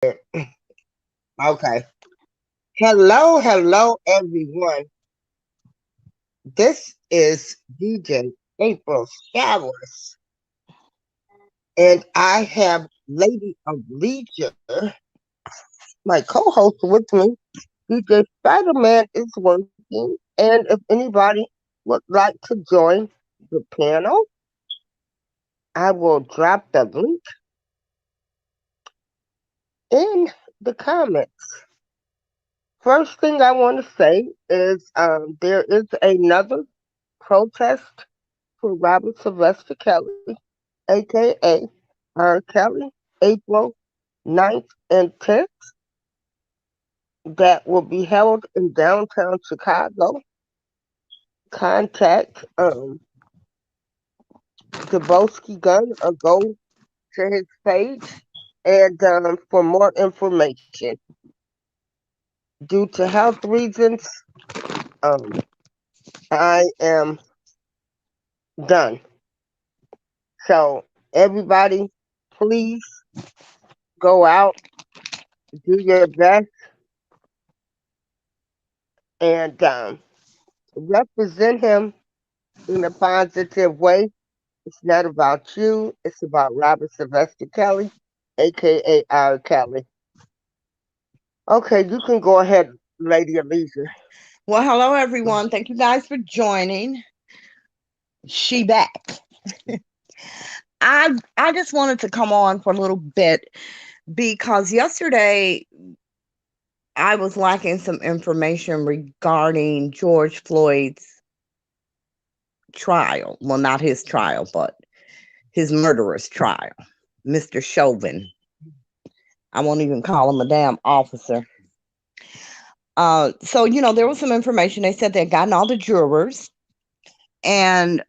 Okay. Hello, everyone. This is DJ April Showers, and I have Lady of Leisure, my co-host, with me. DJ Spider-Man is working, and if anybody would like to join the panel, I will drop the link in the comments. First thing I want to say is there is another protest for Robert Sylvester Kelly, aka R. Kelly, April 9th and 10th, that will be held in downtown Chicago. Contact Jaboski Gun or go to his page and for more information. Due to health reasons, um, I am done. So everybody, please go out, do your best, and represent him in a positive way. It's not about you. It's about Robert Sylvester Kelly, aka R. Kelly. Okay, you can go ahead, Lady Alicia. Well, hello everyone. Thank you guys for joining. She back. I just wanted to come on for a little bit because yesterday I was lacking some information regarding George Floyd's trial. Well, not his trial, but his murderer's trial. Mr. Chauvin. I won't even call him a damn officer. So there was some information. They said they had gotten all the jurors, and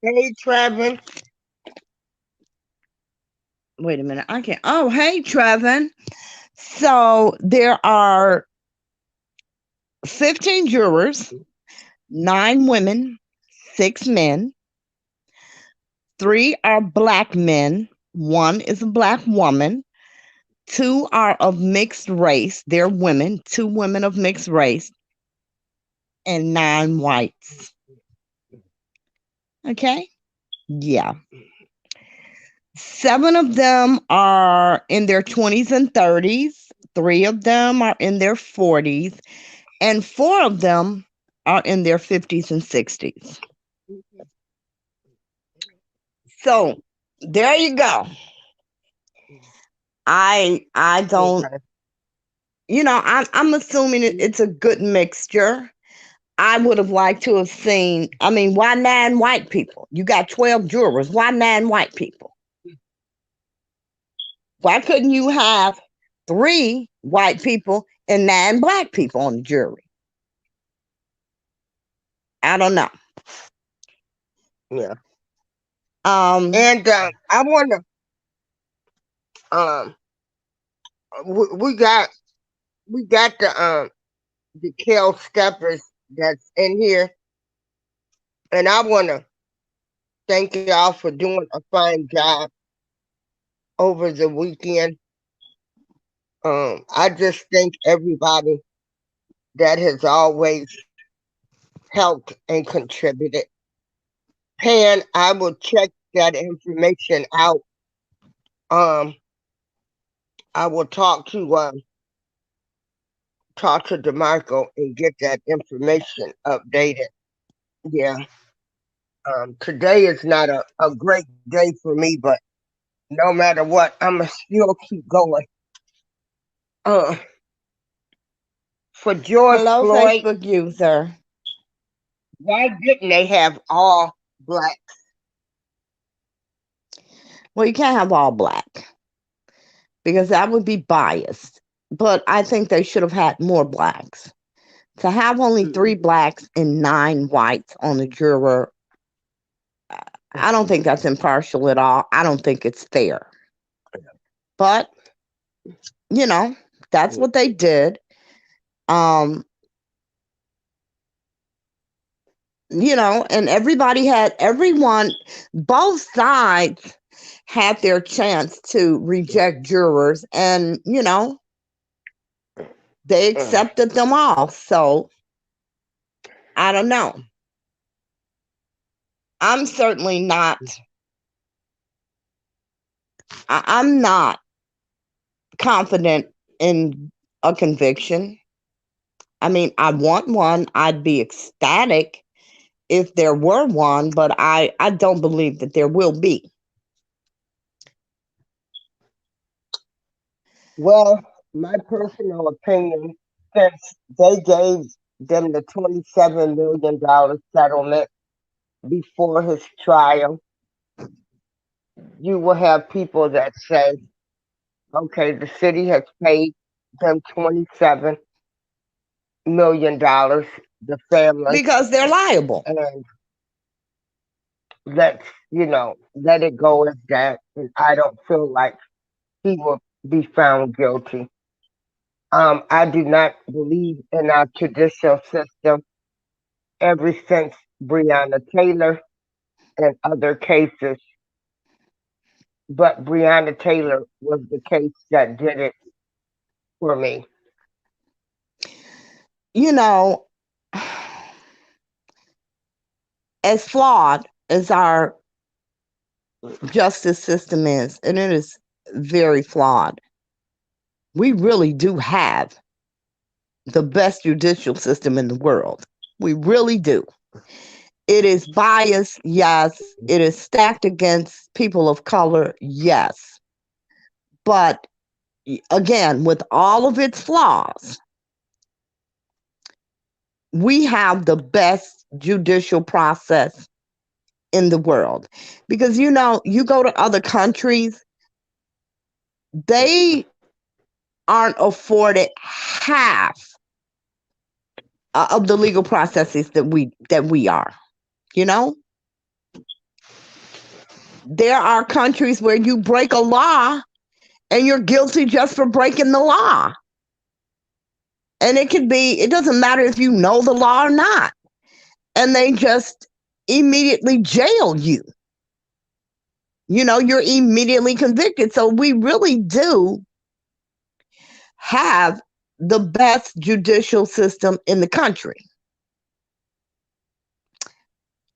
Hey, Trevor. wait a minute, I can't. Oh, hey, Trevin. So there are 15 jurors, 9 women, 6 men. 3 are black men. 1 is a black woman. 2 are of mixed race. They're women. 2 women of mixed race, and 9 whites. Okay. Yeah. 7 of them are in their 20s and 30s. 3 of them are in their 40s, and 4 of them are in their 50s and 60s. So there you go. I don't, Okay. I'm assuming it's a good mixture. I would have liked to have seen, I mean, why 9 white people? You got 12 jurors. Why 9 white people? Why couldn't you have 3 white people and 9 black people on the jury? I don't know. Yeah. Um, And I want to we got the Kel Steppers that's in here, and I want to thank y'all for doing a fine job over the weekend. I just thank everybody that has always helped and contributed. Pan, I will check that information out. Um, I will talk to DeMarco and get that information updated. Yeah. Today is not a great day for me, but no matter what, I'ma still keep going. Uh, for George hello, Floyd, Facebook user. why didn't they have all black? Well, you can't have all black because that would be biased. But I think they should have had more blacks. To have only 3 blacks and 9 whites on the juror, I don't think that's impartial at all. I don't think it's fair. But, you know, that's what they did. Um, and everyone, both sides had their chance to reject jurors, and they accepted them all. So I don't know. I'm certainly not. I'm not confident in a conviction. I mean, I want one. I'd be ecstatic if there were one, but I don't believe that there will be. Well, my personal opinion, since they gave them the $27 million settlement before his trial, you will have people that say, okay, the city has paid them $27 million, the family, Because they're liable. and let's, let it go as that. And I don't feel like he will be found guilty. I do not believe in our judicial system ever since Breonna Taylor and other cases, but Breonna Taylor was the case that did it for me. You know, as flawed as our justice system is, and it is very flawed, we really do have the best judicial system in the world. We really do. It is biased, yes. It is stacked against people of color, yes. But again, with all of its flaws, we have the best judicial process in the world. Because you go to other countries, they aren't afforded half of the legal processes that we are. You know, there are countries where you break a law and you're guilty just for breaking the law. And it doesn't matter if you know the law or not. And they just immediately jail you. You're immediately convicted. So we really do have the best judicial system in the country.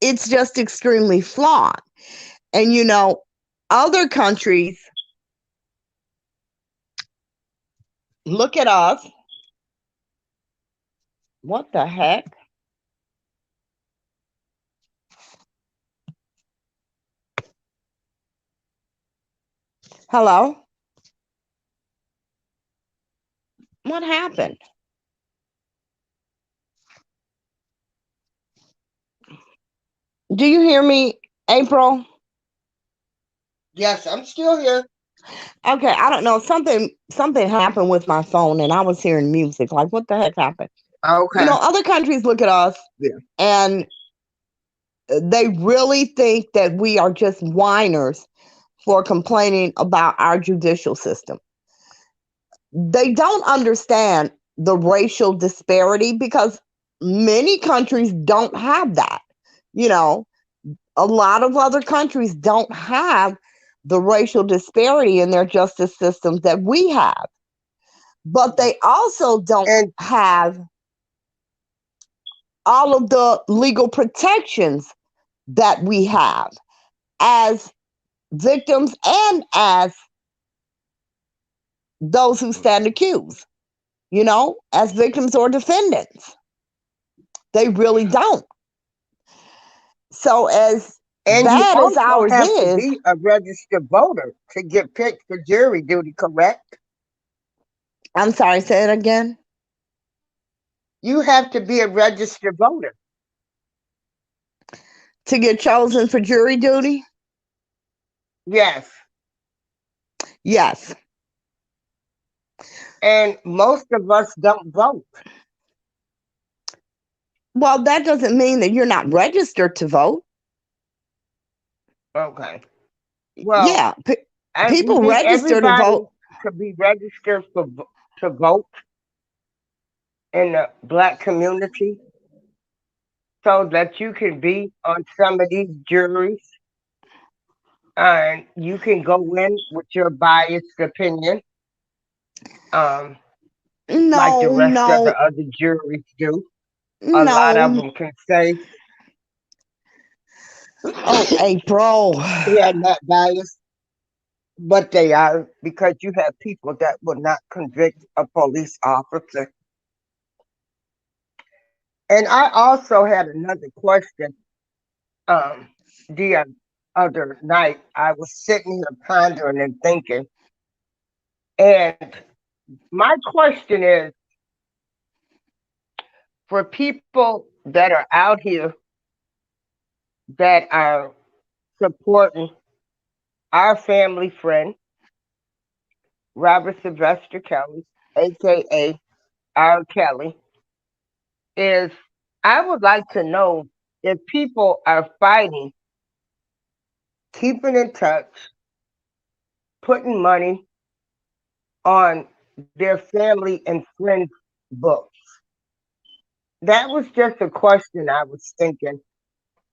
It's just extremely flawed. And other countries look at us. What the heck? Hello? What happened? Do you hear me, April? Yes, I'm still here. Okay, I don't know. Something happened with my phone and I was hearing music. Like, what the heck happened? Okay. Other countries look at us Yeah. and they really think that we are just whiners for complaining about our judicial system. They don't understand the racial disparity because many countries don't have that. You know, a lot of other countries don't have the racial disparity in their justice systems that we have. But they also don't And have all of the legal protections that we have as victims and as those who stand accused, as victims or defendants. They really don't. So, as and you bad as also ours have to is, be a registered voter to get picked for jury duty, correct? I'm sorry, say it again. You have to be a registered voter. To get chosen for jury duty? Yes. Yes. And most of us don't vote. Well, that doesn't mean that you're not registered to vote. Okay. Well, Yeah, we people need register to everybody vote. to be registered to vote in the black community so that you can be on some of these juries. And you can go in with your biased opinion, um, like the No, rest of the no, other juries do. A lot of no. them can say Oh, April. they are not biased, but they are because you have people that will not convict a police officer. And I also had another question. Um, the other night, I was sitting here pondering and thinking, and my question is for people that are out here that are supporting our family friend, Robert Sylvester Kelly, aka R. Kelly, is I would like to know if people are fighting, keeping in touch, putting money on their family and friends' books. That was just a question I was thinking.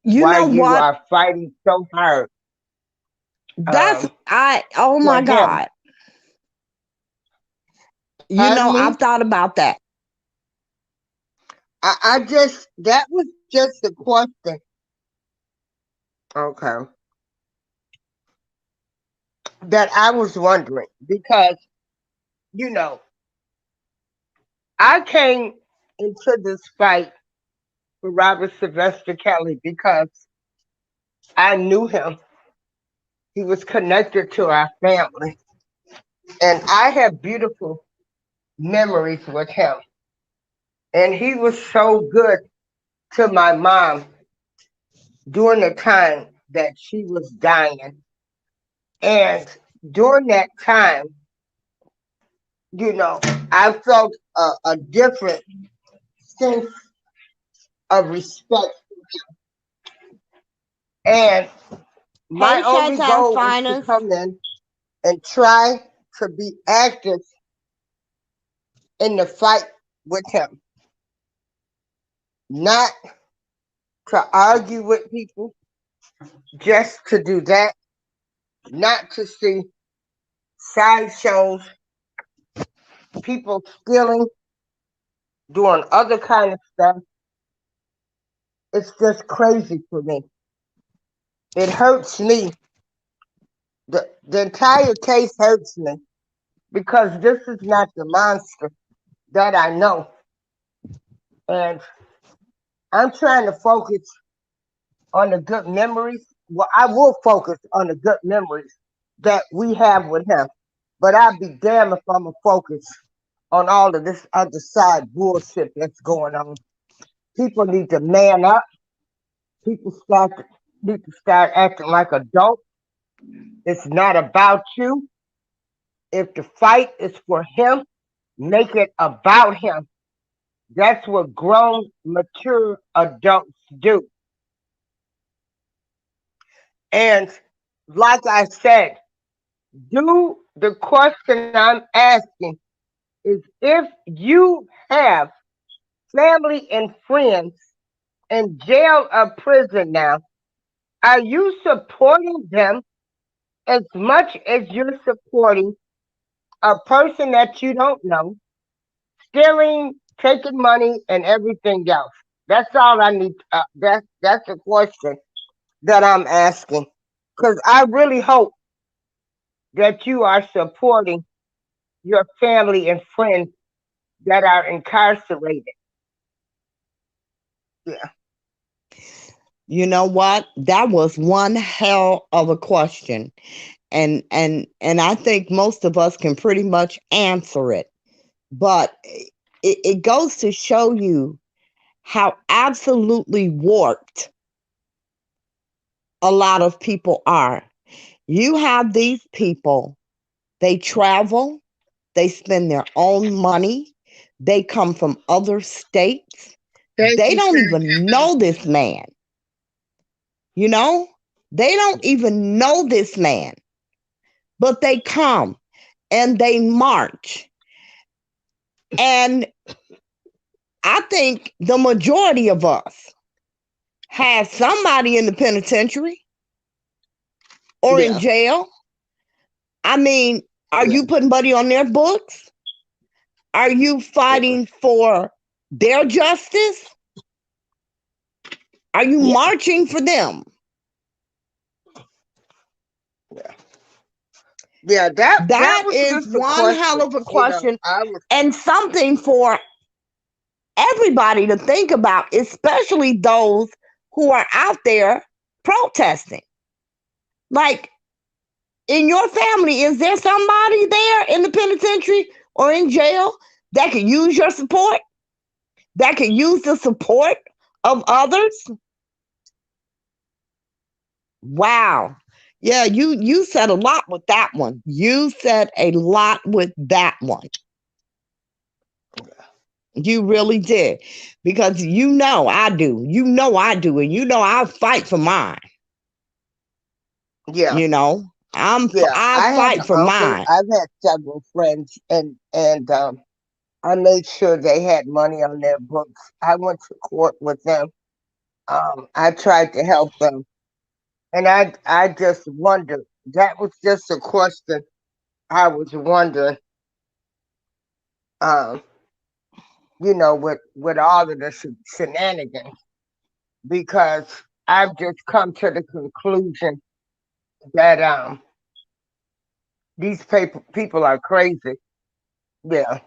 You Why know you what? are fighting so hard That's oh for my him? God. You Pardon know, me. I've thought about that. I just that was just a question. Okay, that I was wondering because you know I came into this fight for Robert Sylvester Kelly because I knew him. He was connected to our family, and I have beautiful memories with him. And he was so good to my mom during the time that she was dying. And during that time, you know, I felt a different sense of respect. And my Hey, only Showtime goal was to Finest. come in and try to be active in the fight with him, not to argue with people, just to do that, not to see sideshows, people stealing, doing other kind of stuff. It's just crazy for me. It hurts me. The entire case hurts me because this is not the monster that I know. And I'm trying to focus on the good memories. Well, I will focus on the good memories that we have with him. But I'd be damned if I'm going to focus on all of this other side bullshit that's going on. People need to man up. People need to start acting like adults. It's not about you. If the fight is for him, make it about him. That's what grown, mature adults do. And like I said, do the question I'm asking is if you have family and friends in jail or prison now, are you supporting them as much as you're supporting a person that you don't know, stealing, taking money, and everything else? That's all I need. That's the question that I'm asking. Because I really hope that you are supporting your family and friends that are incarcerated. Yeah. You know what? That was one hell of a question. And I think most of us can pretty much answer it. But it goes to show you how absolutely warped a lot of people are. You have these people, they travel, they spend their own money, they come from other states, Thank they you, don't Shannon. even know this man, you know? They don't even know this man, but they come and they march. And I think the majority of us have somebody in the penitentiary. or in Yeah. jail? I mean, are Yeah. you putting money on their books? Are you fighting for their justice? Are you Yeah. marching for them? Yeah. Yeah. That That was is just a one hell question. of a question I was. and something for everybody to think about, especially those who are out there protesting. Like, in your family, is there somebody there in the penitentiary or in jail that could use your support? That could use the support of others? Wow. Yeah, you said a lot with that one. You said a lot with that one. You really did. Because you know I do. You know I do. And you know I'll fight for mine. Yeah. You know, Yeah. I I have fight an for uncle. mine. I've had several friends, and I made sure they had money on their books. I went to court with them. I tried to help them, and I just wondered. That was just a question I was wondering. Um, with all of the shenanigans, because I've just come to the conclusion that these people are crazy. Yeah,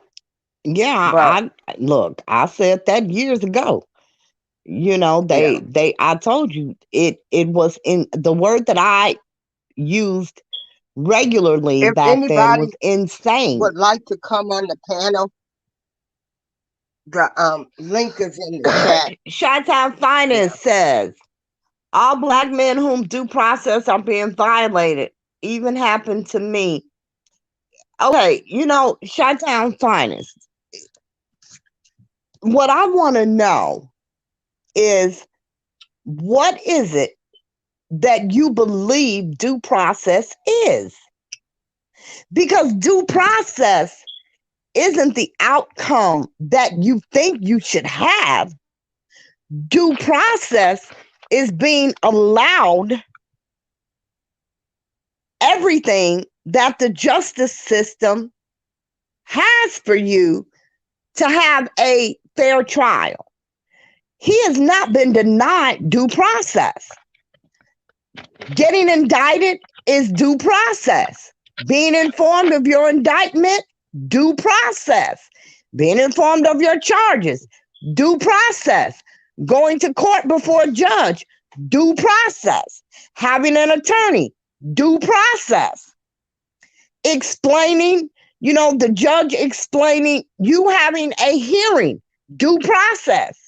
Yeah, but I look, I said that years ago. You know, yeah, they I told you it was in the word that I used regularly if back then was anybody insane. would like to come on the panel, the link is in the chat. Chi-Town Yeah. Finance says all black men whom due process are being violated. Even happened to me. Okay, you know, Chi-Town Finance. What I want to know is what is it that you believe due process is? Because due process isn't the outcome that you think you should have. Due process is being allowed everything that the justice system has for you to have a fair trial. He has not been denied due process. Getting indicted is due process. Being informed of your indictment, due process. Being informed of your charges, due process. Going to court before a judge, due process. Having an attorney, due process. Explaining, the judge explaining, you having a hearing, due process.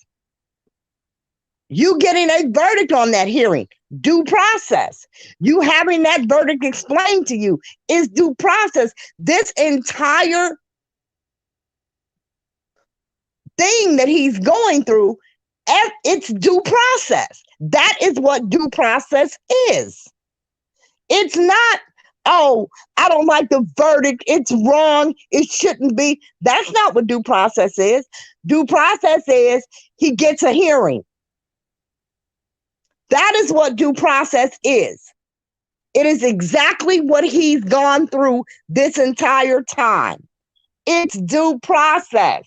You getting a verdict on that hearing, due process. You having that verdict explained to you is due process. This entire thing that he's going through, it's due process. That is what due process is. It's not, oh, I don't like the verdict. It's wrong. It shouldn't be. That's not what due process is. Due process is he gets a hearing. That is what due process is. It is exactly what he's gone through this entire time. It's due process.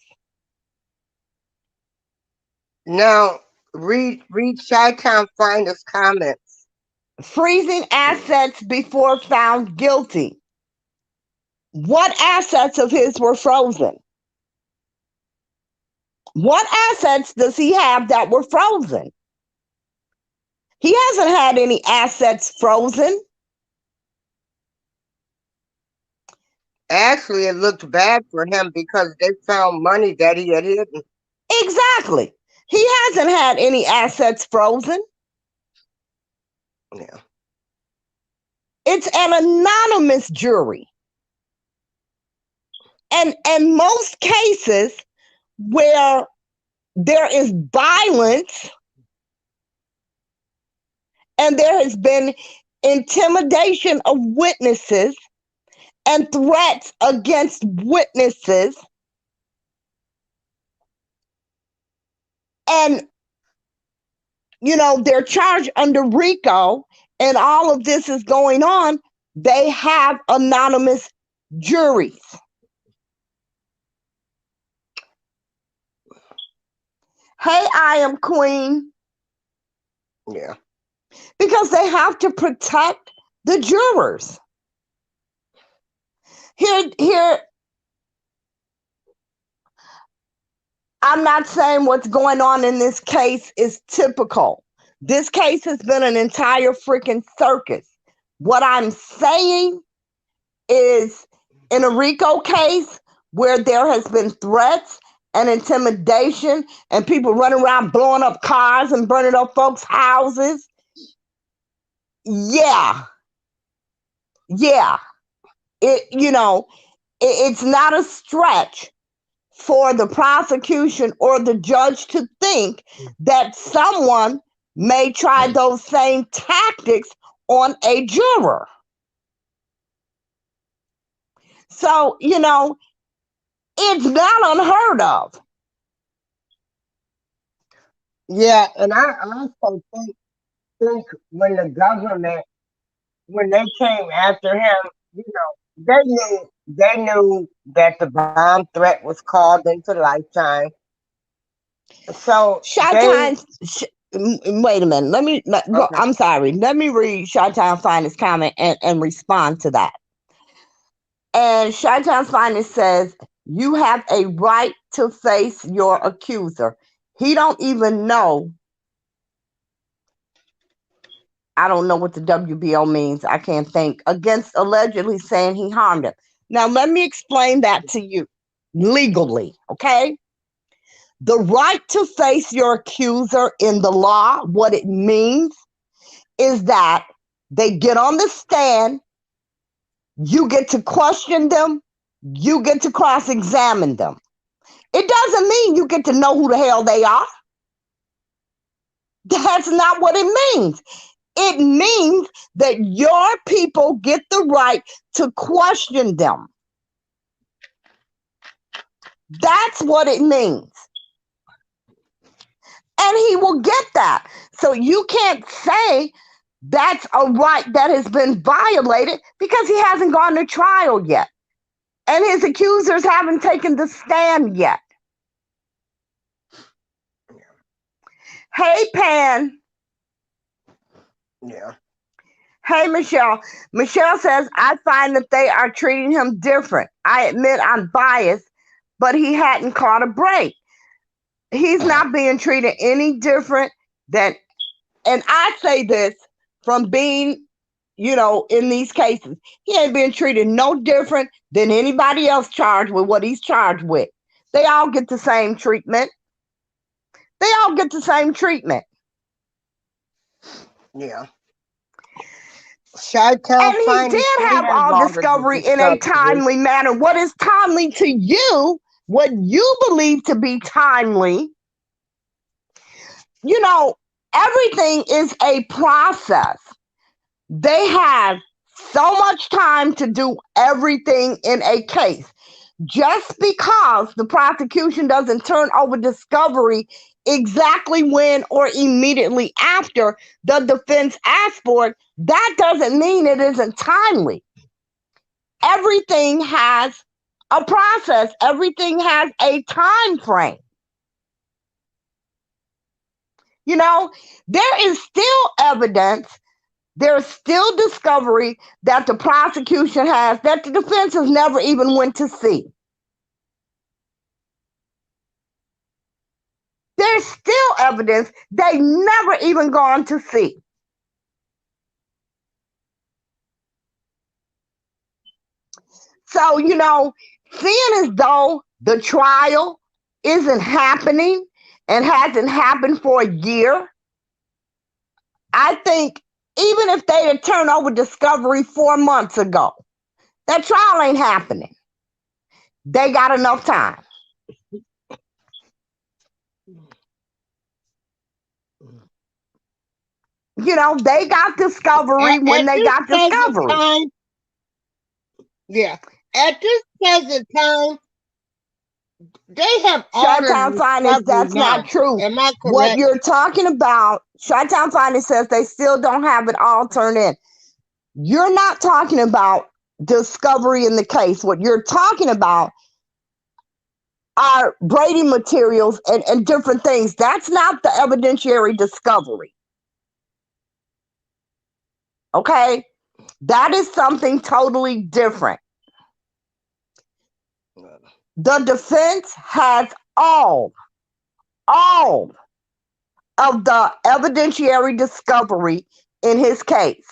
Now read Chi-Town Finder's comments. Freezing assets before found guilty. What assets of his were frozen? What assets does he have that were frozen? He hasn't had any assets frozen. Actually, it looked bad for him because they found money that he had hidden. Exactly. He hasn't had any assets frozen. Yeah. It's an anonymous jury. And in most cases where there is violence and there has been intimidation of witnesses and threats against witnesses, and they're charged under RICO and all of this is going on, they have anonymous juries. Hey, I am Queen. Yeah. Because they have to protect the jurors. Here, I'm not saying what's going on in this case is typical. This case has been an entire freaking circus. What I'm saying is in a RICO case where there has been threats and intimidation and people running around blowing up cars and burning up folks' houses. Yeah. It's not a stretch for the prosecution or the judge to think that someone may try those same tactics on a juror. So, it's not unheard of. Yeah, and I also think when the government, when they came after him, they knew that the bomb threat was called into Lifetime. So Showtime. Wait a minute. okay. I'm sorry. Let me read Showtime Finest comment and respond to that. And Showtime Finest says, you have a right to face your accuser. He don't even know. I don't know what the WBO means. I can't think. Against allegedly saying he harmed him. Now, let me explain that to you legally, okay? The right to face your accuser in the law, what it means is that they get on the stand, you get to question them, you get to cross-examine them. It doesn't mean you get to know who the hell they are. That's not what it means. It means that your people get the right to question them. That's what it means. And he will get that. So you can't say that's a right that has been violated because he hasn't gone to trial yet. And his accusers haven't taken the stand yet. Hey, Pan. Yeah. Hey, Michelle. Michelle says, I find that they are treating him different. I admit I'm biased, but he hadn't caught a break. He's not being treated any different than, and I say this from being, in these cases, he ain't being treated no different than anybody else charged with what he's charged with. They all get the same treatment. Yeah. Chi-Town And he did have all discovery in a timely manner. What is timely to you, what you believe to be timely, everything is a process. They have so much time to do everything in a case. Just because the prosecution doesn't turn over discovery exactly when or immediately after the defense asks for it, that doesn't mean it isn't timely. Everything has a process. Everything has a time frame. There is still evidence, there's still discovery that the prosecution has that the defense has never even went to see. There's still evidence they never even gone to see. So, seeing as though the trial isn't happening and hasn't happened for a year, I think even if they had turned over discovery 4 months ago, that trial ain't happening. They got enough time. They got discovery when they got discovery. Yeah. At this present time, They have Chi-Town ordered Finance, discovery that's not now. true. Am I What correct? you're talking about, Chi-Town Finance says they still don't have it all turned in. You're not talking about discovery in the case. What you're talking about are Brady materials and different things. That's not the evidentiary discovery. Okay? That is something totally different. The defense has all of the evidentiary discovery in his case.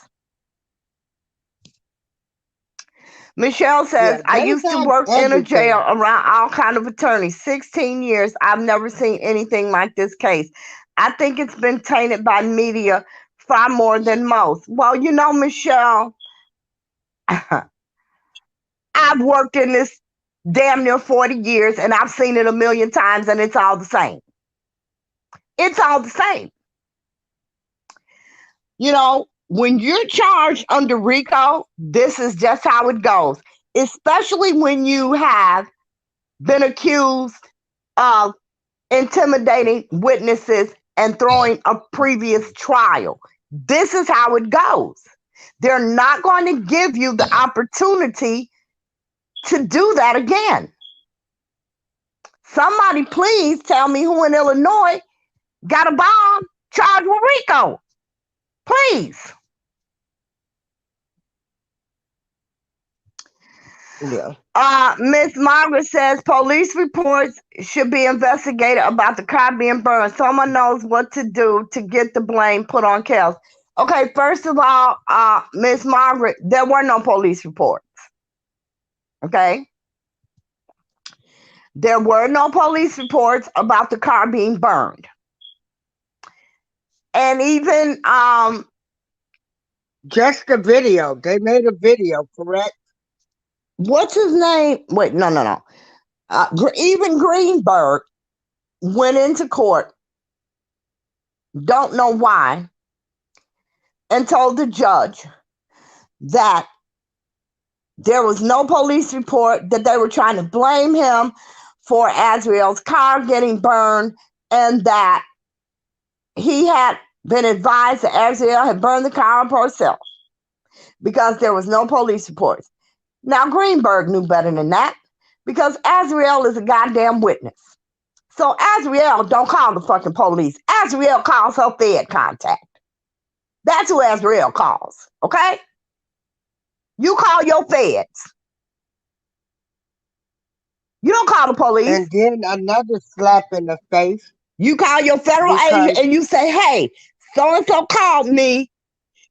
Michelle says, Yeah, I they used to have work in a jail everything. around all kind of attorneys. 16 years. I've never seen anything like this case. I think it's been tainted by media far more than most. Well, you know, Michelle, I've worked in this damn near 40 years and I've seen it a million times and it's all the same. It's all the same. You know, when you're charged under RICO, this is just how it goes, especially when you have been accused of intimidating witnesses and throwing a previous trial. This is how it goes. They're not going to give you the opportunity to do that again. Somebody please tell me who in Illinois got a bomb charged with RICO. Please. Yeah. Miss Margaret says police reports should be investigated about the car being burned. Someone knows what to do to get the blame put on Kels. Okay, first of all, Miss Margaret, there were no police reports. Okay? There were no police reports about the car being burned. And even just the video. They made a video, correct? What's his name? Wait, no. Even Greenberg went into court, don't know why, and told the judge that there was no police report, that they were trying to blame him for Azriel's car getting burned, and that he had been advised that Azriel had burned the car up herself because there was no police reports. Now, Greenberg knew better than that because Azriel is a goddamn witness. So Azriel don't call the fucking police. Azriel calls her Fed contact. That's who Azriel calls, okay? You call your feds. You don't call the police. And then another slap in the face. You call your federal agent and you say, hey, so-and-so called me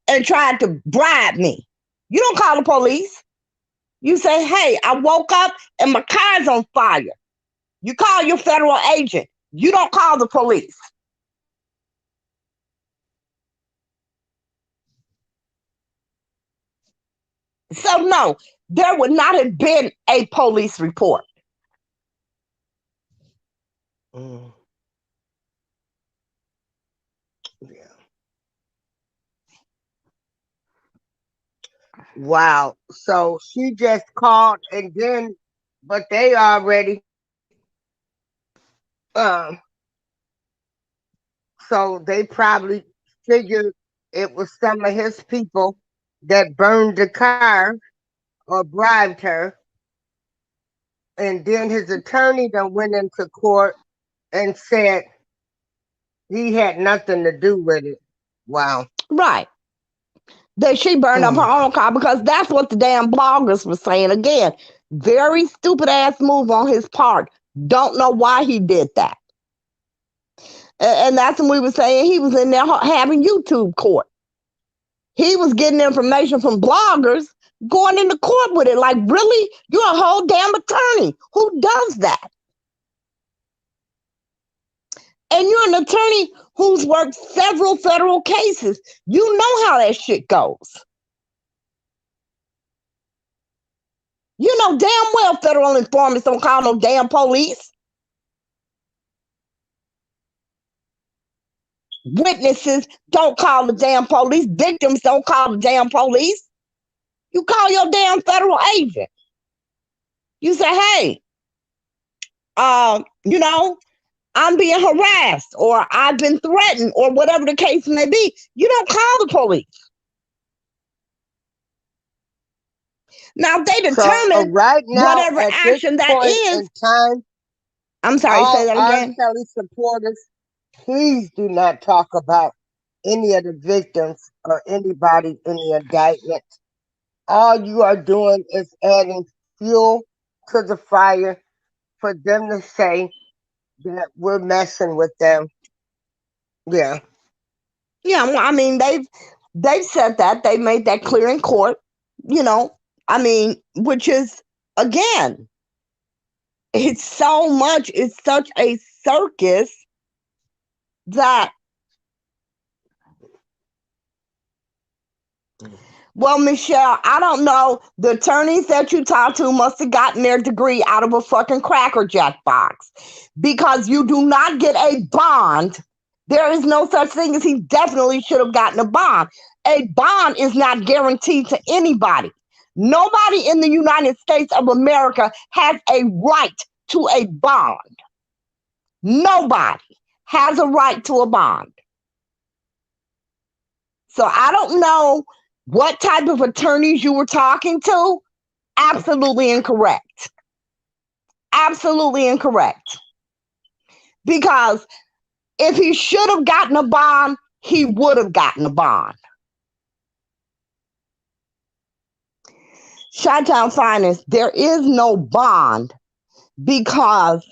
and tried to bribe me. You don't call the police. You say, hey, I woke up and my car's on fire. You call your federal agent. You don't call the police. So no, there would not have been a police report. Mm. Yeah. Wow. So she just called and then, but they already, um, so they probably figured it was some of his people that burned the car or bribed her. And then his attorney then went into court and said he had nothing to do with it. Wow. Right. That she burned up her own car because that's what the damn bloggers were saying. Again, very stupid ass move on his part. Don't know why he did that. And that's when we were saying he was in there having YouTube court. He was getting information from bloggers, going into court with it. Like, really? You're a whole damn attorney. Who does that? And you're an attorney who's worked several federal cases. You know how that shit goes. You know damn well federal informants don't call no damn police. Witnesses don't call the damn police. Victims don't call the damn police. You call your damn federal agent. You say, hey, you know, I'm being harassed or I've been threatened or whatever the case may be, you don't call the police. Now, if they So determine right now, whatever at this action that point is, in time, I'm sorry, say all that R. again. Kelly supporters, please do not talk about any of the victims or anybody in the indictment. All you are doing is adding fuel to the fire for them to say that we're messing with them. Yeah. Yeah, well, I mean, they've said that. They made that clear in court, you know. I mean, which is again, it's so much, it's such a circus that, well, Michelle, I don't know. The attorneys that you talked to must have gotten their degree out of a fucking Cracker Jack box because you do not get a bond. There is no such thing as he definitely should have gotten a bond. A bond is not guaranteed to anybody. Nobody in the United States of America has a right to a bond. Nobody has a right to a bond. So I don't know what type of attorneys you were talking to. Absolutely incorrect. Absolutely incorrect. Because if he should have gotten a bond, he would have gotten a bond. Chi-Town Finest, there is no bond because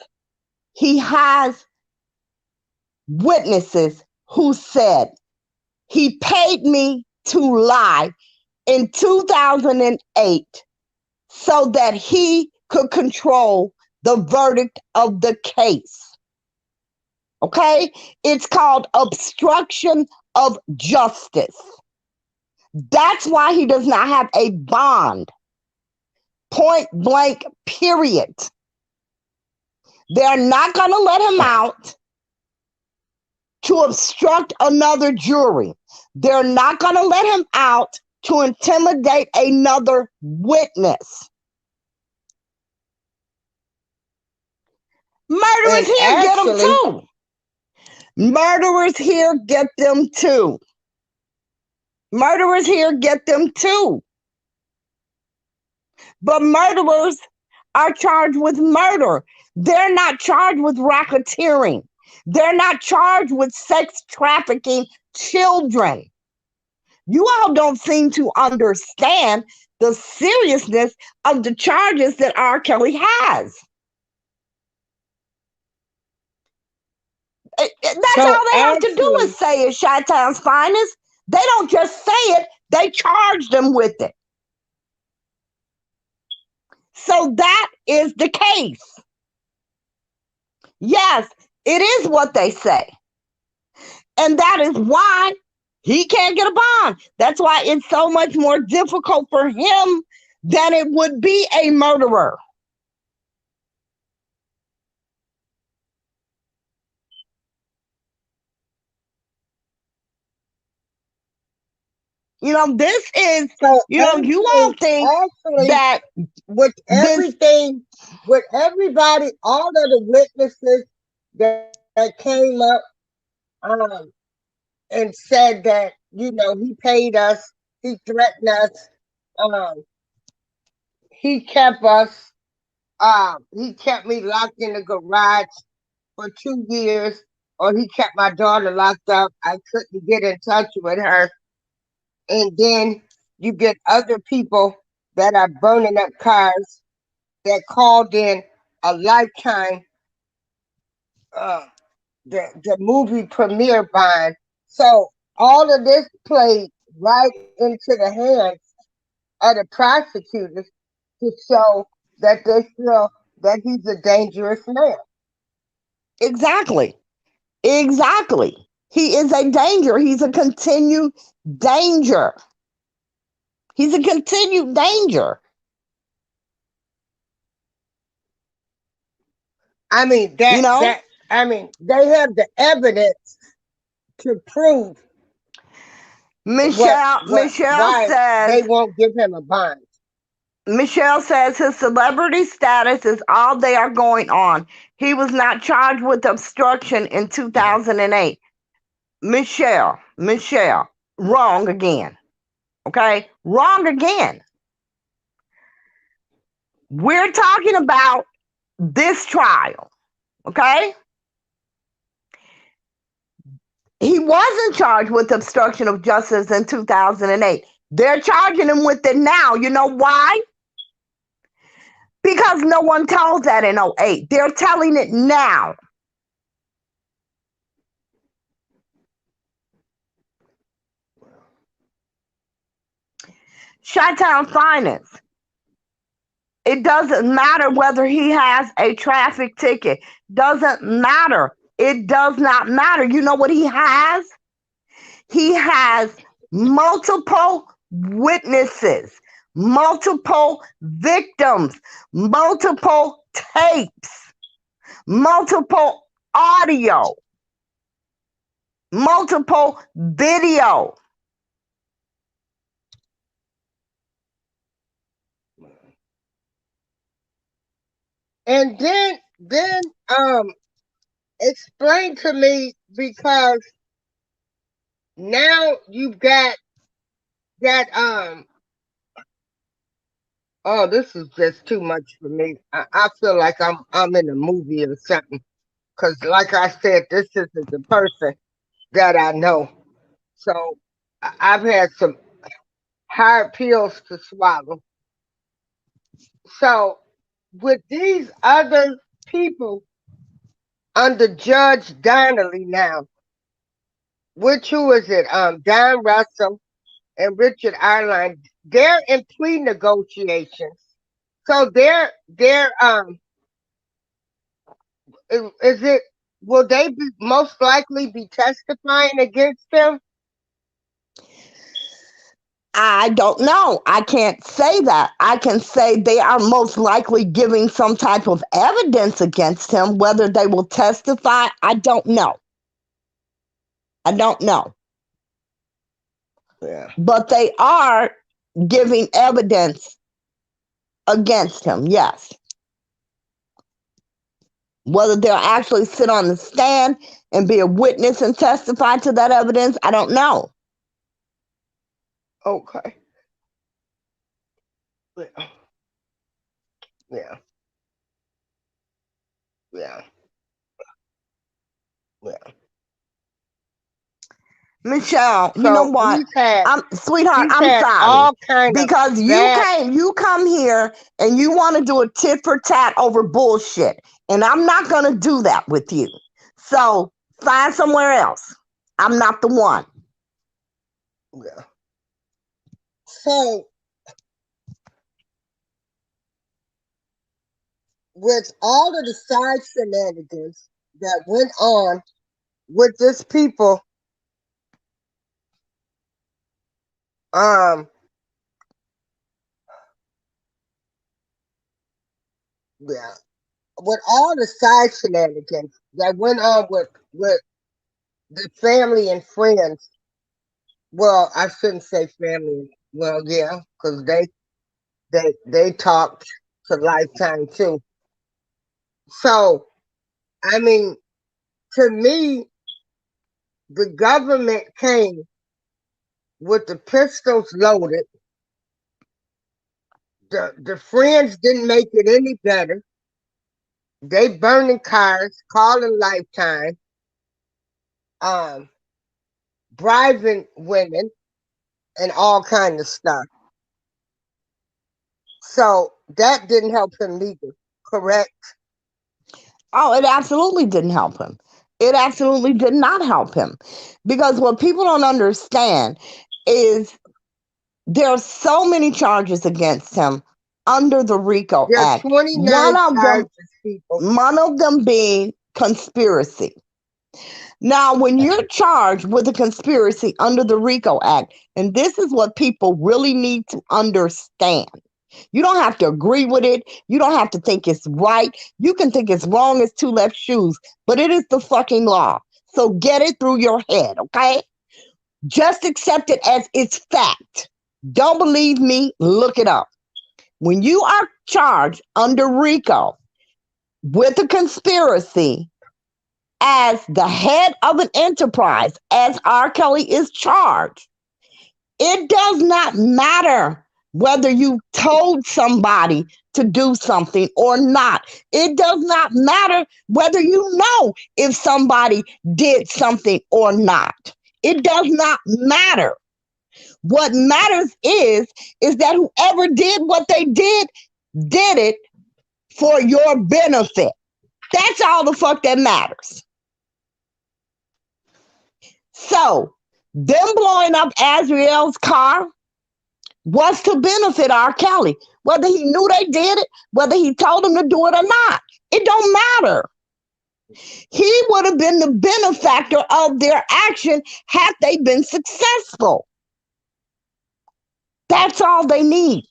he has witnesses who said he paid me to lie in 2008 so that he could control the verdict of the case. Okay? It's called obstruction of justice. That's why he does not have a bond. Point blank, period. They're not going to let him out to obstruct another jury. They're not going to let him out to intimidate another witness. Murderers here, get them too. Murderers here, get them too. Murderers here, get them too. But murderers are charged with murder. They're not charged with racketeering. They're not charged with sex trafficking children. You all don't seem to understand the seriousness of the charges that R. Kelly has. That's So all they have to do is say it, Chi-Town's Finest. They don't just say it, they charge them with it. So that is the case. Yes, it is what they say. And that is why he can't get a bond. That's why it's so much more difficult for him than it would be a murderer. You know, this is, so you know, you all think that with everything, with everybody, all of the witnesses that came up and said that, you know, he paid us, he threatened us, he kept us, he kept me locked in the garage for 2 years, or he kept my daughter locked up. I couldn't get in touch with her. And then you get other people that are burning up cars that called in a Lifetime, uh, the movie premiere bond. So all of this played right into the hands of the prosecutors to show that they feel that he's a dangerous man. Exactly. Exactly. He is a danger. He's a continued danger. He's a continued danger. I mean they have the evidence to prove Michelle why says they won't give him a bond. Michelle says his celebrity status is all they are going on. He was not charged with obstruction in 2008. Michelle, wrong again. Okay? Wrong again. We're talking about this trial. Okay? He wasn't charged with obstruction of justice in 2008. They're charging him with it now. You know why? Because no one told that in 08. They're telling it now. Chi-Town Finance. It doesn't matter whether he has a traffic ticket. Doesn't matter. It does not matter. You know what he has? He has multiple witnesses, multiple victims, multiple tapes, multiple audio, multiple video. And then explain to me, because now you've got that oh, this is just too much for me. I feel like I'm in a movie or something. Cause like I said, this isn't the person that I know. So I've had some hard pills to swallow. So with these other people under Judge Donnelly now, which who is it? Don Russell and Richard Arline, they're in plea negotiations. So they're is it, will they be most likely be testifying against him? I don't know. I can't say that. I can say they are most likely giving some type of evidence against him. Whether they will testify, I don't know. I don't know. Yeah. But they are giving evidence against him, yes. Whether they'll actually sit on the stand and be a witness and testify to that evidence, I don't know. Okay. Yeah. Yeah. Yeah. Yeah. Michelle, you know So what? Sweetheart, he's I'm had sorry. all kind of Because bad. you come here and you want to do a tit for tat over bullshit. And I'm not gonna do that with you. So find somewhere else. I'm not the one. Yeah. So with all of the side shenanigans that went on with this people, um, yeah, with all the side shenanigans that went on with the family and friends. Well, I shouldn't say family. Well, yeah, because they talked to Lifetime too. So I mean, to me, the government came with the pistols loaded. The friends didn't make it any better. They burning cars, calling Lifetime, um, bribing women, and all kind of stuff. So that didn't help him either. Correct? Oh, it absolutely didn't help him. It absolutely did not help him. Because what people don't understand is there are so many charges against him under the RICO There are Act. 29 charges, people. One of them being conspiracy. Now, when you're charged with a conspiracy under the RICO Act, and this is what people really need to understand. You don't have to agree with it. You don't have to think it's right. You can think it's wrong as two left shoes, but it is the fucking law. So get it through your head, okay? Just accept it as it's fact. Don't believe me, look it up. When you are charged under RICO with a conspiracy as the head of an enterprise, as R. Kelly is charged, it does not matter whether you told somebody to do something or not. It does not matter whether you know if somebody did something or not. It does not matter. What matters is that whoever did what they did it for your benefit. That's all the fuck that matters. So, them blowing up Azriel's car was to benefit R. Kelly. Whether he knew they did it, whether he told them to do it or not, it don't matter. He would have been the benefactor of their action had they been successful. That's all they need.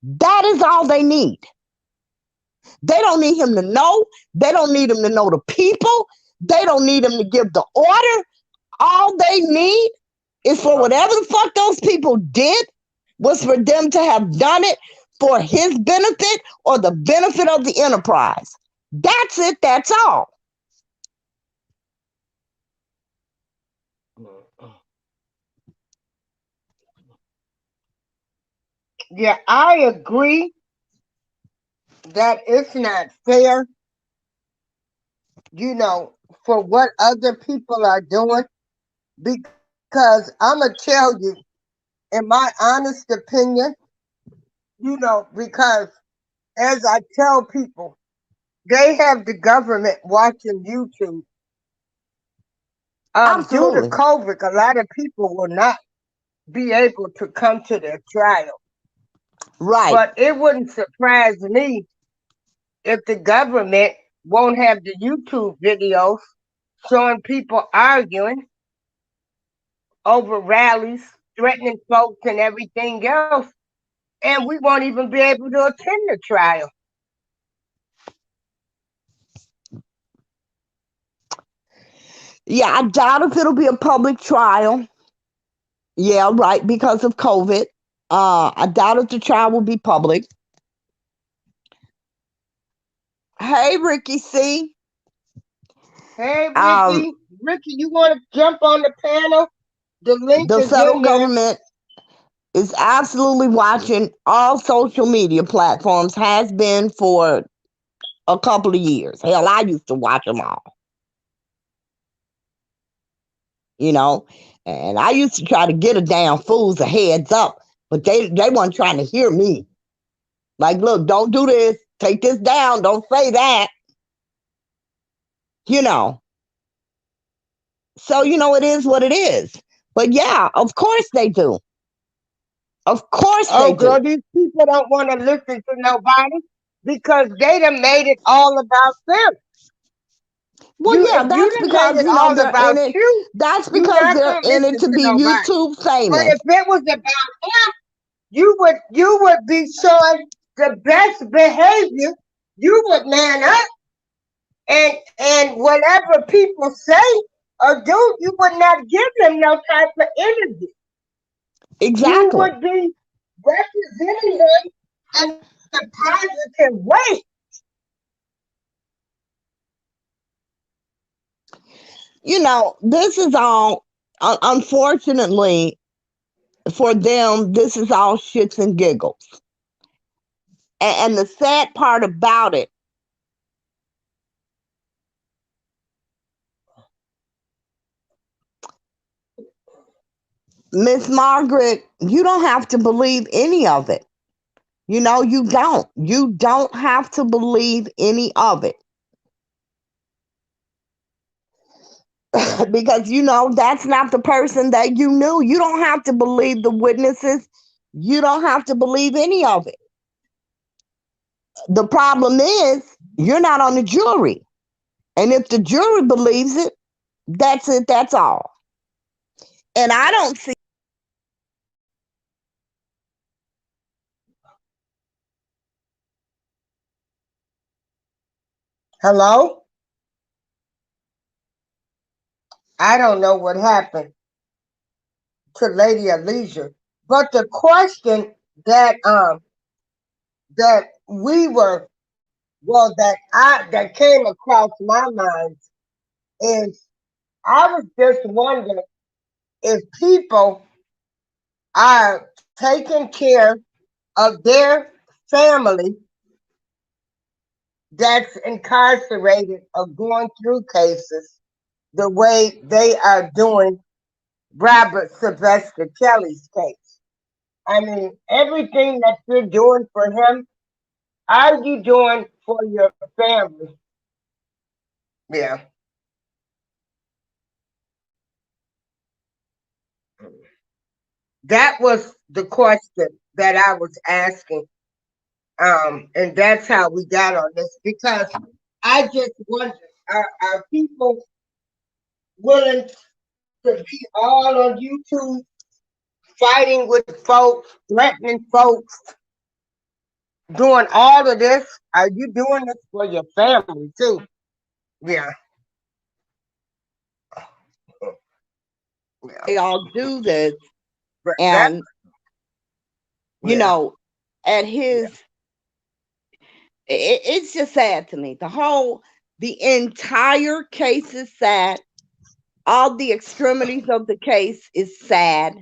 That is all they need. They don't need him to know. They don't need him to know the people. They don't need him to give the order. All they need is for whatever the fuck those people did was for them to have done it for his benefit or the benefit of the enterprise. That's it. That's all. Yeah, I agree that it's not fair, for what other people are doing, because I'm going to tell you, in my honest opinion, because as I tell people, they have the government watching YouTube. Due to COVID, a lot of people will not be able to come to their trial. Right. But it wouldn't surprise me if the government won't have the YouTube videos showing people arguing over rallies, threatening folks and everything else, and we won't even be able to attend the trial. Yeah, I doubt if it'll be a public trial. Yeah, right, because of COVID. I doubt if the trial will be public. Hey, Ricky C. Hey, Ricky. Ricky, you want to jump on the panel? The link the is federal in there. Government is absolutely watching all social media platforms, has been for a couple of years. Hell, I used to watch them all. And I used to try to get a damn fools a heads up, but they weren't trying to hear me. Like, look, don't do this. Take this down. Don't say that. So, it is what it is. But yeah, of course they do. Of course they do. Girl, these people don't want to listen to nobody because they done made it all about them. Well, yeah, that's because they're in it. That's because they're in it to be YouTube famous. But if it was about him, you would be showing the best behavior. You would man up, and whatever people say or do, you would not give them no type of interview. Exactly. You would be representing them in a positive way. This is all, unfortunately for them, this is all shits and giggles. And the sad part about it, Miss Margaret, you don't have to believe any of it. You don't. You don't have to believe any of it. Because that's not the person that you knew. You don't have to believe the witnesses. You don't have to believe any of it. The problem is you're not on the jury. And if the jury believes it, that's it. That's all. And I don't see. Hello? I don't know what happened to Lady Alicia, but the question that that we were, well, that came across my mind is I was just wondering if people are taking care of their family that's incarcerated or going through cases the way they are doing Robert Sylvester Kelly's case. I mean, everything that you're doing for him, are you doing for your family? Yeah. That was the question that I was asking. And that's how we got on this because I just wonder, are people willing to be all on YouTube fighting with folks, threatening folks, doing all of this? Are you doing this for your family too? Yeah. Yeah. They all do this, But that, and you yeah, know, at yeah, his, it's just sad to me. The entire case is sad. All the extremities of the case is sad.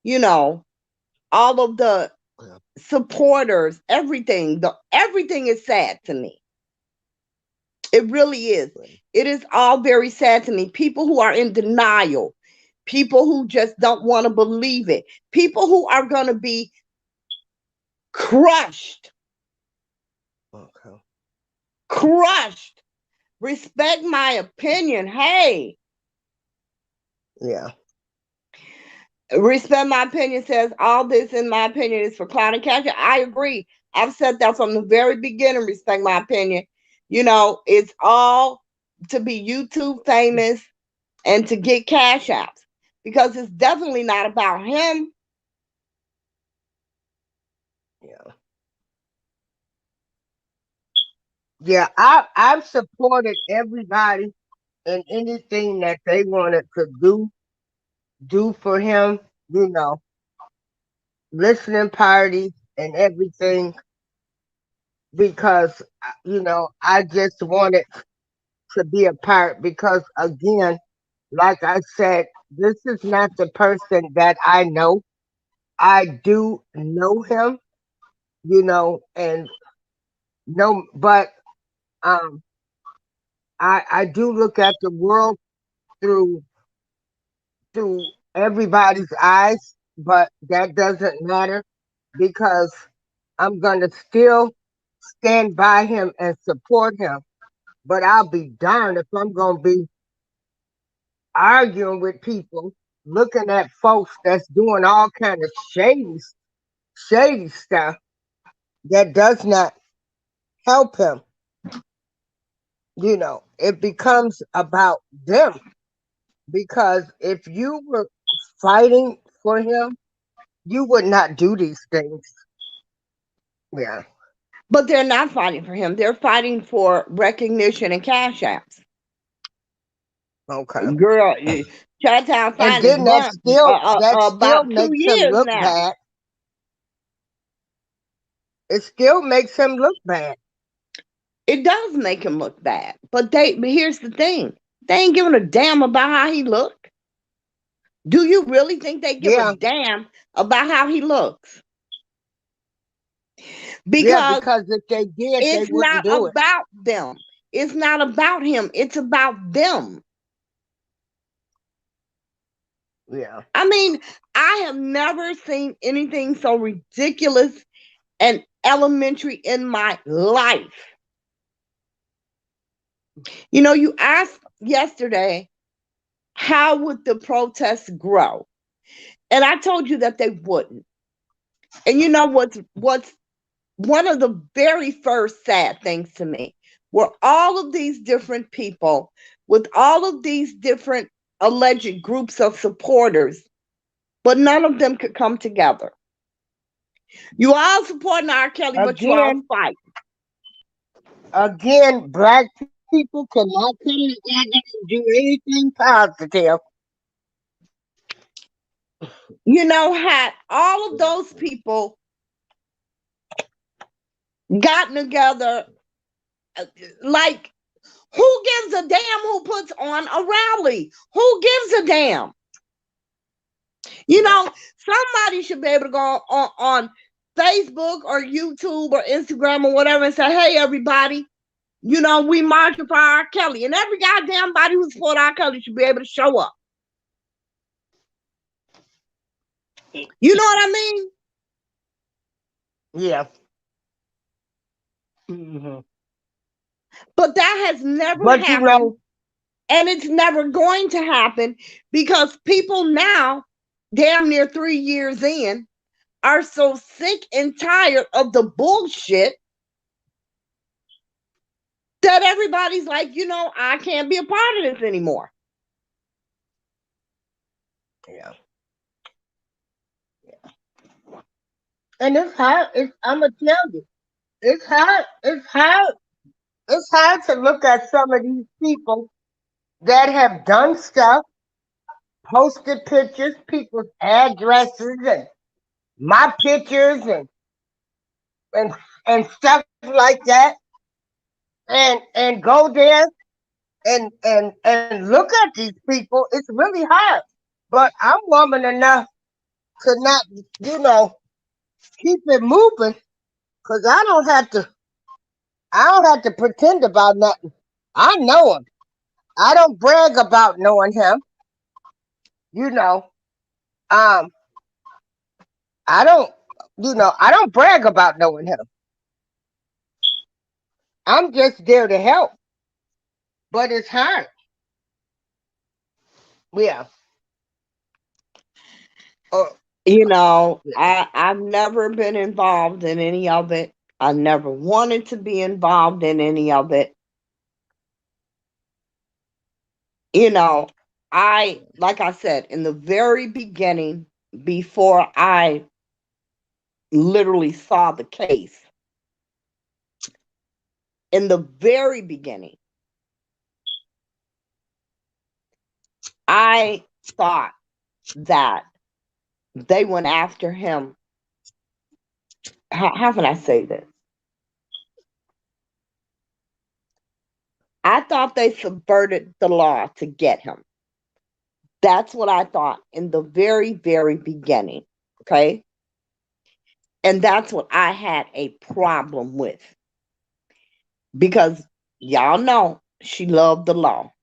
You know, all of the yeah. supporters, everything is sad to me. It really is. It is all very sad to me. People who are in denial, people who just don't want to believe it, people who are going to be crushed, Okay. crushed. Respect my opinion. Hey, Yeah. respect my opinion says all this in my opinion is for cloud and cash. I agree. I've said that from the very beginning. Respect my opinion. It's all to be YouTube famous and to get cash apps because it's definitely not about him. Yeah. Yeah. I've supported everybody and anything that they wanted to do for him, you know, listening parties and everything because I just wanted to be a part because again, like I said, this is not the person that I know. I do know him, and no, but um I do look at the world through everybody's eyes, but that doesn't matter because I'm gonna still stand by him and support him. But I'll be darned if I'm gonna be arguing with people, looking at folks that's doing all kind of shady stuff that does not help him. It becomes about them because if you were fighting for him, you would not do these things. Yeah. But they're not fighting for him. They're fighting for recognition and cash apps. Okay. Girl, Chinatown And Fine is then that burnt still that still about two makes him years look now. bad. It still makes him look bad. It does make him look bad. But here's the thing. They ain't giving a damn about how he look. Do you really think they give a Yeah. damn about how he looks? Yeah, Because because if they did, they it's wouldn't not do it. about them. It's not about him. It's about them. Yeah. I mean, I have never seen anything so ridiculous and elementary in my life. You asked yesterday, how would the protests grow? And I told you that they wouldn't. And you know what's one of the very first sad things to me were all of these different people with all of these different alleged groups of supporters, but none of them could come together. You all supporting R. Kelly, but you all Again, fight. black people cannot come together and do anything positive. Had all of those people gotten together. Like, who gives a damn who puts on a rally? Who gives a damn? You know, somebody should be able to go on Facebook or YouTube or Instagram or whatever and say, hey, everybody, you know, we marching for R. Kelly. And every goddamn body who supports R. Kelly should be able to show up. You know what I mean? Yeah. Mm-hmm. But that has never But happened. you know, and it's never going to happen because people now, damn near 3 years in, are so sick and tired of the bullshit that everybody's like, you know, I can't be a part of this anymore. yeah. And it's hard. I'm gonna tell you, it's hard. It's hard. It's hard to look at some of these people that have done stuff, posted pictures, people's addresses, and my pictures, and and stuff like that, and go there and look at these people. It's really hard. But I'm woman enough to not, you know, keep it moving because I don't have to pretend about nothing. I know him. I don't brag about knowing him. You know, um, I don't, I don't brag about knowing him. I'm just there to help, but it's hard. Yeah. Uh, You know, I've never been involved in any of it. I never wanted to be involved in any of it. You know, like I said, in the very beginning, before I literally saw the case, in the very beginning, I thought that they went after him. How can I say this? I thought they subverted the law to get him. That's what I thought in the very, very beginning. Okay. And that's what I had a problem with because y'all know she loved the law.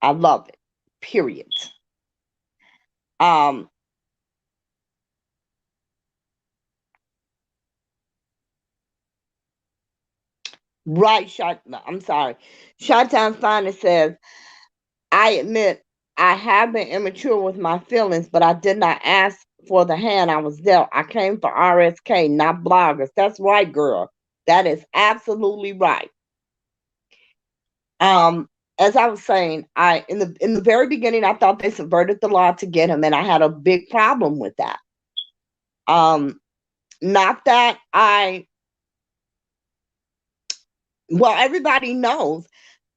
I love it, period. Um, right, I'm sorry. Shot-Town Steiner says, I admit I have been immature with my feelings, but I did not ask for the hand I was dealt. I came for RSK, not bloggers. That's right, girl. That is absolutely right. As I was saying, I in the very beginning, I thought they subverted the law to get him, and I had a big problem with that. Not that well, everybody knows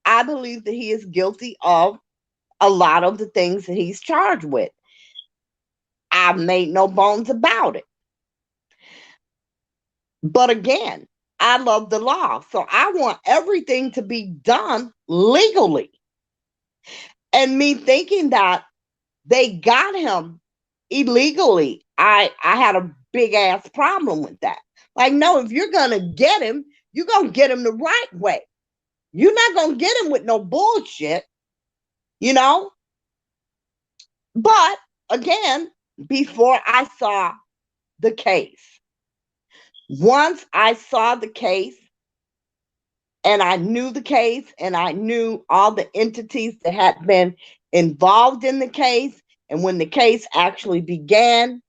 I believe that he is guilty of a lot of the things that he's charged with. I've made no bones about it. But again, I love the law. So I want everything to be done legally. And me thinking that they got him illegally, I had a big ass problem with that. Like, no, if you're going to get him, you're going to get him the right way. You're not going to get him with no bullshit, you know? But again, before I saw the case, once I saw the case and I knew the case and I knew all the entities that had been involved in the case, and when the case actually began,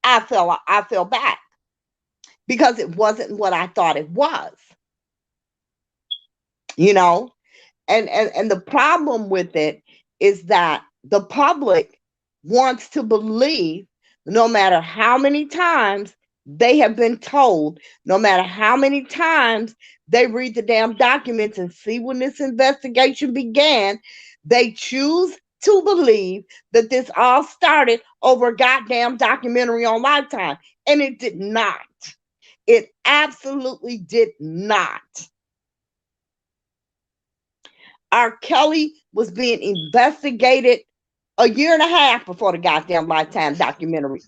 I fell back because it wasn't what I thought it was. You know, and the problem with it is that the public wants to believe, no matter how many times they have been told, no matter how many times they read the damn documents and see when this investigation began, they choose to believe that this all started over a goddamn documentary on Lifetime, and it did not. It absolutely did not. R. Kelly was being investigated a year and a half before the goddamn Lifetime documentary.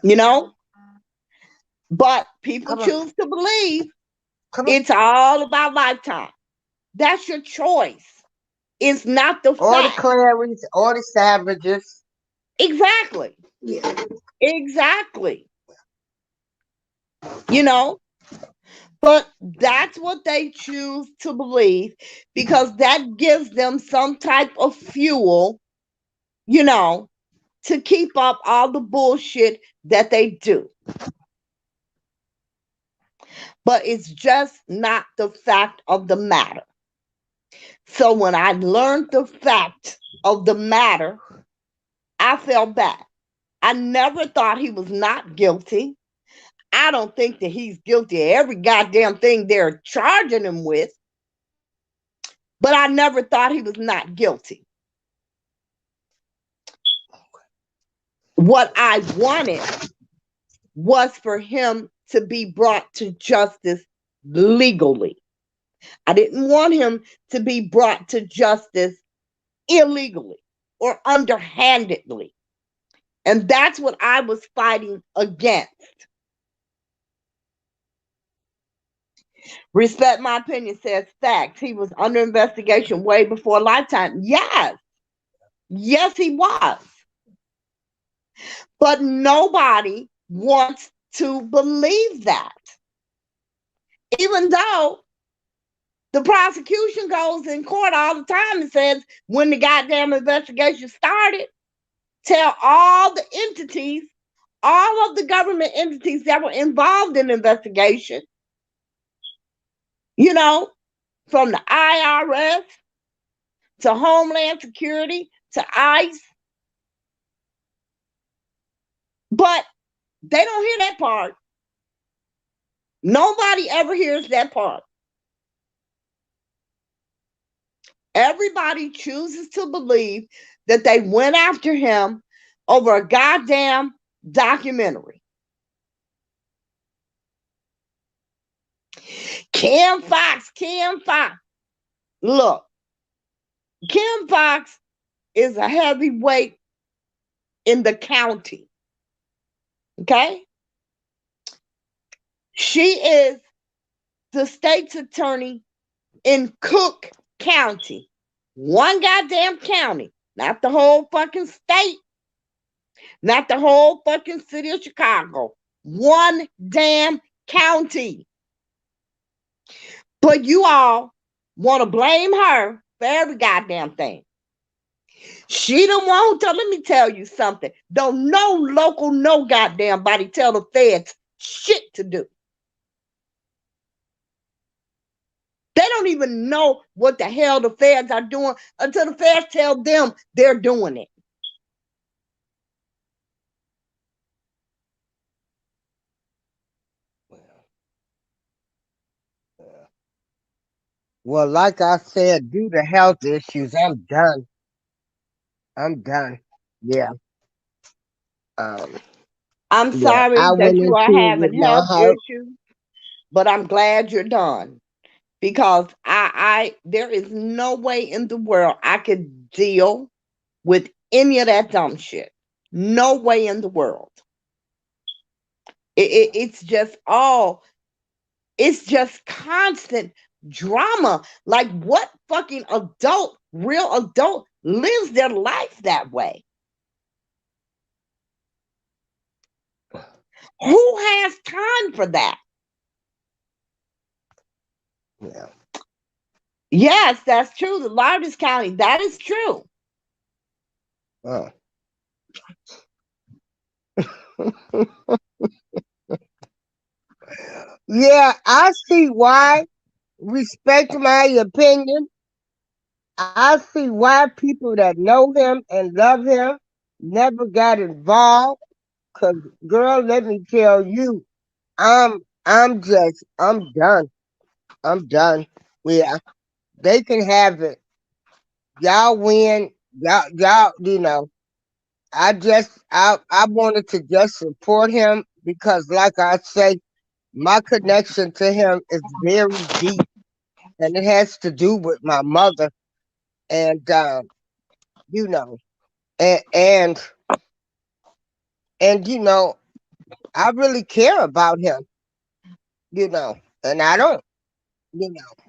You know? But people choose to believe it's all about Lifetime. That's your choice. It's not the Or the fact. Clarys, or the Savages. Exactly. Yeah. Exactly. You know? But that's what they choose to believe because that gives them some type of fuel, you know, to keep up all the bullshit that they do. But it's just not the fact of the matter. So when I learned the fact of the matter, I felt bad. I never thought he was not guilty. I don't think that he's guilty of every goddamn thing they're charging him with. But I never thought he was not guilty. What I wanted was for him to be brought to justice legally. I didn't want him to be brought to justice illegally or underhandedly. And that's what I was fighting against. Respect My Opinion says facts. He was under investigation way before Lifetime. Yes. Yes, he was. But nobody wants to believe that. Even though the prosecution goes in court all the time and says, when the goddamn investigation started, tell all the entities, all of the government entities that were involved in the investigation, you know, from the IRS to Homeland Security to ICE. But they don't hear that part. Nobody ever hears that part. Everybody chooses to believe that they went after him over a goddamn documentary. Kim Fox. Look, Kim Fox is a heavyweight in the county. Okay? She is the state's attorney in Cook County. One goddamn county, not the whole fucking state, not the whole fucking city of Chicago. One damn county. But you all want to blame her for every goddamn thing. She the one who told, let me tell you something. Don't no local, no goddamn body tell the feds shit to do. They don't even know what the hell the feds are doing until the feds tell them they're doing it. Well, like I said, due to health issues, I'm done. I'm done. Yeah. I'm Yeah. sorry I that went you are into it with having my health heart. issues, but I'm glad you're done. Because I there is no way in the world I could deal with any of that dumb shit. No way in the world. It's just all, it's just constant drama. Like, what fucking adult, real adult, lives their life that way? Who has time for that? Yeah. Yes, that's true. The largest county, that is true. Oh. Yeah, I see why. Respect my opinion. I see why people that know him and love him never got involved. Cause girl, let me tell you, I'm done. I'm done. Yeah, they can have it. Y'all win. Y'all, you know. I wanted to just support him because, like I say, my connection to him is very deep, and it has to do with my mother, and you know, and and and I really care about him, and I don't, you know,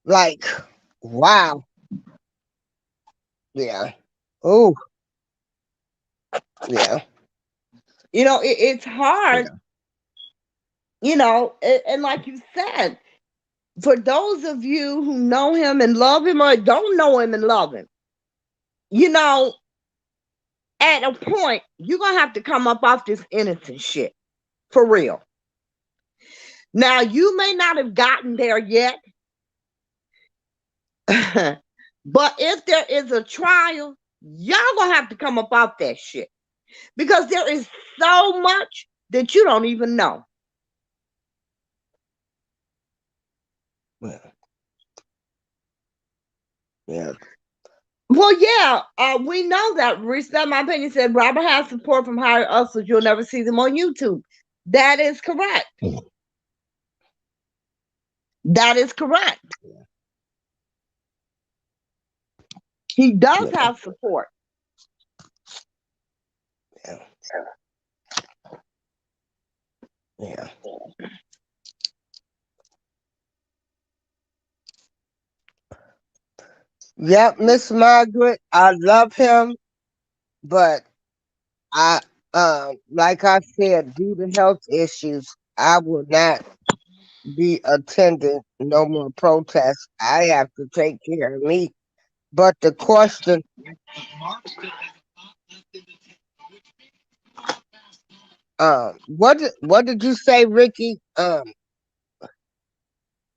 like, wow, yeah, oh, yeah, It's hard, yeah, and like you said, for those of you who know him and love him or don't know him and love him, you know, at a point, you're going to have to come up off this innocent shit for real. Now, you may not have gotten there yet, but if there is a trial, y'all going to have to come up off that shit because there is so much that you don't even know. yeah, yeah. Well, yeah, we know that. Respect my opinion said Robert has support from higher ups, but you'll never see them on YouTube. That is correct. That is correct. He does Yeah, have support. yeah, yeah. Yep, Miss Margaret, I love him, but I, like I said, due to health issues, I will not be attending no more protests. I have to take care of me. But the question, what did you say, Ricky?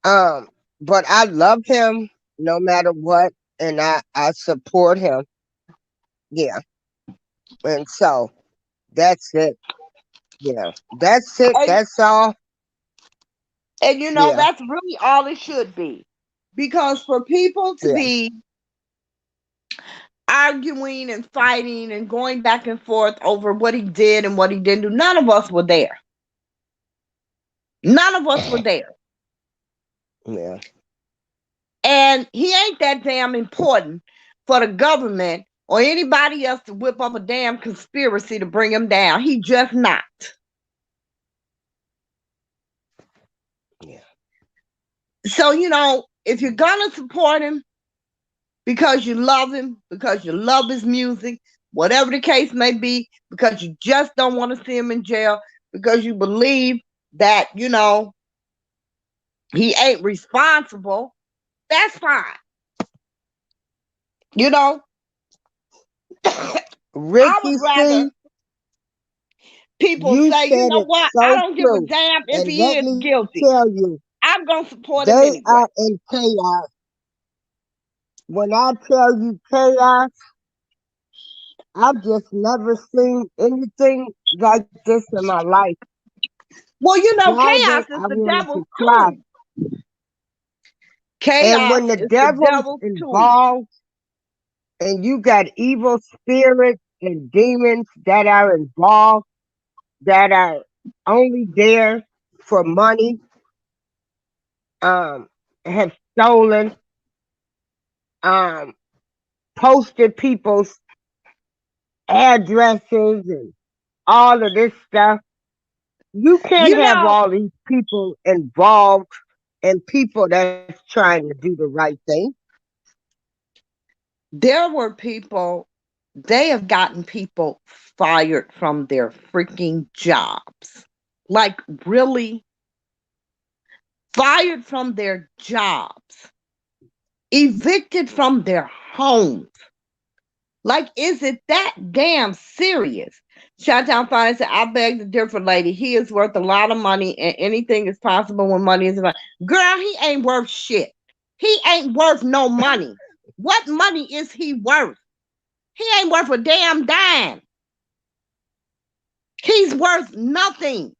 Um, but I love him no matter what, and I support him. Yeah, and so that's it. Yeah, that's it. And, That's all. Yeah, that's really all it should be. Because for people to yeah, be arguing and fighting and going back and forth over what he did and what he didn't do, none of us were there. None of us were there. yeah. And he ain't that damn important for the government or anybody else to whip up a damn conspiracy to bring him down. He just not. Yeah. So, if you're gonna support him because you love him, because you love his music, whatever the case may be, because you just don't want to see him in jail, because you believe that, he ain't responsible, that's fine. You know, I Ricky would rather C, people you say, you said know it what, I so don't give a true. damn if And he let is me guilty. tell you, I'm going to support him they anyway. are in chaos. When I tell you chaos, I've just never seen anything like this in my life. Well, Friday, chaos is I the wanted devil's to cry. tool. And Chaos when the is the devil's devil's tool. involved and you got evil spirits and demons that are involved, that are only there for money, um, have stolen, um, posted people's addresses and all of this stuff. You can't You have know, all these people involved and people that's trying to do the right thing. there were people, they have gotten people fired from their freaking jobs. Like, really? Fired from their jobs, evicted from their homes. Like, is it that damn serious? Chi-Town Finance said, I beg the different lady. He is worth a lot of money, and anything is possible when money is about. Girl, he ain't worth shit. He ain't worth no money. What money is he worth? He ain't worth a damn dime. He's worth nothing.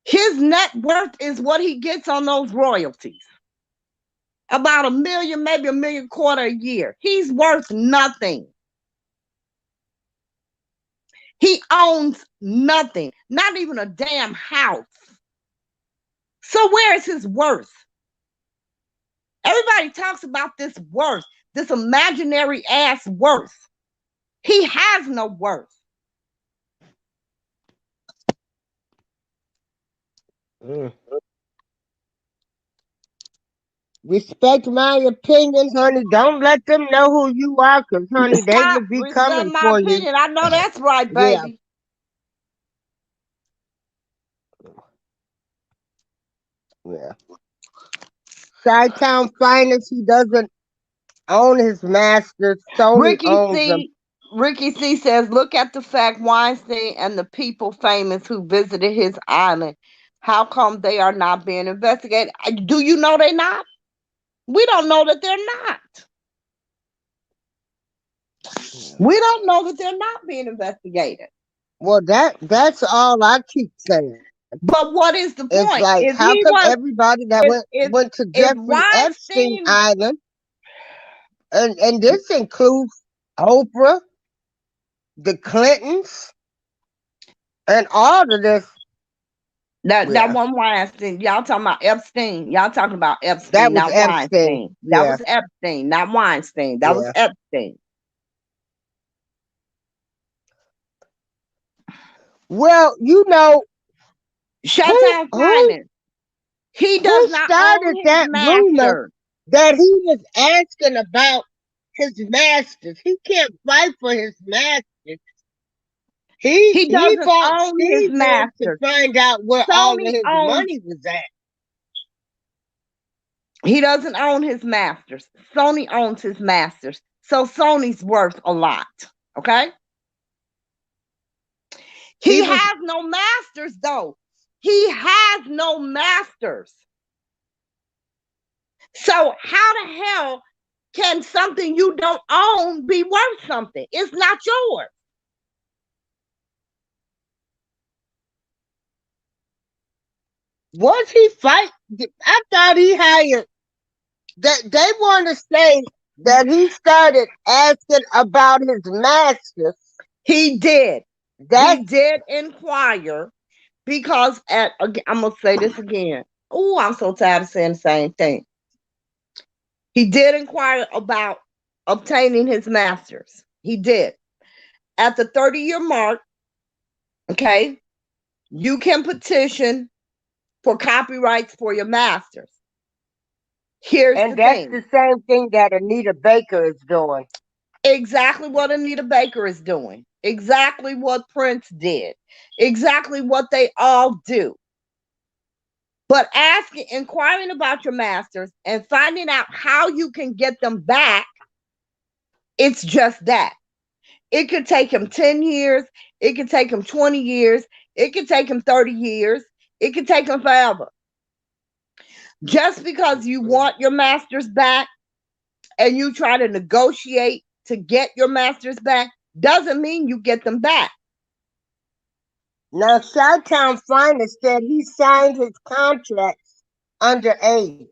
His net worth is what he gets on those royalties. about $1 million, maybe $1.25 million a year. He's worth nothing. He owns nothing, not even a damn house. So where is his worth? Everybody talks about this worth, this imaginary ass worth. He has no worth. Respect my opinion, honey. Don't let them know who you are, because, honey, they will be coming my for opinion. you. I know that's right, baby. Yeah. Chi-Town Finest, he doesn't own his masters. Sony owns them. Ricky C says, look at the fact Weinstein and the people famous who visited his island. How come they are not being investigated? Do you know they're not? We don't know that they're not. We don't know that they're not being investigated. Well, that's all I keep saying. But what is the point? It's like, how come everybody that went to Jeffrey Epstein Island, and this includes Oprah, the Clintons, and all of this. That one Weinstein. Y'all talking about Epstein. Y'all talking about Epstein, that was not Epstein. Weinstein. That was Epstein, not Weinstein. That was Epstein. Well, you know, Chi-Town Finest. He does not own his that master. That he was asking about his masters. He can't fight for his masters. He doesn't fought own his master to find out where all of his money was at. He doesn't own his masters. Sony owns his masters. So Sony's worth a lot. Okay? He has no masters, though. He has no masters. So how the hell can something you don't own be worth something? It's not yours. Was he fight? I thought he hired. That they want to say that he started asking about his masters. He did. He did inquire because I'm gonna say this again. Oh, I'm so tired of saying the same thing. He did inquire about obtaining his masters. He did. At the 30-year mark, okay, you can petition for copyrights for your masters. That's the same thing that Anita Baker is doing. Exactly what Anita Baker is doing. Exactly what Prince did. Exactly what they all do. But inquiring about your masters and finding out how you can get them back, it's just that. It could take him 10 years. It could take him 20 years. It could take him 30 years. It could take him forever. Just because you want your masters back and you try to negotiate to get your masters back doesn't mean you get them back. Now, Chi-Town Finest said he signed his contracts underage.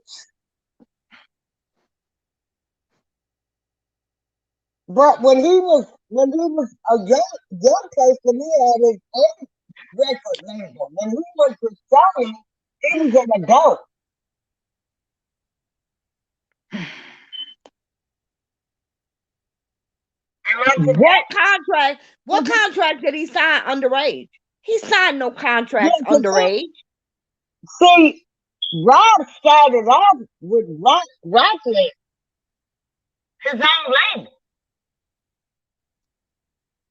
But when he was a young person, he had his own record label. When he went to Sony, he was an adult. What contract did he sign underage? He signed no contracts underage. See, Rob started off with Rockland, his own label.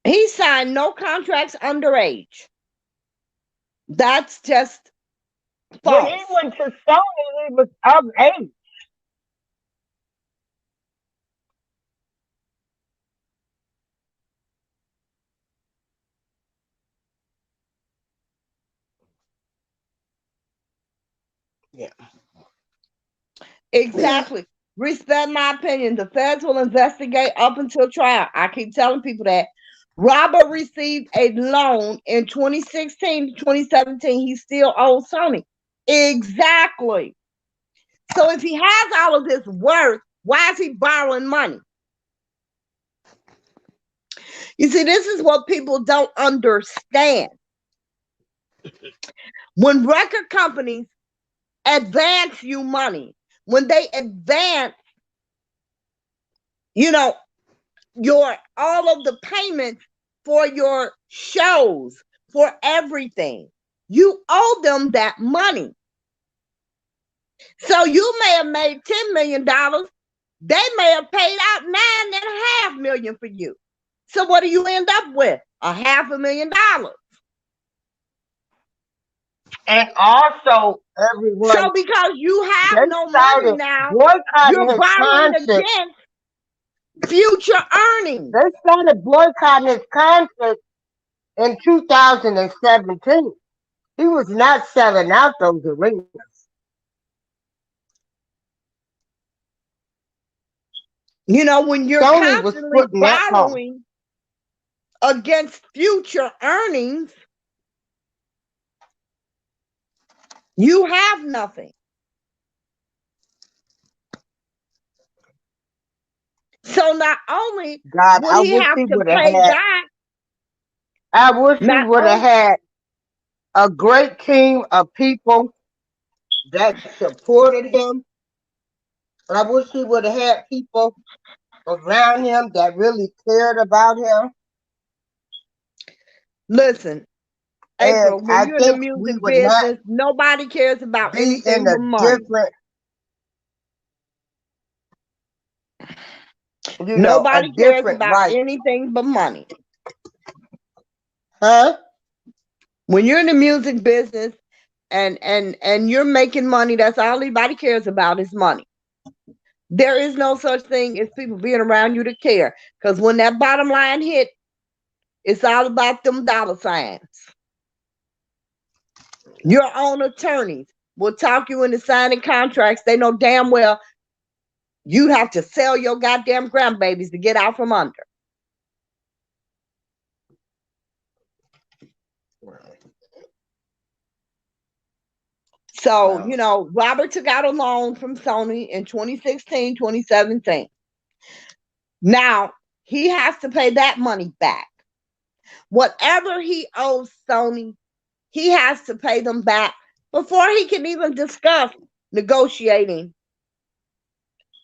He signed no contracts underage. That's just false. When he went to Sony, he was of age. Yeah. Exactly. Respect my opinion. The feds will investigate up until trial. I keep telling people that. Robert received a loan in 2016, 2017. He still owes Sony. Exactly. So if he has all of this worth, why is he borrowing money? You see, this is what people don't understand. When record companies advance you money, when they advance, you know, your all of the payments for your shows, for everything, you owe them that money. So you may have made $10 million. They may have paid out $9.5 million for you. So what do you end up with? $500,000. And also, everyone, So because you have they no money started now, boycotting you're his borrowing concert. against future earnings. They started boycotting his concert in 2017. He was not selling out those arenas. You know, when you're Sony was constantly putting that on. borrowing against future earnings, you have nothing. So not only God, would I he wish have he to would have pay had. back, I wish he not would have only had a great team of people that supported him. I wish he would have had people around him that really cared about him. listen, And April, when I you're in the think we music would not business, nobody cares about be in anything a but money. different, a Nobody cares different about life. anything but money. Huh? When you're in the music business and you're making money, that's all anybody cares about is money. There is no such thing as people being around you to care. Because when that bottom line hit, it's all about them dollar signs. Your own attorneys will talk you into signing contracts. They know damn well you have to sell your goddamn grandbabies to get out from under. So, Wow. you know, Robert took out a loan from Sony in 2016, 2017. Now, he has to pay that money back. Whatever he owes Sony, he has to pay them back before he can even discuss negotiating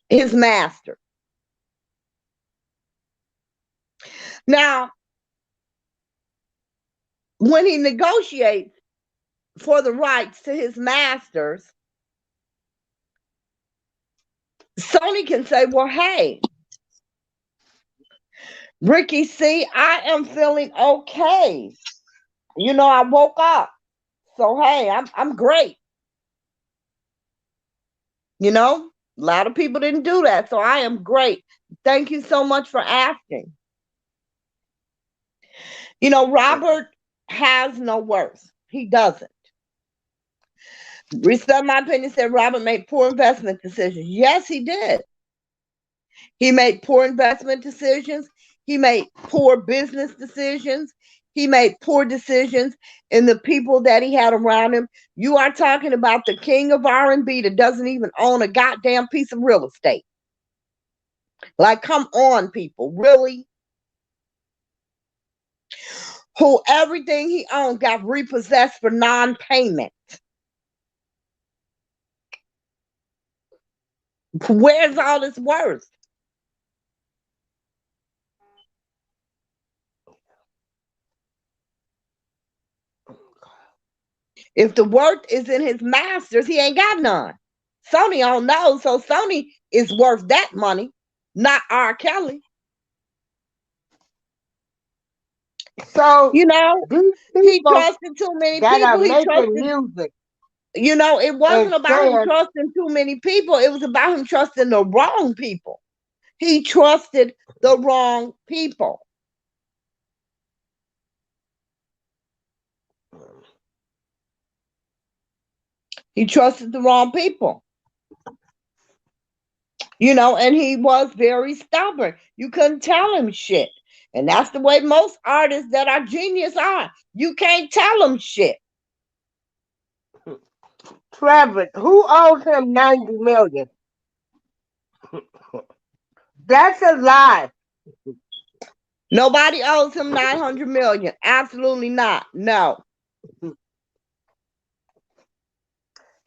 his master. Now, when he negotiates for the rights to his masters, Sony can say, well, hey, Ricky C, I am feeling okay. You know, I woke up. So hey, I'm great. You know, a lot of people didn't do that. So I am great. Thank you so much for asking. You know, Robert has no worth. He doesn't. Research, in my opinion, said Robert made poor investment decisions. Yes, he did. He made poor investment decisions. He made poor business decisions. He made poor decisions in the people that he had around him. You are talking about the king of R&B that doesn't even own a goddamn piece of real estate. Like, come on, people, really? Who everything he owned got repossessed for non-payment. Where's all this worth? If the worth is in his masters, he ain't got none. Sony don't know, so Sony is worth that money, not R. Kelly. So You know, these he people trusted too many that are people. He making trusted, music you know, it and wasn't about him saying, trusting too many people. It was about him trusting the wrong people. He trusted the wrong people. He trusted the wrong people. You know, and he was very stubborn. You couldn't tell him shit. And that's the way most artists that are genius are. You can't tell them shit. Travis, who owes him 90 million? That's a lie. Nobody owes him 900 million. Absolutely not. No.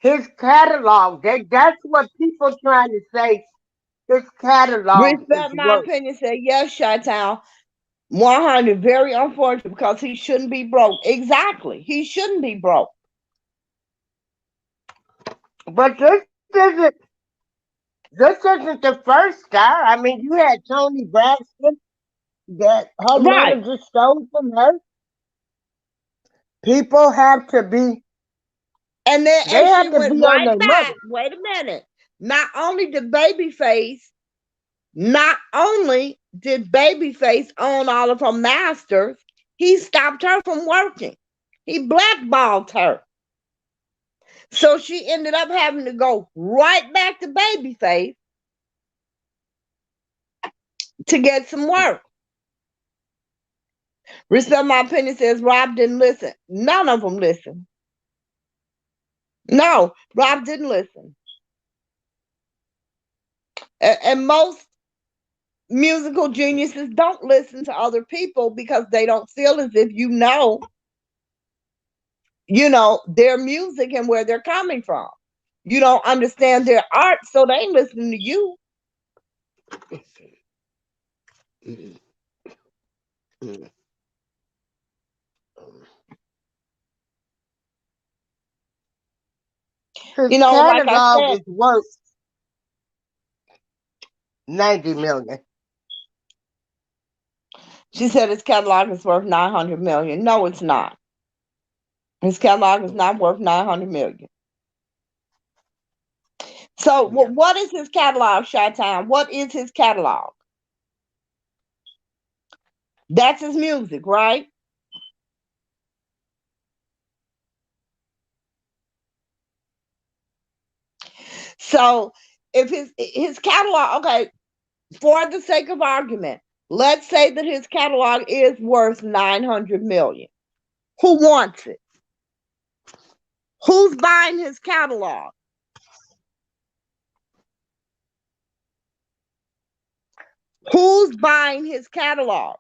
His catalog, that's what people trying to say. His catalog is Respect my worth. opinion. Say yes, Chi-Town. 100. Very unfortunate because he shouldn't be broke. Exactly. He shouldn't be broke. But this isn't the first star. I mean, you had Tony Braxton that her Right. manager stole from her. People have to be. And then They as she have to went be on right their back, money. wait a minute. Not only did Babyface own all of her masters, he stopped her from working. He blackballed her. So she ended up having to go right back to Babyface to get some work. Respect my opinion says Rob didn't listen. None of them listened. No, Rob didn't listen. And most musical geniuses don't listen to other people because they don't feel as if their music and where they're coming from. You don't understand their art, so they ain't listening to you. His Like I catalog said, is worth 90 million. she said his catalog is worth 900 million. No, it's not. His catalog is not worth 900 million. So, Yeah. what is his catalog, Chi-Town? What is his catalog? That's his music, right? So, if his catalog, okay, for the sake of argument, let's say that his catalog is worth 900 million. Who wants it? Who's buying his catalog? Who's buying his catalog?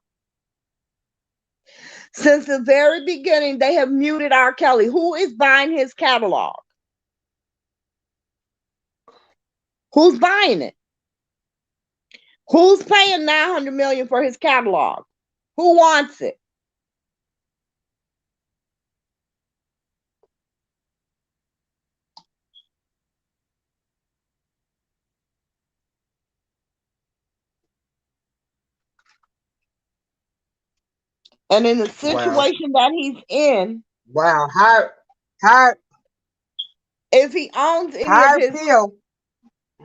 Since the very beginning, they have muted R. Kelly. Who is buying his catalog? Who's buying it? Who's paying 900 million for his catalog? Who wants it? And in the situation that he's in, Wow. How if he owns any of his, feel?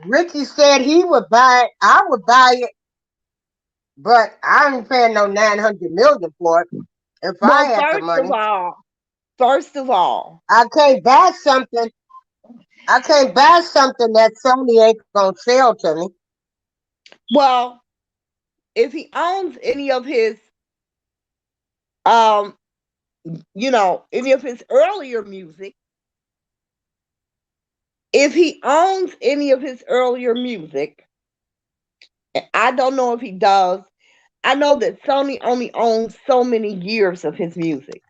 Ricky said he would buy it. I would buy it, but I ain't paying no 900 million for it. If I well, had the money, first of all, I can't buy something. I can't buy something that Sony ain't gonna sell to me. well, if he owns any of his, um, any of his earlier music, if he owns any of his earlier music, I don't know if he does. I know that Sony only owns so many years of his music.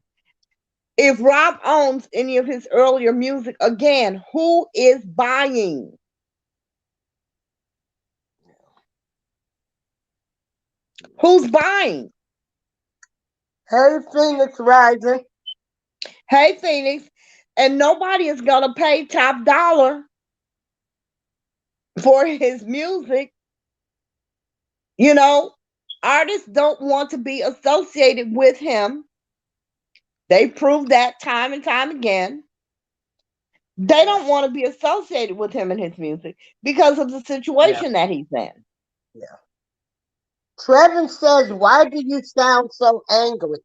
If Rob owns any of his earlier music, again, who is buying? Who's buying? Hey, Phoenix Rising. Hey, Phoenix. And nobody is going to pay top dollar for his music. Artists don't want to be associated with him. They proved that time and time again. They don't want to be associated with him and his music because of the situation that he's in. Yeah. Trevin says, "Why do you sound so angry?"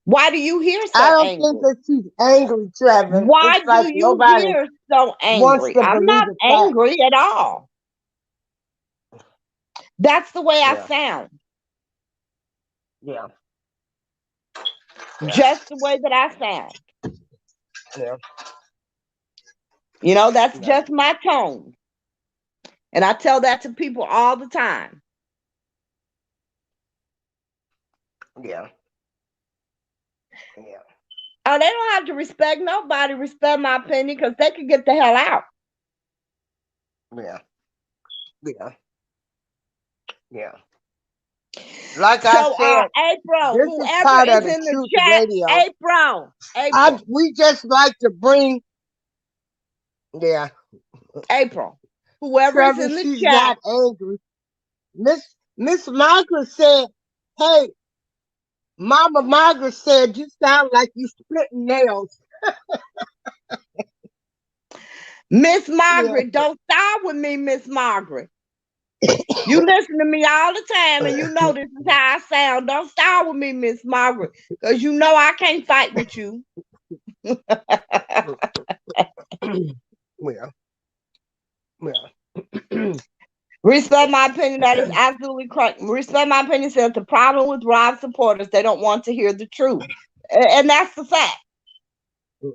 Why do you hear I so don't think angry? that she's angry, Trevin. Why It's like do you nobody hear so wants angry? to I'm believe not the fact. angry at all. That's the way I Yeah. sound. Yeah. Just the way that I sound. Yeah. That's Yeah. just my tone. And I tell that to people all the time. Yeah. Yeah. Oh, they don't have to respect nobody, respect my opinion, because they can get the hell out. Yeah. Yeah. Yeah. Like I So, said, April, this is whoever part is of the in the Truth chat, Radio. April, We just like to bring, yeah. April, whoever is Trevor, in the she's chat. not angry. Miss Margaret said, "Hey, Mama Margaret said you sound like you splitting nails." Miss Yeah. Margaret, don't start with me, Miss Margaret. You listen to me all the time, and you know this is how I sound. Don't start with me, Miss Margaret, because you know I can't fight with you. Well, well. Respect my opinion. That is absolutely correct. Respect my opinion says the problem with Rob supporters, they don't want to hear the truth. And that's the fact.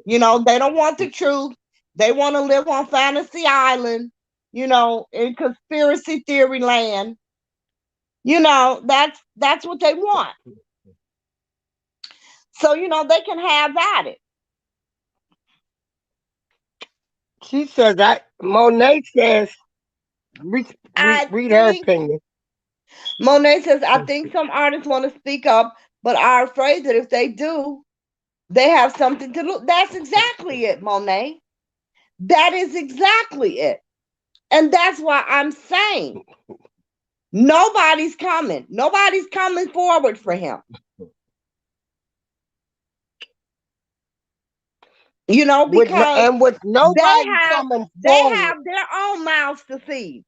They don't want the truth. They want to live on fantasy island, in conspiracy theory land. That's what they want. So, they can have at it. She said that Monet says, read her opinion. Monet says, I think some artists want to speak up, but are afraid that if they do, they have something to lose. That's exactly it, Monet. That is exactly it. And that's why I'm saying nobody's coming. Nobody's coming forward for him. Because with nobody coming they forward, have their own mouths to feed.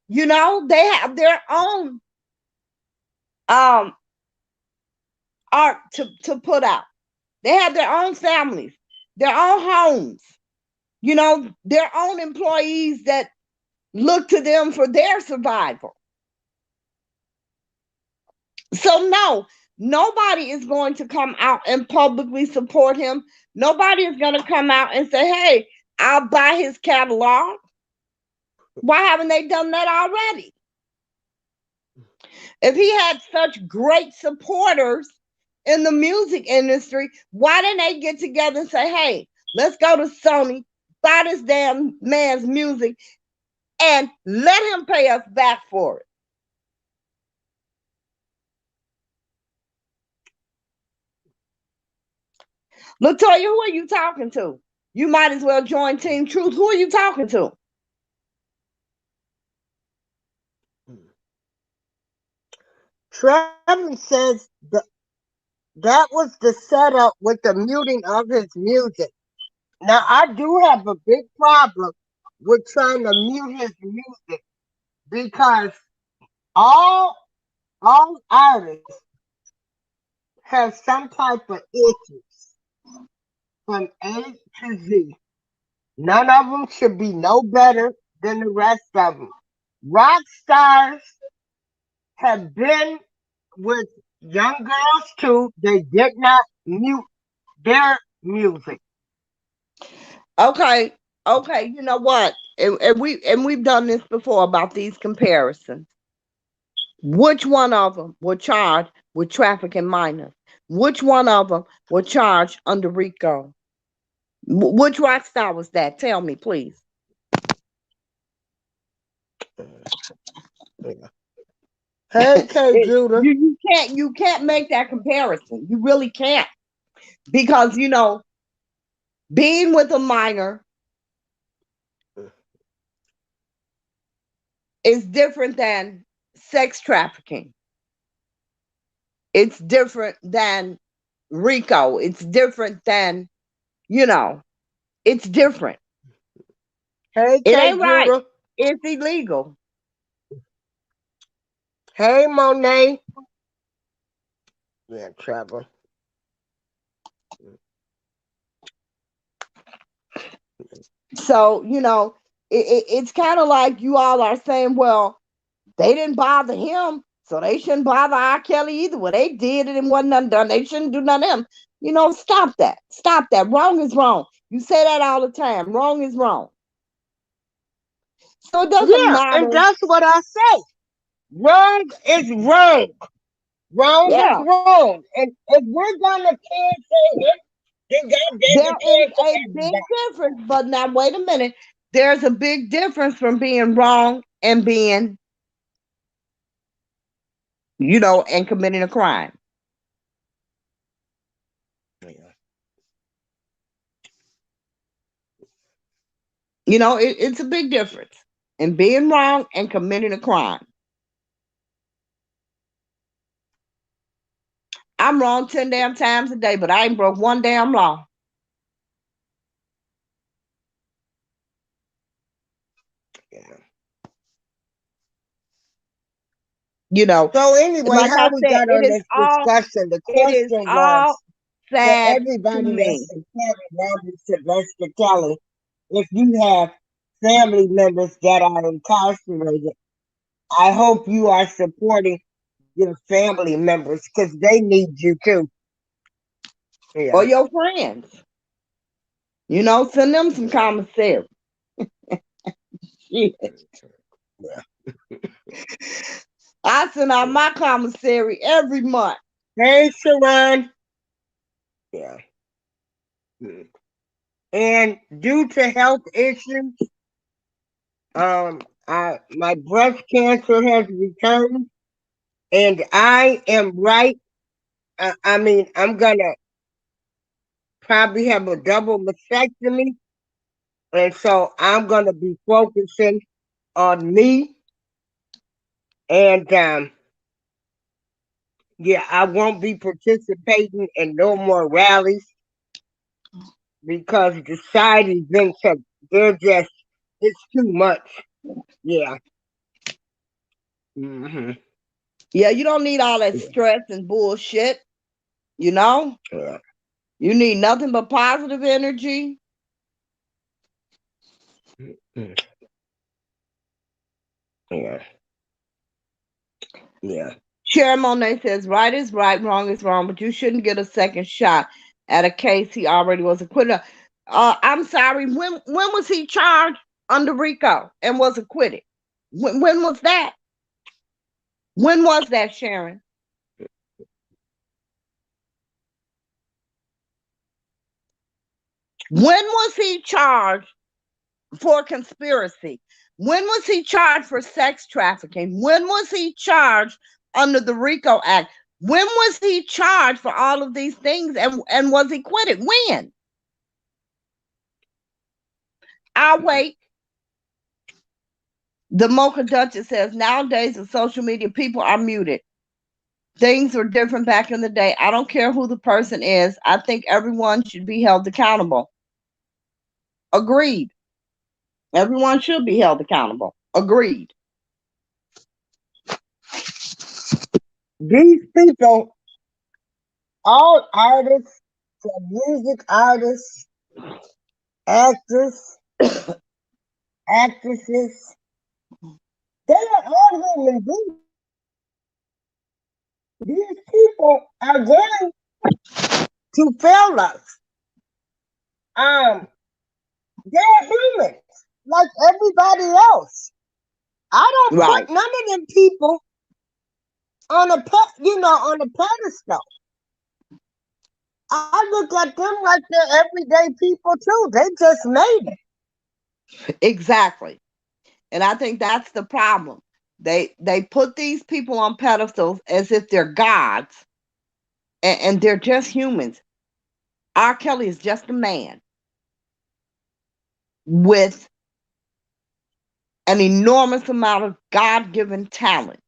They have their own art to put out. They have their own families, their own homes, their own employees that look to them for their survival. So no, nobody is going to come out and publicly support him. Nobody is going to come out and say, hey, I'll buy his catalog. Why haven't they done that already? If he had such great supporters in the music industry, why didn't they get together and say, hey, let's go to Sony, buy this damn man's music, and let him pay us back for it? Latoya, who are you talking to? You might as well join Team Truth. Who are you talking to? Trevor says that was the setup with the muting of his music. Now, I do have a big problem with trying to mute his music because all artists have some type of issues from A to Z. None of them should be no better than the rest of them. Rock stars have been with young girls too. They did not mute their music. Okay, you know what? And we've done this before about these comparisons. Which one of them will charge with trafficking minors? Which one of them will charge under RICO? Which rock star was that? Tell me, please. Hey, K. Judah. You can't make that comparison. You really can't, because being with a minor is different than sex trafficking. It's different than RICO. It's different than, it's different. Hey, It K. ain't right. Judah. It's illegal. Hey, Monet. Yeah, Trevor. So, it's kind of like you all are saying, well, they didn't bother him, so they shouldn't bother R. Kelly either. Well, they did it and wasn't nothing done. They shouldn't do none of them. Stop that. Stop that. Wrong is wrong. You say that all the time. Wrong is wrong. So it doesn't Yeah, and matter. that's what I say. Wrong is wrong. Wrong is Yeah, wrong. And if we're gonna cancel him, then goddamn there it, is cancel a big everybody. difference. But now, wait a minute. There's a big difference from being wrong and being, and committing a crime. Yeah. It's a big difference in being wrong and committing a crime. I'm wrong 10 damn times a day, but I ain't broke one damn law. Yeah. So anyway, like how I we said, got on this discussion, the it is question all was for sad to everybody that's me. supporting Robert Sylvester Kelly, if you have family members that are incarcerated, I hope you are supporting your family members because they need you too. Or Yeah. your friends. Send them some commissary. Shit. Yeah. I send out my commissary every month. Hey, Sharon. Yeah. And due to health issues, my breast cancer has returned, and I am right. I mean, I'm gonna probably have a double mastectomy, and so I'm gonna be focusing on me. And yeah, I won't be participating in no more rallies because the side events it's too much. Yeah. Hmm. Yeah, you don't need all that stress and bullshit. Yeah. You need nothing but positive energy. Yeah. Yeah. Sharon Monet says, right is right, wrong is wrong, but you shouldn't get a second shot at a case he already was acquitted. I'm sorry, when was he charged under RICO and was acquitted? When was that? When was that, Sharon? When was he charged for conspiracy? When was he charged for sex trafficking? When was he charged under the RICO Act? When was he charged for all of these things and was he acquitted? When? I'll wait. The Mocha Duchess says, nowadays with social media, people are muted. Things were different back in the day. I don't care who the person is. I think everyone should be held accountable. Agreed. Everyone should be held accountable. Agreed. These people, all artists, music artists, actors, actresses, they are all human beings. These people are going to fail us. Um, they're humans, like everybody else. I don't Right. put none of them people on on a pedestal. I look at them like they're everyday people too. They just made it. Exactly. And I think that's the problem. They put these people on pedestals as if they're gods, and they're just humans. R. Kelly is just a man with an enormous amount of God-given talent.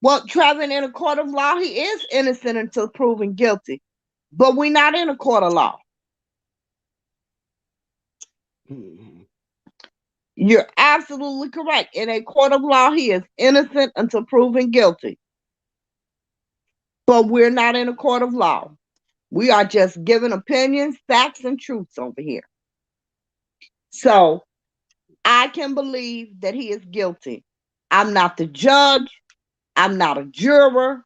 Well, Trevor, in a court of law, he is innocent until proven guilty. But we're not in a court of law. Mm-hmm. You're absolutely correct. In a court of law, he is innocent until proven guilty. But we're not in a court of law. We are just giving opinions, facts, and truths over here. So I can believe that he is guilty. I'm not the judge. I'm not a juror.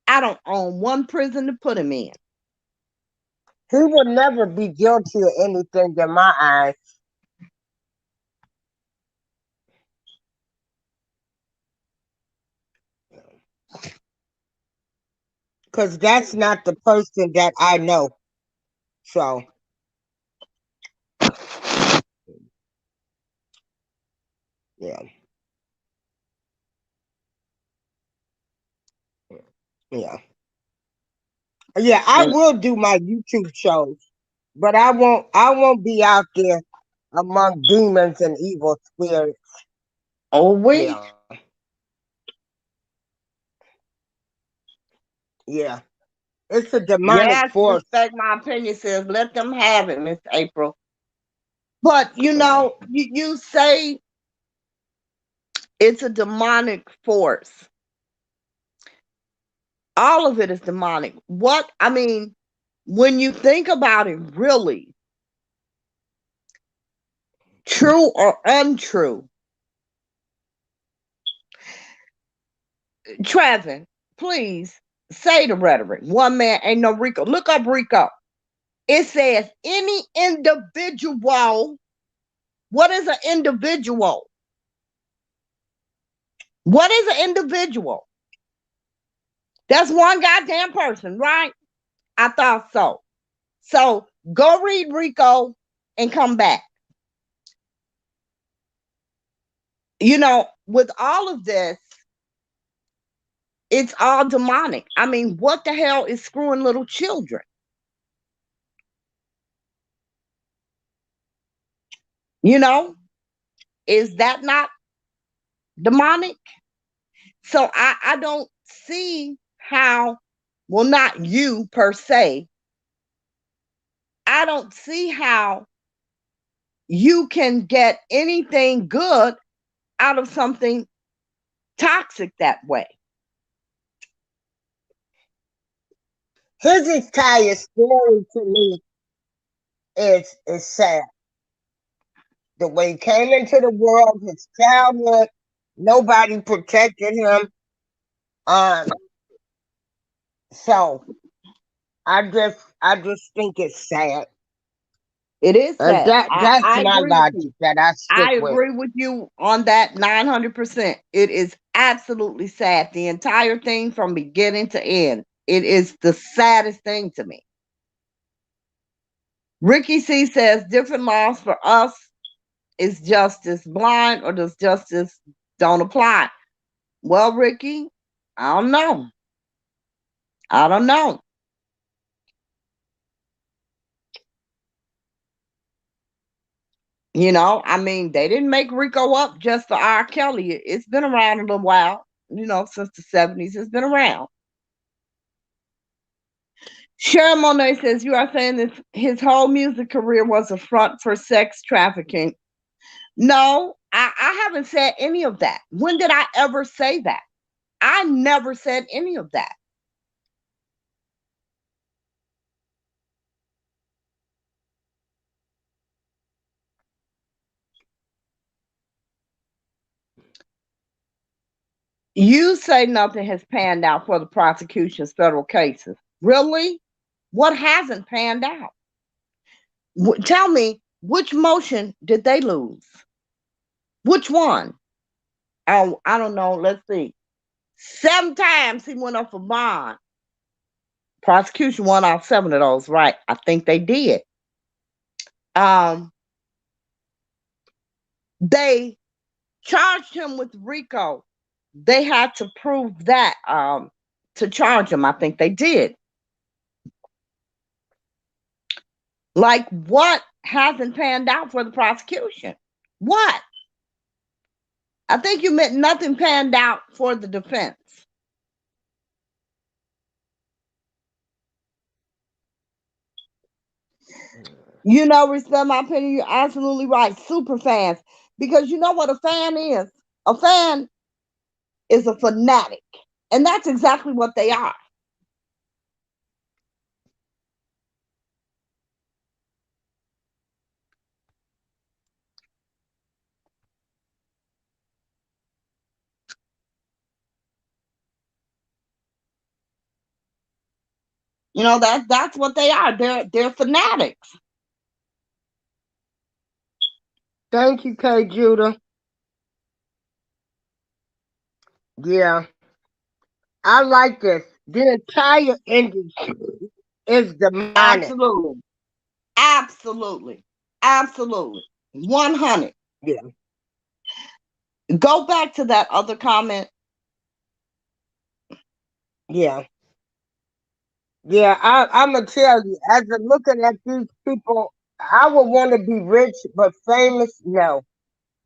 I don't own one prison to put him in. He would never be guilty of anything in my eyes. Because that's not the person that I know. So, yeah. Yeah. Yeah, I And will do my YouTube shows, but I won't be out there among demons and evil spirits. oh, we. Yeah. Yeah. It's a demonic Yes, force. respect my opinion, says let them have it, Miss April. But you say it's a demonic force. All of it is demonic. What I mean, when you think about it, really, true or untrue, Trevin, please say the rhetoric. One man ain't no Rico. Look up Rico. It says any individual. What is an individual? What is an individual? That's one goddamn person, right? I thought so. So go read Rico and come back. With all of this, it's all demonic. I mean, what the hell is screwing little children? You know, is that not demonic? So I don't see how, well, not you per se, I don't see how you can get anything good out of something toxic that way. His entire story to me is sad. The way he came into the world, his childhood, nobody protected him. Um, so I just think it's sad. It is And sad. that's I my agree with you. logic that I stick I with. agree with you on that 900%. It is absolutely sad. The entire thing from beginning to end. It is the saddest thing to me. Ricky C says different laws for us. Is justice blind or does justice don't apply? Well, Ricky, I don't know. I don't know. I mean, they didn't make Rico up just for R. Kelly. It's been around a little while, since the 70s. It's been around. Sharon Monet says, you are saying that his whole music career was a front for sex trafficking. No, I haven't said any of that. When did I ever say that? I never said any of that. You say nothing has panned out for the prosecution's federal cases. Really? What hasn't panned out? Tell me, which motion did they lose? Which one? Oh, I don't know. Let's see. 7 times he went up for bond. Prosecution won all 7 of those, right? I think they did. They charged him with RICO. They had to prove that to charge him. I think they did. Like, what hasn't panned out for the prosecution? What? I think you meant nothing panned out for the defense. Respect my opinion, you're absolutely right. Super fans. Because you know what a fan is? A fan is a fanatic. And that's exactly what they are. You know, that's what they are. They're fanatics. Thank you, K. Judah. Yeah, I like this. The entire industry is demonic. Absolutely. Absolutely. Absolutely. 100. Yeah, Go back to that other comment. yeah, yeah. I'm gonna tell you, as I'm looking at these people, I would want to be rich but famous. No,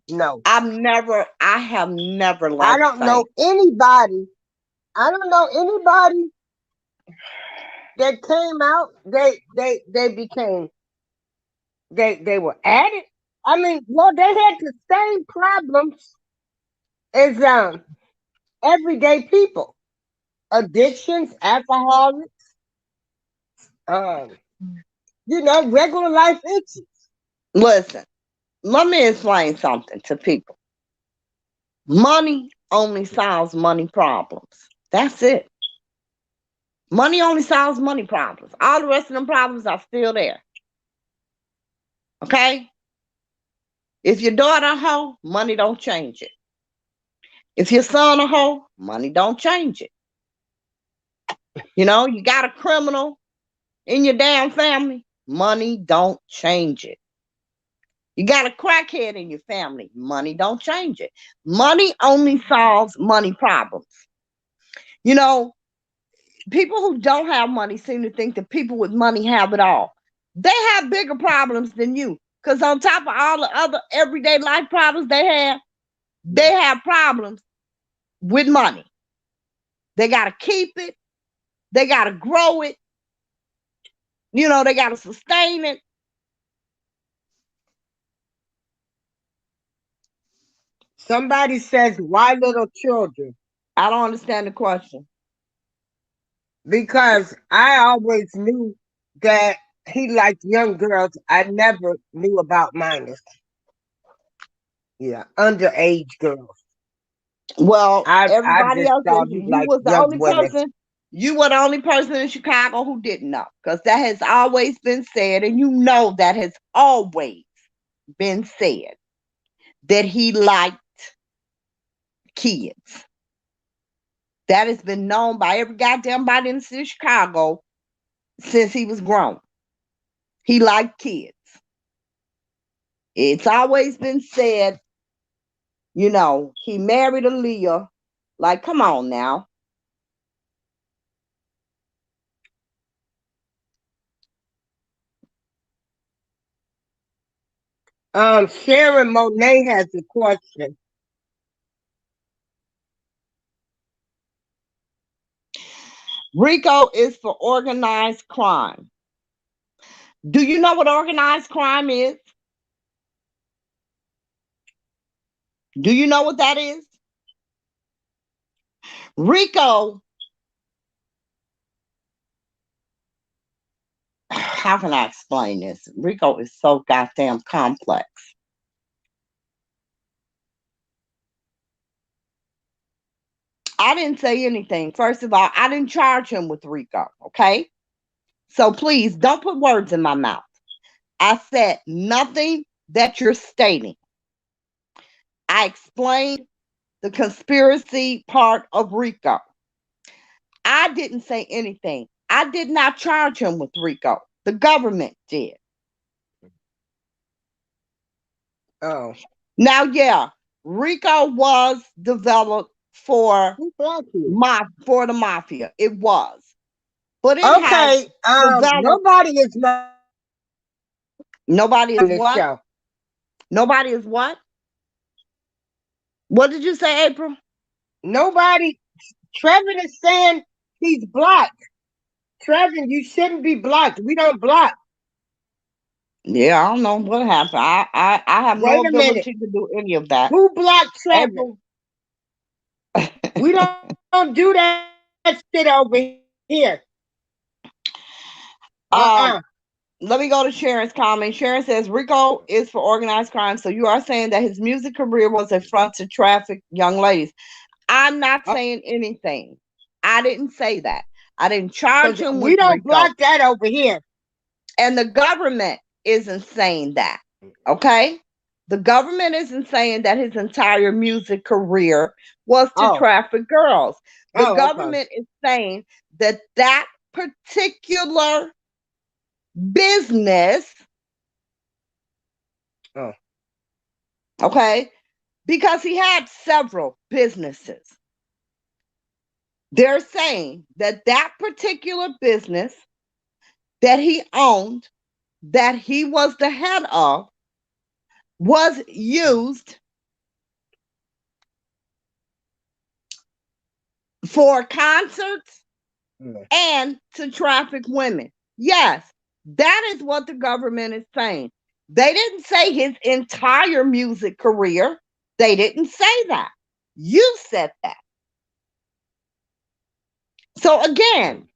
no. I have never I liked don't fame. know anybody. I don't know anybody that came out. They became they were at it. I mean, well, they had the same problems as everyday people. Addictions, alcoholics, um, regular life issues. Listen, let me explain something to people. Money only solves money problems. That's it. Money only solves money problems. All the rest of them problems are still there. Okay? If your daughter a hoe, money don't change it. If your son a hoe, money don't change it. You know, you got a criminal in your damn family, money don't change it. You got a crackhead in your family, money don't change it. Money only solves money problems. You know, people who don't have money seem to think that people with money have it all. They have bigger problems than you. Because on top of all the other everyday life problems they have problems with money. They got to keep it. They got to grow it. You know, they got to sustain it. Somebody says, why little children? I don't understand the question. Because I always knew that he liked young girls. I never knew about minors. Yeah, underage girls. Well, I everybody just else thought is he you liked was the young only women. person. You were the only person in Chicago who didn't know. Because that has always been said, and you know that has always been said that he liked kids. That has been known by every goddamn body in the city of Chicago since he was grown. He liked kids. It's always been said, you know, he married Aaliyah. Like, come on now. Sharon Monet has a question. RICO is for organized crime. Do you know what organized crime is? Do you know what that is? RICO, how can I explain this? RICO is so goddamn complex. I didn't say anything. First of all, I didn't charge him with RICO, okay? So please don't put words in my mouth. I said nothing that you're stating. I explained the conspiracy part of RICO. I didn't say anything. I did not charge him with RICO. The government did. Oh, Now, yeah, RICO was developed for the mafia. It was, but it has okay. developed. Nobody is Nobody is on this what? show. Nobody is what? What did you say, April? Nobody. Trevin is saying he's blocked. Trevin, you shouldn't be blocked. We don't block. Yeah, I don't know what happened. I have no Wait a minute. ability to do any of that. Who blocked Trevin? April. We don't do that shit over here. Uh-uh. Let me go to Sharon's comment. Sharon says RICO is for organized crime. So you are saying that his music career was a front to traffic young ladies. I'm not saying anything. I didn't say that. I didn't charge him We with don't RICO. block that over here. And the government isn't saying that. Okay? The government isn't saying that his entire music career was to traffic girls. The government is saying that that particular business, okay, because he had several businesses. They're saying that that particular business that he owned, that he was the head of, was used for concerts and to traffic women. Yes, that is what the government is saying. They didn't say his entire music career. They didn't say that. You said that. So again,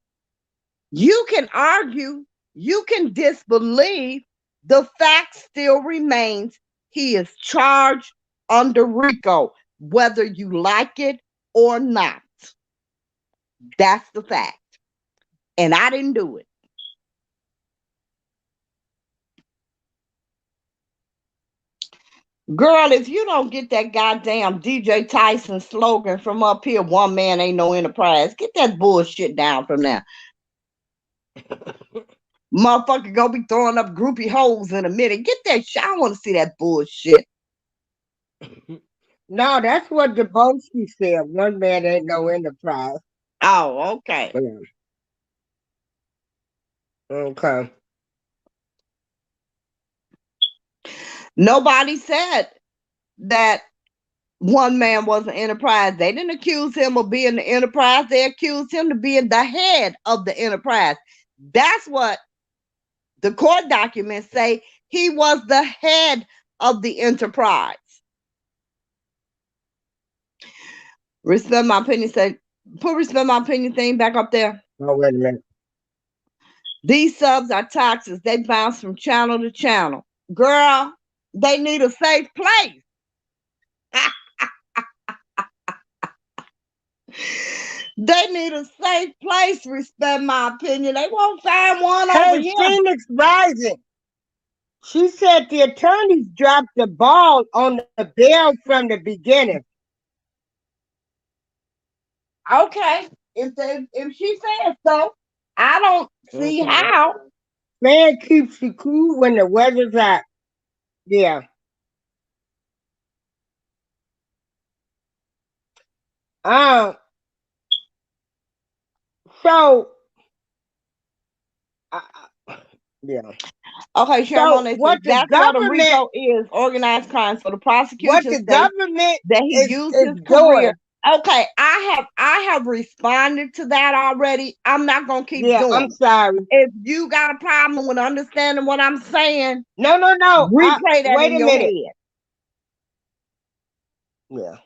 you can argue, you can disbelieve, the fact still remains he is charged under RICO, whether you like it or not. That's the fact. And I didn't do it. Girl, if you don't get that goddamn DJ Tyson slogan from up here, one man ain't no enterprise, get that bullshit down from there. Motherfucker gonna be throwing up groupie holes in a minute. Get that shit. I want to see that bullshit. No, that's what Debosky said. One man ain't no enterprise. Oh, okay. Okay. Nobody said that one man was an enterprise. They didn't accuse him of being the enterprise. They accused him of being the head of the enterprise. That's what the court documents say. He was the head of the enterprise. Respect my opinion. Say, put respect my opinion thing back up there. Oh, wait a minute. These subs are toxic. They bounce from channel to channel. Girl, they need a safe place. They need a safe place, respect my opinion. They won't find one over here. Phoenix Rising. She said the attorneys dropped the ball on the bail from the beginning. Okay. If she says so, I don't see how. Man keeps you cool when the weather's hot. Yeah. So, yeah. Okay, Sharon, so what that's what a RICO is, organized crime. So the prosecution what the government that he used his career. Okay, I have responded to that already. I'm not gonna keep doing. I'm sorry. If you got a problem with understanding what I'm saying, no. Replay that in your head. Yeah.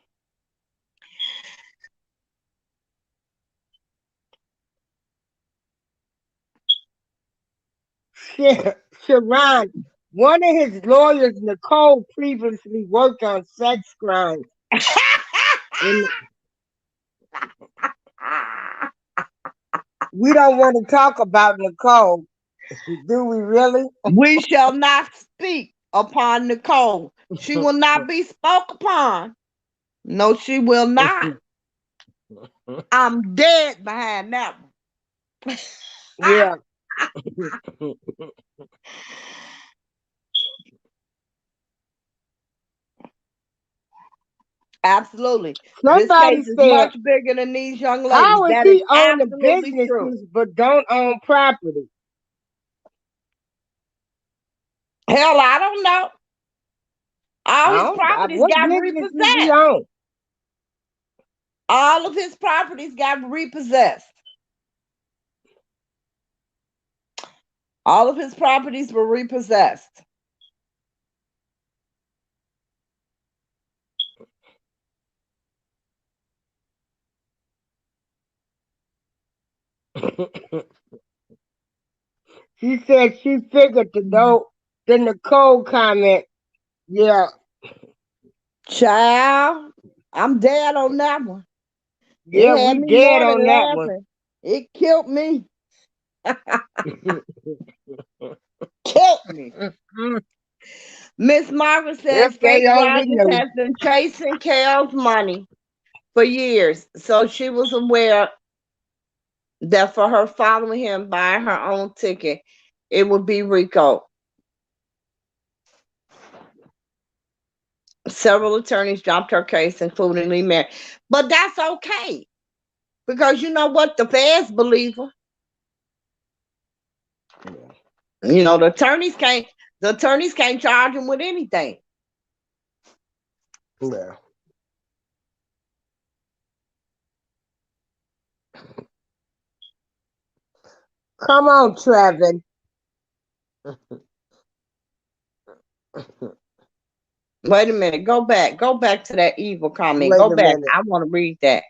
Sharon, one of his lawyers, Nicole, previously worked on sex crimes. We don't want to talk about Nicole. Do we really? We shall not speak upon Nicole. She will not be spoke upon. No, she will not. I'm dead behind that one. Yeah. Absolutely. Somebody this case said, is much bigger than these young ladies. How is that he is own the businesses true. but don't own property? Hell, I don't know. All his properties got repossessed. All of his properties got repossessed. All of his properties were repossessed. She said she figured the Nicole comment. Yeah. Child, I'm dead on that one. Yeah, we dead on that one. It killed me. Killed me. Miss Margaret says If they Faith only Rogers knew. has been chasing Carol's money for years, so she was aware that for her following him buying her own ticket, it would be RICO. Several attorneys dropped her case, including Lee Merritt. But that's okay. Because you know what? The feds believe her. You know, the attorneys can't charge him with anything. Yeah. Come on, Trevin. Wait a minute. Go back. Go back to that evil comment. Wait Go a back. minute. I want to read that.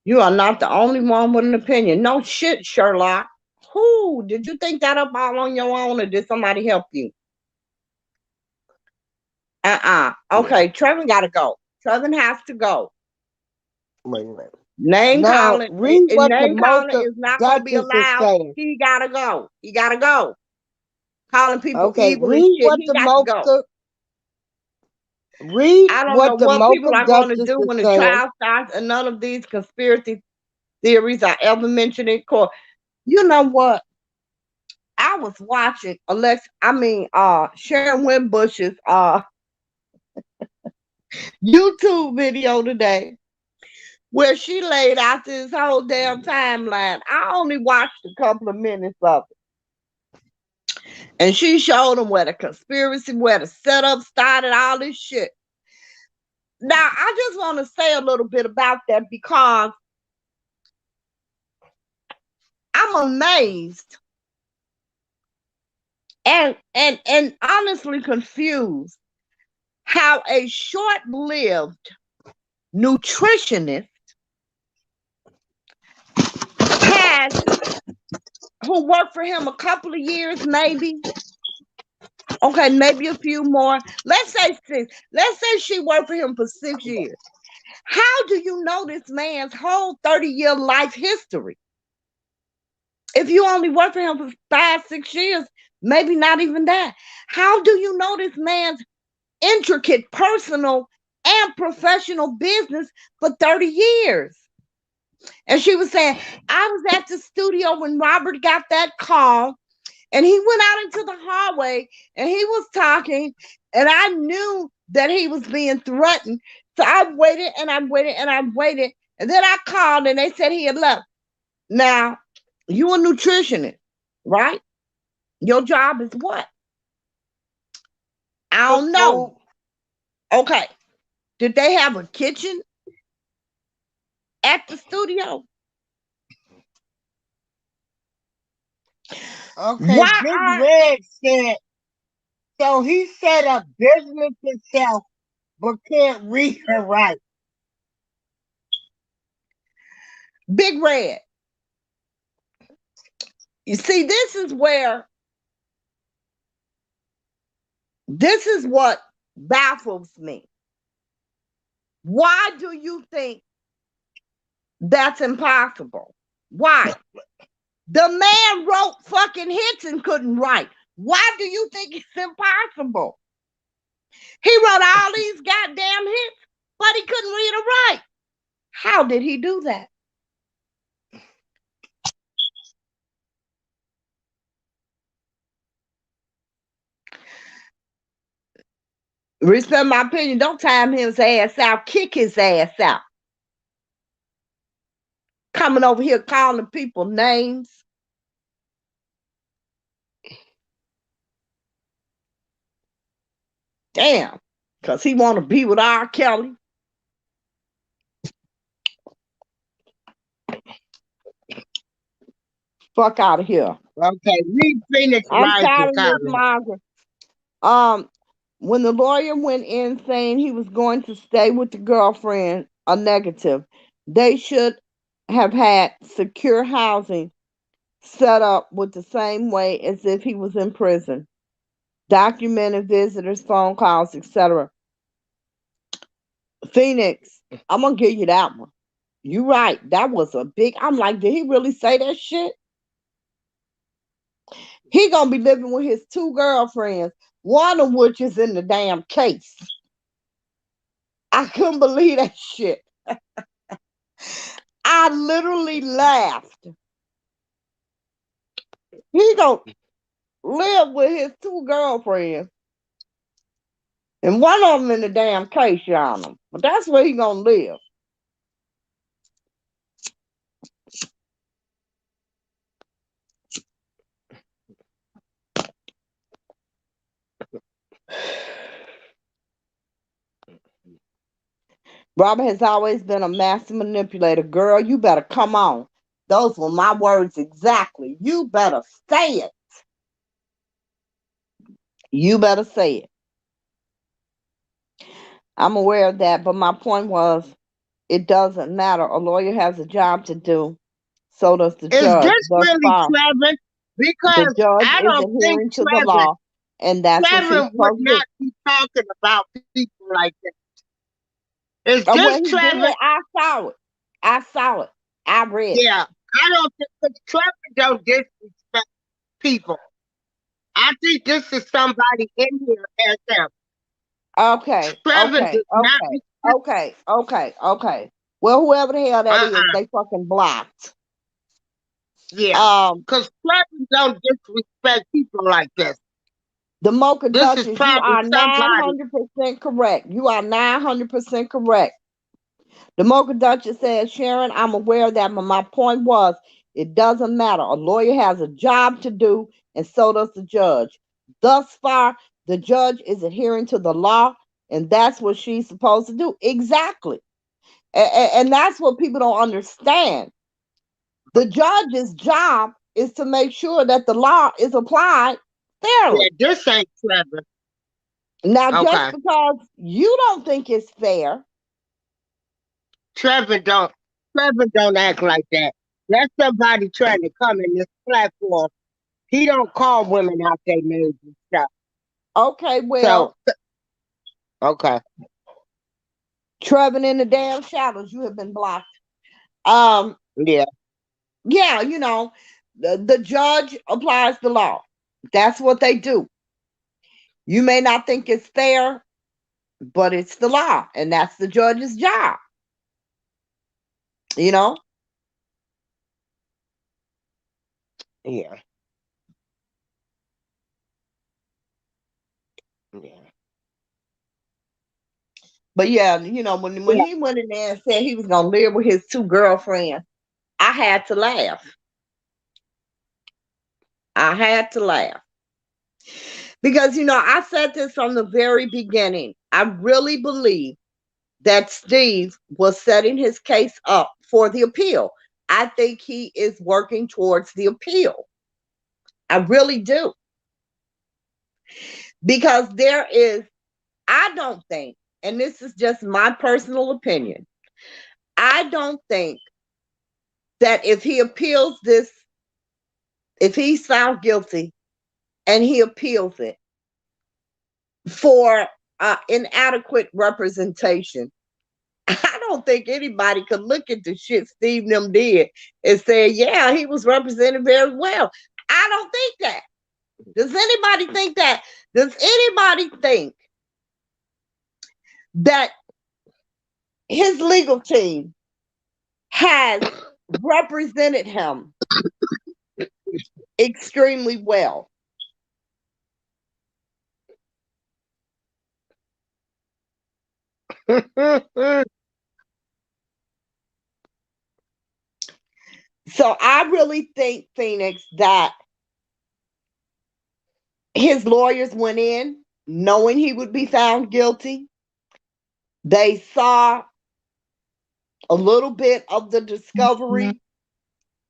You are not the only one with an opinion. No shit, Sherlock. Who did you think that up all on your own, or did somebody help you? Okay, Trevin got to go. Trevin has to go. Wait a minute. Name Now, calling. read what the Name calling most is not going to be Duchess is allowed. saying. He got to go. He got to go. Calling people Okay, evil and read shit. what He the got to go. most. Read I don't know what the what people Mocha are going to Duchess do is when the saying. trial starts, and none of these conspiracy theories are ever mentioned in court. You know what? I was watching Sharon Winbush's YouTube video today where she laid out this whole damn timeline. I only watched a couple of minutes of it. And she showed them where the conspiracy, where the setup started, all this shit. Now, I just want to say a little bit about that because I'm amazed and honestly confused how a short-lived nutritionist who worked for him a couple of years, maybe. Okay, maybe a few more. Let's say 6. Let's say she worked for him for 6 years. How do you know this man's whole 30-year life history? If you only work for him for 5, 6 years, maybe not even that. How do you know this man's intricate personal and professional business for 30 years? And she was saying, I was at the studio when Robert got that call, and he went out into the hallway and he was talking, and I knew that he was being threatened. So I waited and I waited and I waited. And then I called and they said he had left. Now, you a nutritionist, right? Your job is what? I don't know. Okay. Did they have a kitchen at the studio? Okay, Big Red said, so he set up business himself, but can't read or write. Big Red. You see, this is what baffles me. Why do you think that's impossible? Why? The man wrote fucking hits and couldn't write. Why do you think it's impossible? He wrote all these goddamn hits, but he couldn't read or write. How did he do that? Respect my opinion. Don't time his ass out. Kick his ass out. Coming over here calling people names. Damn. Because he want to be with R. Kelly. Fuck out of here. Okay, read Phoenix I'm Rising tired of Miss comment. Margaret. When the lawyer went in saying he was going to stay with the girlfriend, a negative. They should have had secure housing set up with the same way as if he was in prison. documented visitors, phone calls, etc. Phoenix, I'm gonna give you that one. You right. That was a big. I'm like, did he really say that shit? He gonna be living with his two girlfriends, one of which is in the damn case. I couldn't believe that shit. I literally laughed. He gonna live with his two girlfriends, and one of them in the damn case, y'all. But that's where he gonna live. Robert has always been a master manipulator. Girl, you better come on. Those were my words exactly. You better say it. You better say it. I'm aware of that, but my point was it doesn't matter. A lawyer has a job to do. So does the Is judge. this Thus really far, Trevor? the Because judge I is don't think adhering to the law, and that's what she's Trevor would supposed to do. not be talking about people like that. Is And this when he did Trevor? it, I saw it. I saw it. I read it. Yeah, I don't think 'cause Trevor don't disrespect people. I think this is somebody in here as them. Okay, Trevor okay, does not okay, respect. okay. Well, whoever the hell that is, Uh-uh. they fucking blocked. Yeah, Um, because Trevor don't disrespect people like this. the Mocha This is Duchess, you probably are somebody. 900% correct. You are 900% correct. The Mocha Duchess says, Sharon, I'm aware of that, but my point was, it doesn't matter. A lawyer has a job to do, and so does the judge. Thus far, the judge is adhering to the law, and that's what she's supposed to do. Exactly. And that's what people don't understand. The judge's job is to make sure that the law is applied Yeah, fairly. this ain't Trevor. Now, just Okay. because you don't think it's fair, Trevor don't Trevor don't act like that. That's somebody trying to come in this platform. He don't call women out their names and stuff. okay, So well, okay. Trevor in the damn shadows, you have been blocked. Um, Yeah. yeah, the judge applies the law. That's what they do. You may not think it's fair, but it's the law, and that's the judge's job. You know, Yeah. Yeah. but yeah, when Yeah. he went in there and said he was gonna live with his two girlfriends, I had to laugh. I had to laugh because I said this from the very beginning. I really believe that Steve was setting his case up for the appeal. I think he is working towards the appeal. I really do. Because I don't think, and this is just my personal opinion, I don't think that if he appeals this, if he's found guilty and he appeals it for inadequate representation, I don't think anybody could look at the shit Steve and them did and say, yeah, he was represented very well. I don't think that. Does anybody think that? Does anybody think that his legal team has represented him extremely well? So I really think, Phoenix, that his lawyers went in knowing he would be found guilty. They saw a little bit of the discovery.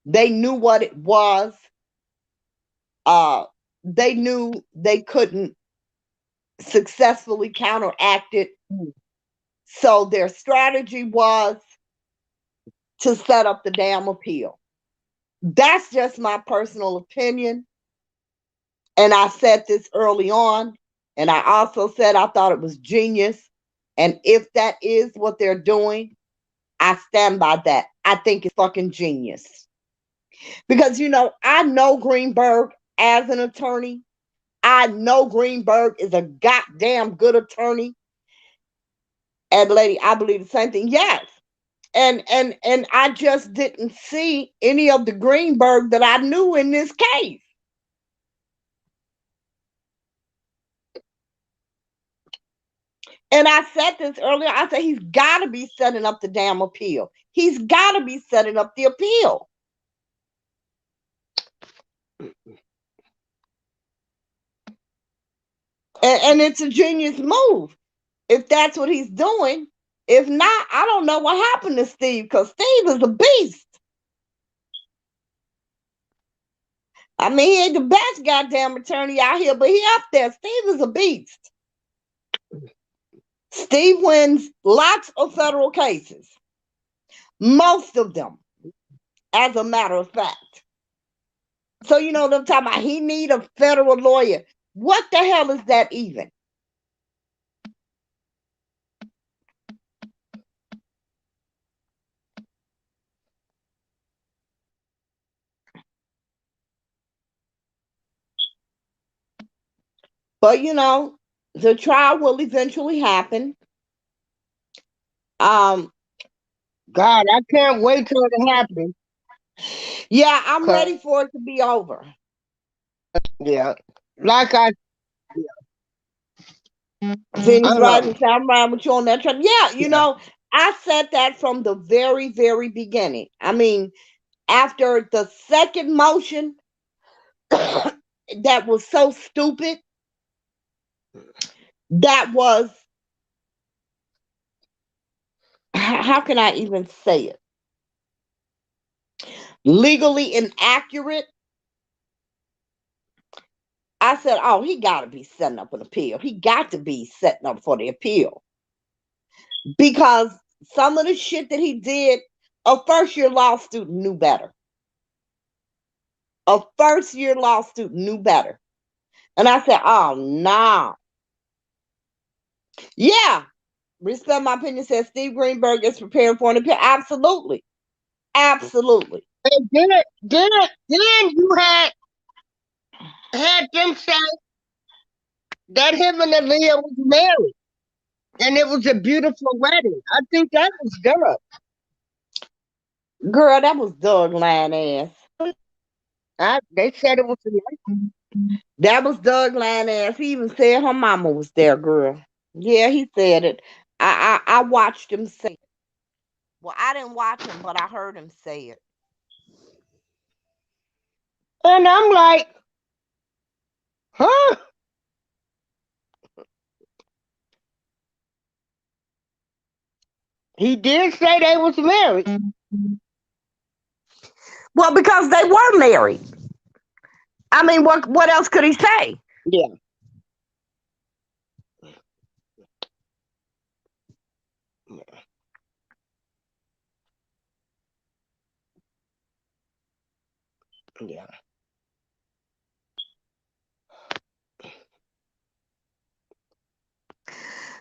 They knew what it was. They knew they couldn't successfully counteract it. So their strategy was to set up the damn appeal. That's just my personal opinion. And I said this early on, and I also said I thought it was genius. And if that is what they're doing, I stand by that. I think it's fucking genius. Because, I know Greenberg as an attorney. I know Greenberg is a goddamn good attorney. And lady, I believe the same thing. Yes. And I just didn't see any of the Greenberg that I knew in this case. And I said this earlier. I said he's got to be setting up the damn appeal. He's got to be setting up the appeal. And it's a genius move if that's what he's doing. If not, I don't know what happened to Steve, because Steve is a beast. I mean, he ain't the best goddamn attorney out here, but he up there. Steve is a beast. Steve wins lots of federal cases. Most of them, as a matter of fact. So, what I'm talking about? He need a federal lawyer. What the hell is that even? But, the trial will eventually happen. God, I can't wait till it happens. Yeah, I'm ready for it to be over. Yeah. Like I Phoenix Rising, I'm riding with you on that train. Yeah, I said that from the very, very beginning. I mean, after the second motion that was so stupid, that was, how can I even say it? Legally inaccurate. I said, oh, he got to be setting up an appeal. He got to be setting up for the appeal. Because some of the shit that he did, a first-year law student knew better. A first-year law student knew better. And I said, oh, no. Yeah. Respect my opinion, says Steve Greenberg is preparing for an appeal. Absolutely. Absolutely. And then you had them say that him and Aaliyah was married. And it was a beautiful wedding. I think that was good. Girl, that was Doug lying ass. They said it was That was Doug lying ass. He even said her mama was there, girl. Yeah, he said it. I watched him say it. Well, I didn't watch him, but I heard him say it. And I'm like, huh? He did say they was married. Well, because they were married. I mean, what else could he say? Yeah. Yeah.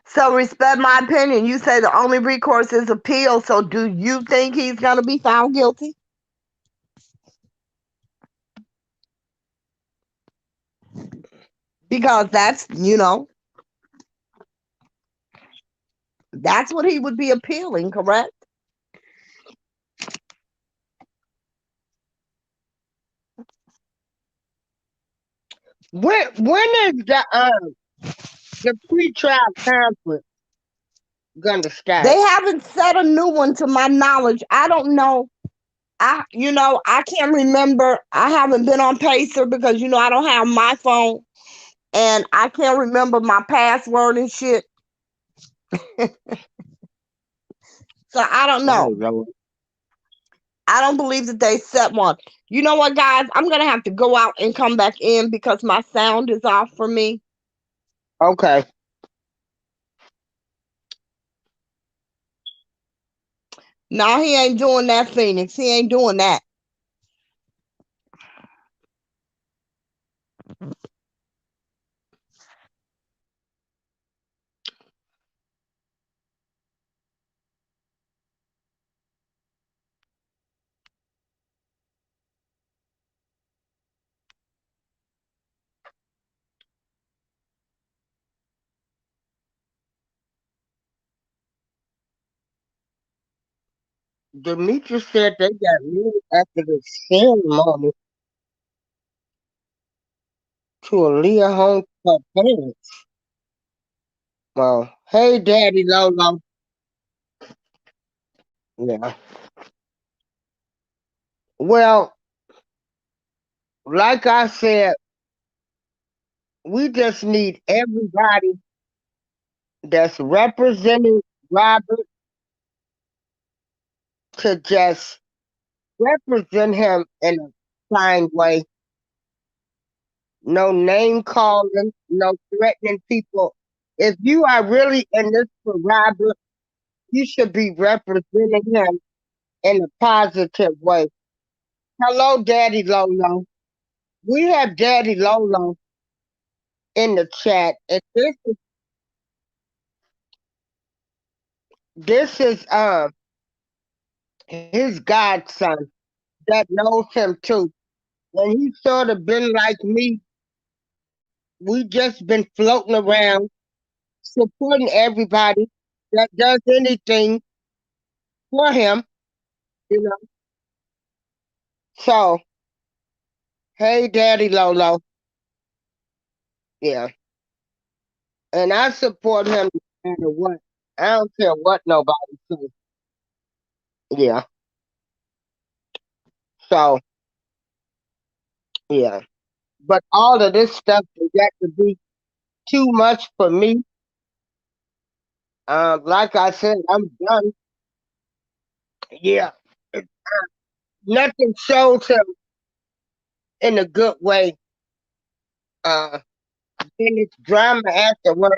So respect my opinion. You say the only recourse is appeal. So do you think he's going to be found guilty? Because that's what he would be appealing, correct? When is the pre-trial conference gonna start? They haven't set a new one to my knowledge. I don't know. I can't remember. I haven't been on Pacer because I don't have my phone, and I can't remember my password and shit. So I don't know. I don't believe that they set one. You know what, guys? I'm gonna have to go out and come back in because my sound is off for me. Okay. No, he ain't doing that, Phoenix. He ain't doing that. Demetrius said they got married after the ceremony to Aaliyah home to her parents. Well, hey, Daddy Lolo. Yeah. Well, like I said, we just need everybody that's representing Robert to just represent him in a kind way. No name calling, no threatening people. If you are really in this for Robert, you should be representing him in a positive way. Hello, Daddy Lolo. We have Daddy Lolo in the chat, and this is his godson that knows him too. And he's sort of been like me. We just been floating around, supporting everybody that does anything for him, you know. So, hey, Daddy Lolo, yeah, and I support him no matter what. I don't care what nobody says. Yeah. So, yeah. But all of this stuff has got to be too much for me. Like I said, I'm done. Yeah. Nothing shows him in a good way. Uh, then it's drama afterwards,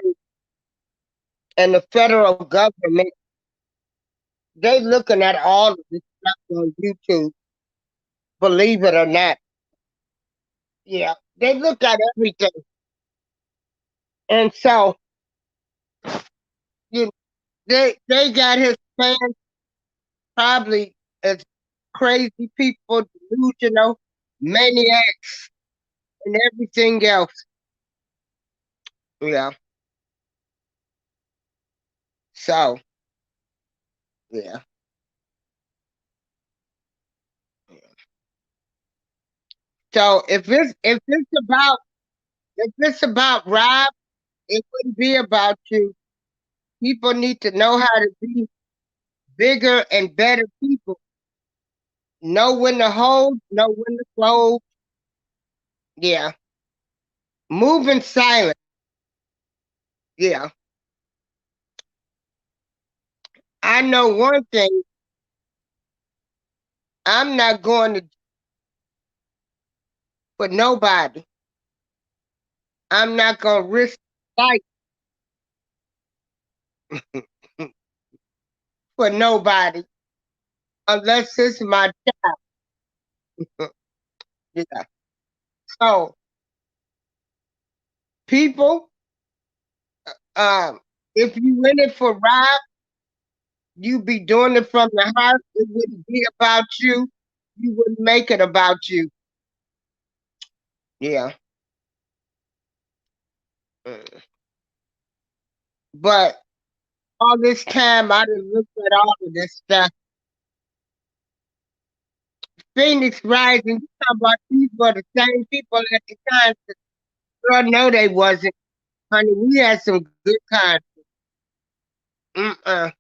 and the federal government, they looking at all of this stuff on YouTube, believe it or not. Yeah. They look at everything. And so you they got his fans probably as crazy people, delusional, maniacs, and everything else. Yeah. So yeah. So if it's about Rob, it wouldn't be about you. People need to know how to be bigger and better people. Know when to hold, know when to fold. Yeah. Move in silence. Yeah. I know one thing. I'm not going to for nobody. I'm not gonna risk life for nobody unless it's my child. Yeah. So people, um, if you in it for Rob, you be doing it from the heart. It wouldn't be about you. You wouldn't make it about you. Yeah. Mm. But all this time I done looked at all of this stuff. Phoenix Rising, you talking about these were the same people at the time. Girl, no, they wasn't. Honey, we had some good times. Mm-mm.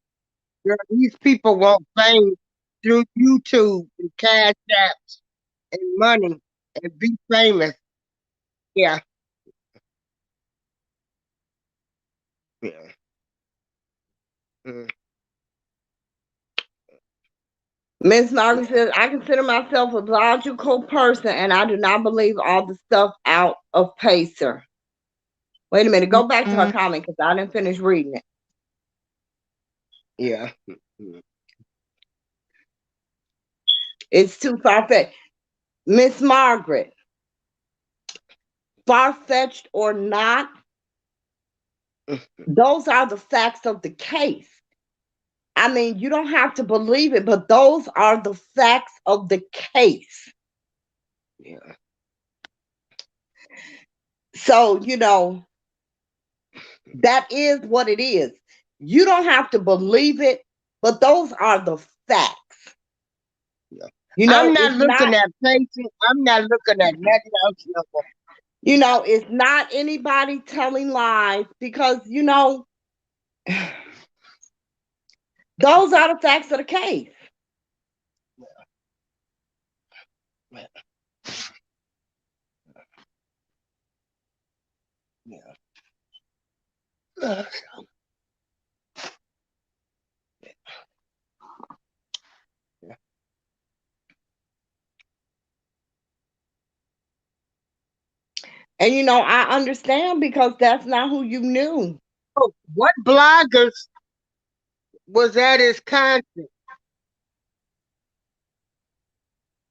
Girl, these people want fame through YouTube and cash apps and money and be famous. Yeah. Yeah. Mm. Miss Margaret says, I consider myself a logical person and I do not believe all the stuff out of Pacer. Wait a minute, go back to her comment because I didn't finish reading it. Yeah. Mm. It's too far fetched. Miss Margaret, far fetched or not, those are the facts of the case. I mean, you don't have to believe it, but those are the facts of the case. Yeah. So, that is what it is. You don't have to believe it, but those are the facts. You I'm know, not it's not, looking at patients. I'm not looking at nothing else no more. you know, it's not anybody telling lies because, you know, those are the facts of the case. Yeah. And, you know, I understand because that's not who you knew. Oh, what bloggers was at his concert?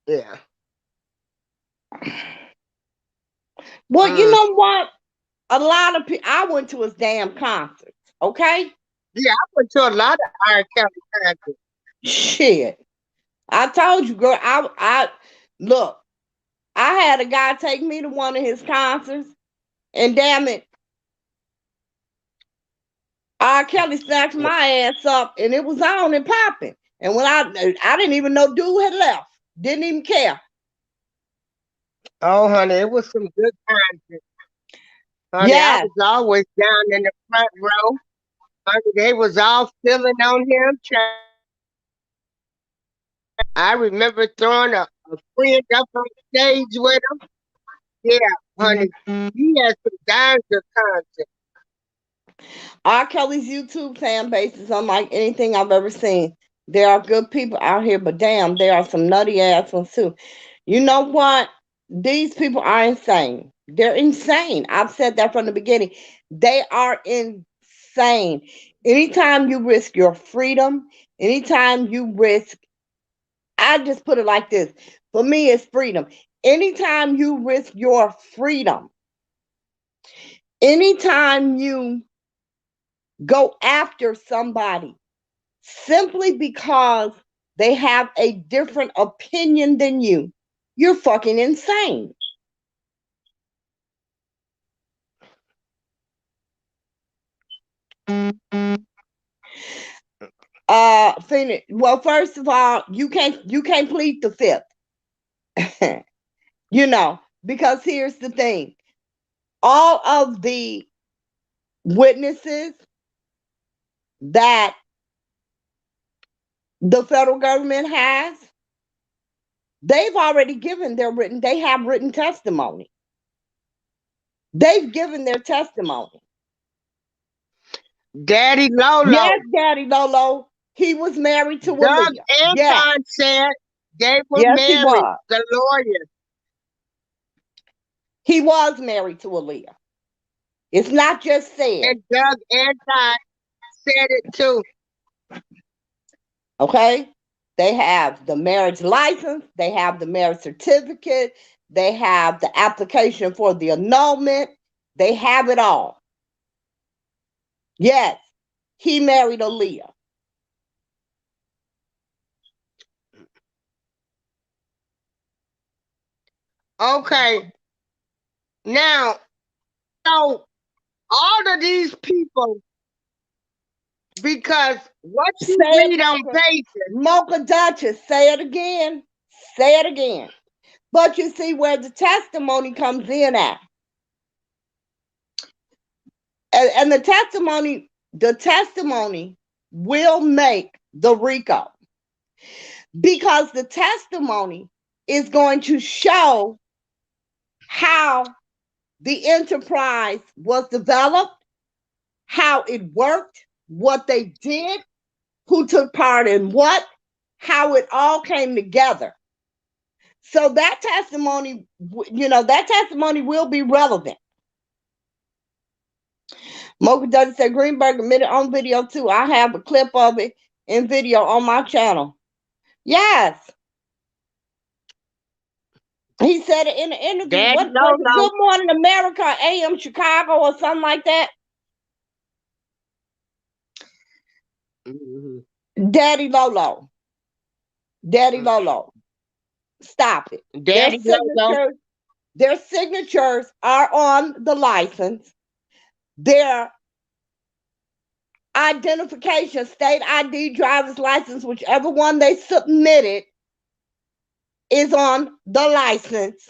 Yeah. Well, you Mm. know what? A lot of people, I went to his damn concerts, okay? Yeah, I went to a lot of R. Kelly concerts. Shit. I told you, girl, I look, I had a guy take me to one of his concerts, and damn it, R. Kelly snatched my ass up, and it was on and popping. And when I didn't even know dude had left, didn't even care. Oh, honey, it was some good concerts. Honey, I Yes, was always down in the front row. Honey, they was all feeling on him. I remember throwing a friend up on stage with him. Yeah, honey, he had some darn good concerts. R. Kelly's YouTube fan base is unlike anything I've ever seen. There are good people out here, but damn, there are some nutty ass ones too. You know what? These people are insane. They're insane. I've said that from the beginning. They are insane. Anytime you risk your freedom, anytime you risk, I just put it like this. For me, it's freedom. Anytime you risk your freedom, anytime you go after somebody simply because they have a different opinion than you, you're fucking insane. Well, first of all, you can't plead the fifth. You know, because here's the thing. All of the witnesses that the federal government has, they've already given they have written testimony. They've given their testimony. Daddy Yes, Lolo, Daddy Lolo, he was married to Doug Aaliyah. Yes, Anton said they were yes, he married. was. The lawyer. He was married to Aaliyah. It's not just said. And Doug Anton said it too. Okay? They have the marriage license, they have the marriage certificate, they have the application for the annulment, they have it all. Yes, he married Aaliyah. Okay, now, so all of these people, because what Say you it, read on paper, Mocha Duchess, say it again. Say it again. But you see where the testimony comes in at. And the testimony will make the RICO because the testimony is going to show how the enterprise was developed, how it worked, what they did, who took part in what, how it all came together. So that testimony, that testimony will be relevant. Mocha Does said Greenberg admitted on video too. I have a clip of it in video on my channel. Yes. He said it in an interview. Daddy What was it? Lolo, Good Morning America, AM Chicago, or something like that. mhm. Daddy Lolo. Daddy Lolo. Stop it. Daddy Lolo, Their signatures are on the license. Their identification, state ID, driver's license, whichever one they submitted, is on the license.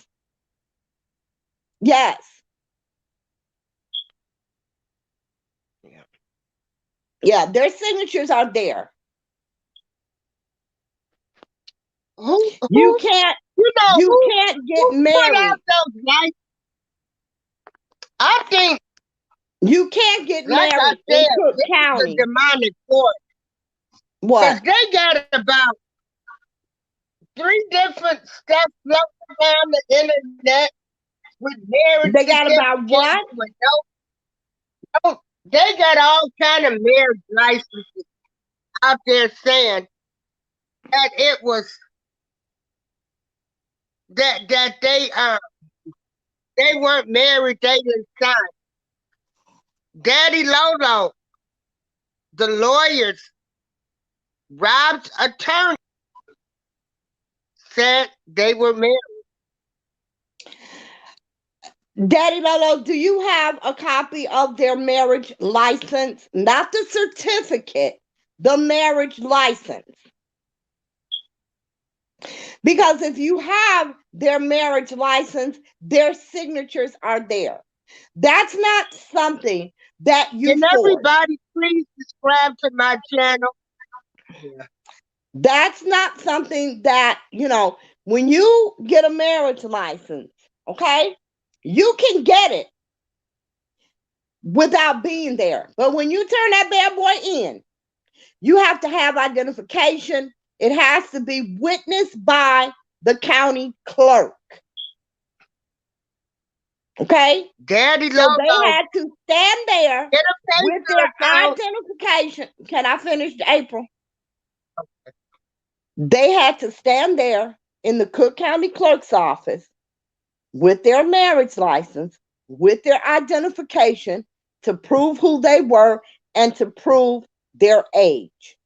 Yes. Yeah, their signatures are there. You can't you get who put out married. those lights? I think, You can't get like I married in said, Cook this is a County. demonic force. Because What? they got about 3 different stuff floating around the internet with marriage They got about certificates, what? with no, they got all kind of marriage licenses out there saying that it was that they weren't married, they didn't sign. Daddy Lolo, the lawyers, Rob's attorney, said they were married. Daddy Lolo, do you have a copy of their marriage license? Not the certificate, the marriage license. Because if you have their marriage license, their signatures are there. That's not something that you Can forge. everybody please subscribe to my channel? Yeah. That's not something that, when you get a marriage license, okay, you can get it without being there. But when you turn that bad boy in, you have to have identification. It has to be witnessed by the county clerk. Okay? Daddy So they Lolo, had to stand there get a with PayPal their account. identification. Can I finish, April? They had to stand there in the Cook County Clerk's office with their marriage license, with their identification to prove who they were and to prove their age.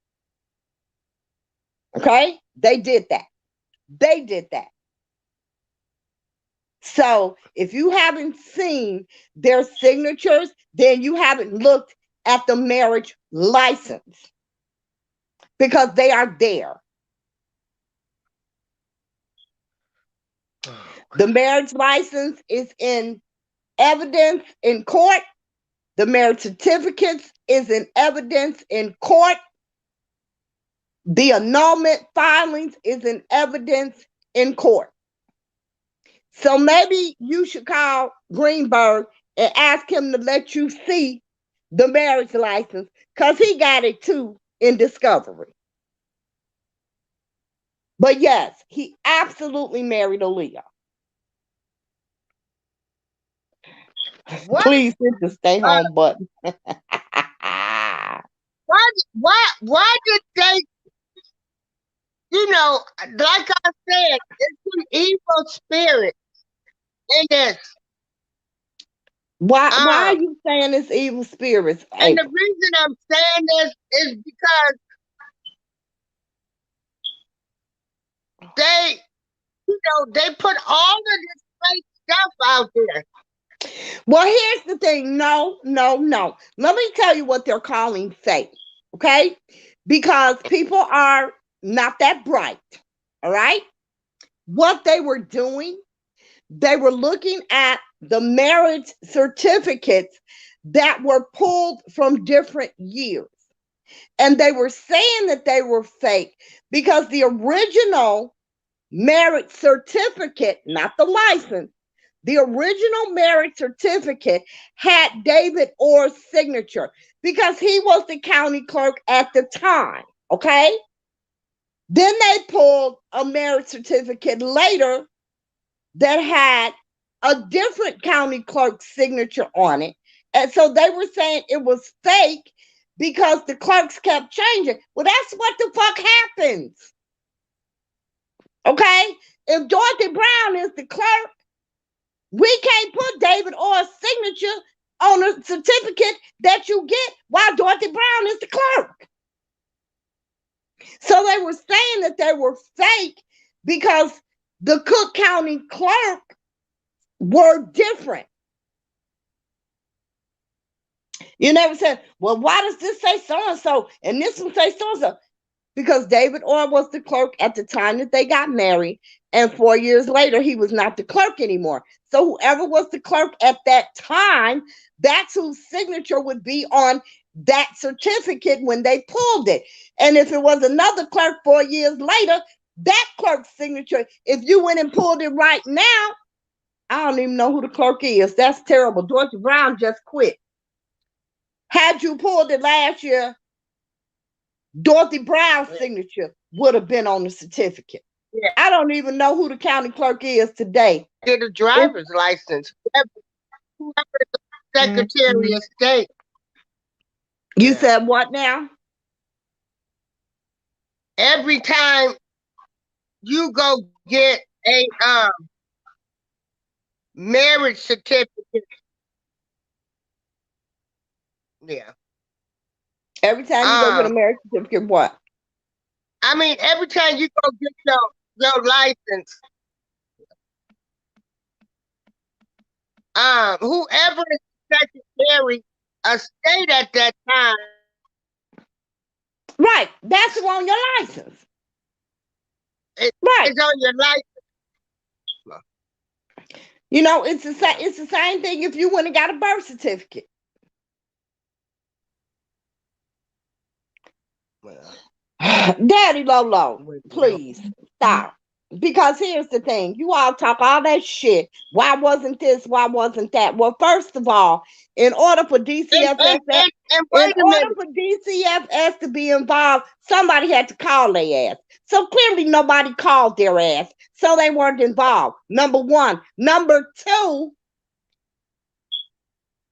Okay? They did that. They did that. So if you haven't seen their signatures, then you haven't looked at the marriage license because they are there. The marriage license is in evidence in court. The marriage certificates is in evidence in court. The annulment filings is in evidence in court. So maybe you should call Greenberg and ask him to let you see the marriage license because he got it too in discovery. But yes, he absolutely married Aaliyah. What? Please hit the stay home button. Why did they, like I said, it's an evil spirit in this. Why are you saying it's evil spirits? And the April? reason I'm saying this is because they, they put all of this fake stuff out there. Well, here's the thing. No. Let me tell you what they're calling fake. Okay? Because people are not that bright. All right? What they were doing, they were looking at the marriage certificates that were pulled from different years. And they were saying that they were fake because the original marriage certificate, not the license, the original marriage certificate had David Orr's signature because he was the county clerk at the time. Okay. Then they pulled a marriage certificate later that had a different county clerk's signature on it. And so they were saying it was fake because the clerks kept changing. Well, that's what the fuck happens. Okay? If Dorothy Brown is the clerk, we can't put David Orr's signature on a certificate that you get while Dorothy Brown is the clerk. So they were saying that they were fake because the Cook County clerk were different. You never said, well, why does this say so-and-so and this one say so-and-so? because David Orr was the clerk at the time that they got married, and 4 years later, he was not the clerk anymore. So whoever was the clerk at that time, that's whose signature would be on that certificate when they pulled it. And if it was another clerk 4 years later, that clerk's signature, if you went and pulled it right now, I don't even know who the clerk is. That's terrible. Dorothy Brown just quit. Had you pulled it last year, Dorothy Brown's signature would have been on the certificate. Yeah. I don't even know who the county clerk is today. Get a driver's license. Whoever the Secretary of State. You said what now? Every time you go get a marriage certificate. Yeah. Every time you go get a marriage certificate, what? I mean, every time you go get your license, whoever is Secretary of State at that time. Right. That's on your license. Right. It's on your license. You know, it's the same thing if you went and got a birth certificate. Daddy Lolo, please stop. Because here's the thing, you all talk all that shit. Why wasn't this? Why wasn't that? Well, first of all, in order for DCFS to be involved, somebody had to call their ass. So clearly nobody called their ass. So they weren't involved. Number one. Number two,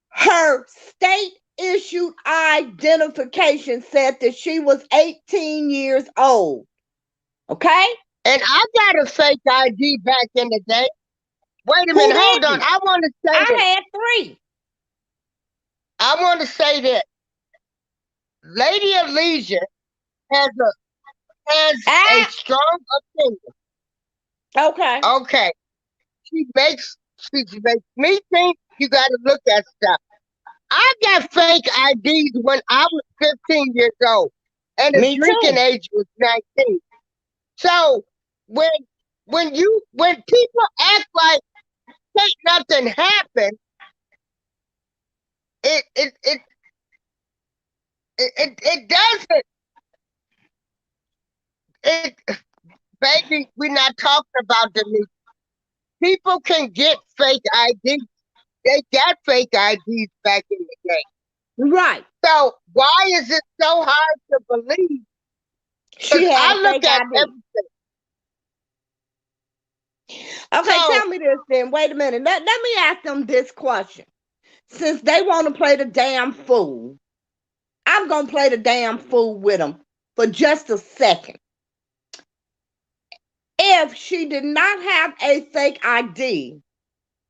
her state issued identification said that she was 18 years old. Okay? And I got a fake ID back in the day. Wait a minute, hold on. I want to say I had 3. I want to say that Lady Alicia has a strong opinion. Okay. Okay. She makes me think you got to look at stuff. I got fake IDs when I was 15 years old, and the drinking age was 19. So when people act like ain't nothing happened, it doesn't. Baby, we're not talking about the people can get fake IDs. They got fake IDs back in the day. Right. So why is it so hard to believe? She had a fake ID. Everything. Okay, so, tell me this then. Wait a minute. Let me ask them this question. Since they want to play the damn fool, I'm going to play the damn fool with them for just a second. If she did not have a fake ID,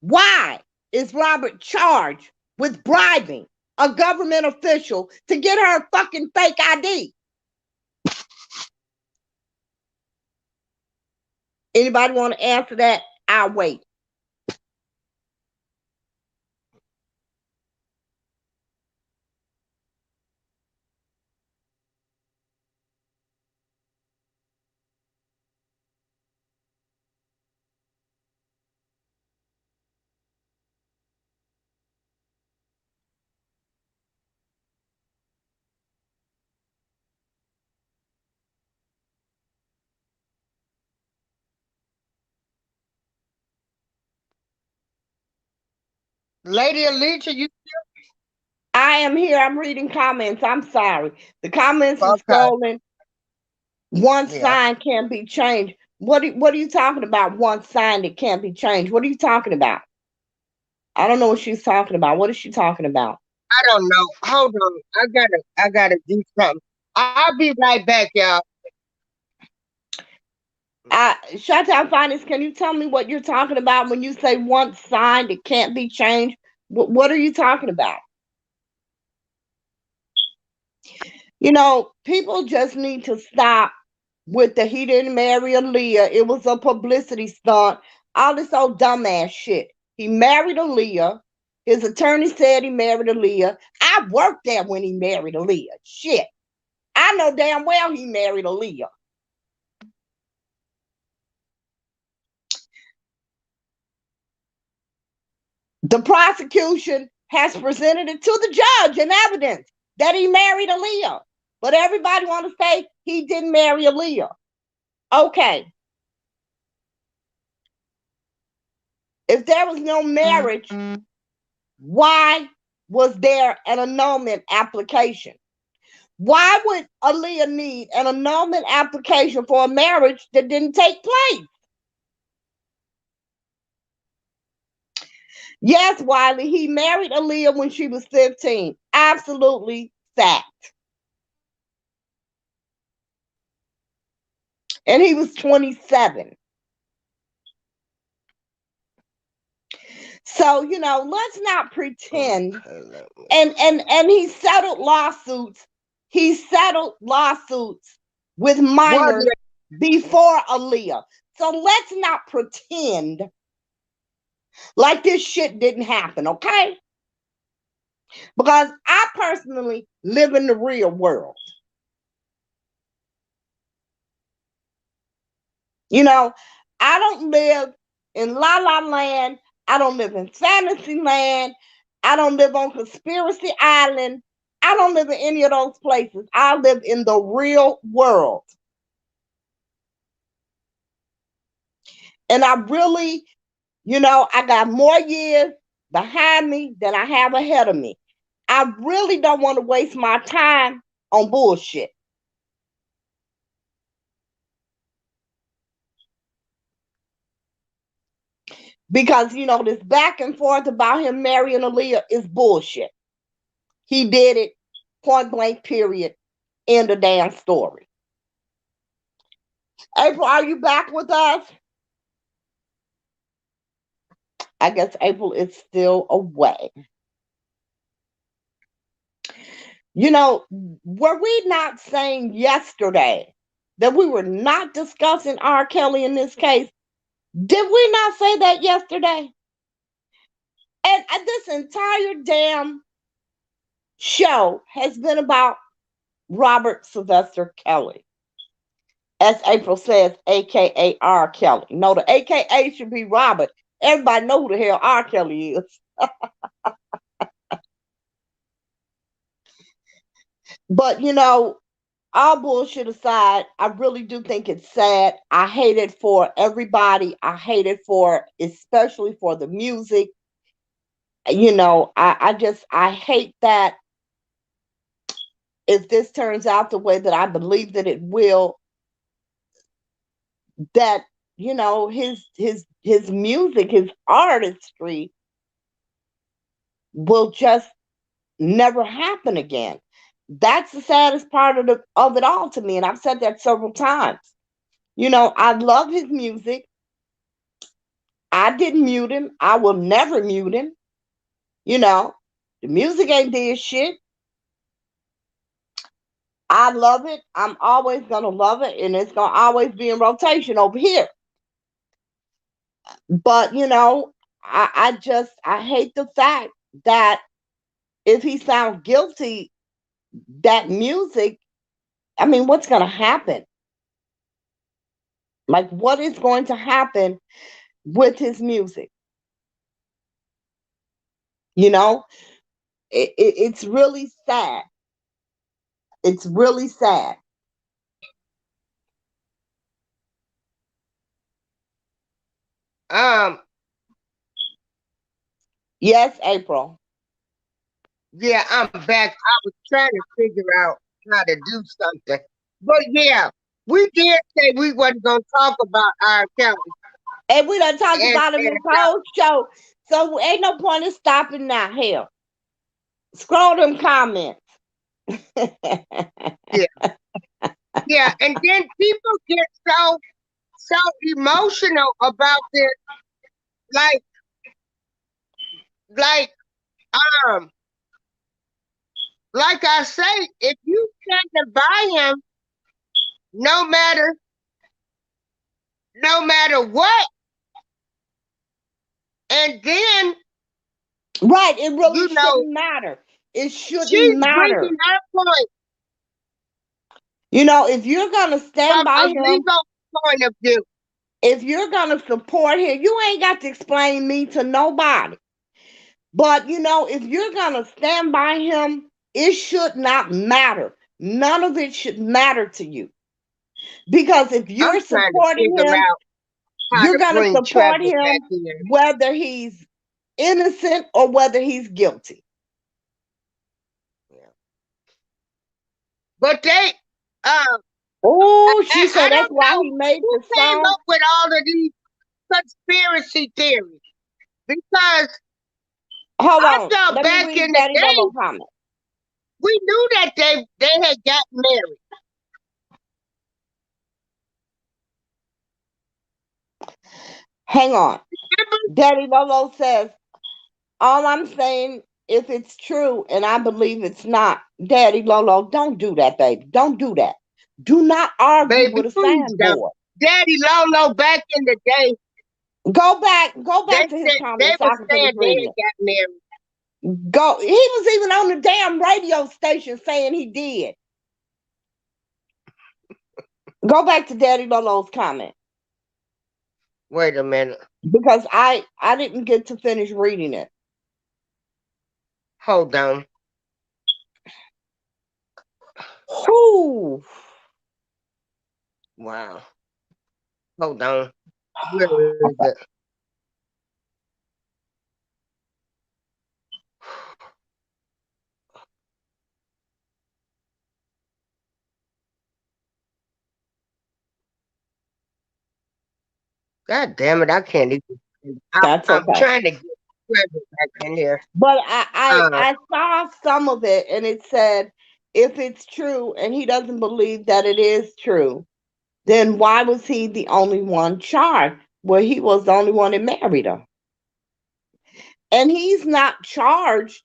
why is Robert charged with bribing a government official to get her fucking fake ID? Anybody want to answer that? I'll wait. Lady Alicia, you still? I am here. I'm reading comments. I'm sorry. The comments are scrolling. One sign can't be changed. What are you talking about? One sign that can't be changed. What are you talking about? I don't know what she's talking about. What is she talking about? I don't know. Hold on. I gotta do something. I'll be right back, y'all. Chi-Town Finance, can you tell me what you're talking about when you say one sign that can't be changed? What are you talking about? You know, people just need to stop with the he didn't marry Aaliyah. It was a publicity stunt. All this old dumbass shit. He married Aaliyah. His attorney said he married Aaliyah. I worked there when he married Aaliyah. Shit. I know know damn well he married Aaliyah. The prosecution has presented it to the judge in evidence that he married Aaliyah. But everybody want to say he didn't marry Aaliyah. Okay. If there was no marriage, why was there an annulment application? Why would Aaliyah need an annulment application for a marriage that didn't take place? Yes, Wiley, he married Aaliyah when she was 15. Absolutely fact. And he was 27. So, let's not pretend. And he settled lawsuits. He settled lawsuits with minors before Aaliyah. So let's not pretend like this shit didn't happen, okay? Because I personally live in the real world. I don't live in La La Land. I don't live in Fantasy Land. I don't live on Conspiracy Island. I don't live in any of those places. I live in the real world. And I really, I got more years behind me than I have ahead of me. I really don't want to waste my time on bullshit. Because, this back and forth about him marrying Aaliyah is bullshit. He did it, point blank, period. End of damn story. April, are you back with us? I guess April is still away. Were we not saying yesterday that we were not discussing R. Kelly in this case? Did we not say that yesterday? And this entire damn show has been about Robert Sylvester Kelly. As April says, a.k.a. R. Kelly. No, the a.k.a. should be Robert. Everybody know who the hell R. Kelly is. But, all bullshit aside, I really do think it's sad. I hate it for everybody. I hate it especially for the music. I hate that if this turns out the way that I believe that it will, that, his music, his artistry will just never happen again. That's the saddest part of it all to me. And I've said that several times. I love his music. I didn't mute him. I will never mute him. The music ain't did shit. I love it. I'm always going to love it. And it's going to always be in rotation over here. But, I hate the fact that if he sounds guilty, that music, what's going to happen? Like, what is going to happen with his music? It's really sad. It's really sad. Yes, April. Yeah, I'm back. I was trying to figure out how to do something. But yeah, we did say we wasn't gonna talk about R. Kelly. And we done talked about him this whole show. So ain't no point in stopping now. Hell. Scroll them comments. Yeah. Yeah, and then people get so emotional about this. Like like I say, if you stand by him, no matter what, and then right, it really shouldn't matter. It shouldn't matter. She's bringing her point. You know, if you're gonna stand From by a him, legal point of view. if you're gonna support him, you ain't got to explain me to nobody. But you know, if you're gonna stand by him, it should not matter. None of it should matter to you. Because if I'm you're trying to supporting figure him, out how you're to gonna bring support Trevor back him in. whether he's innocent or whether he's guilty. Yeah. But they, Oh, she I said that's don't why know he made who the came song. up with all of these conspiracy theories. Because Hold I on. thought Let me back read in the Daddy day, Lolo comment. we knew that they had gotten married. Hang on. Remember? Daddy Lolo says, all I'm saying, if it's true, and I believe it's not, Daddy Lolo, don't do that, baby. Don't do that. Do not argue Baby, with a please don't. soundboard. Daddy Lolo back in the day, Go they back to his said they comments so were I can finish saying they reading had it. got married. Go. He was even on the damn radio station saying he did. Go back to Daddy Lolo's comment Wait a minute. because I didn't get to finish reading it. Hold on. Whew. Wow. Hold on. Where is it? God damn it, I can't even. That's I'm okay. trying to get Trevor back in here. But Uh, I saw some of it and it said if it's true and he doesn't believe that it is true, then why was he the only one charged? Well, he was the only one that married her. And he's not charged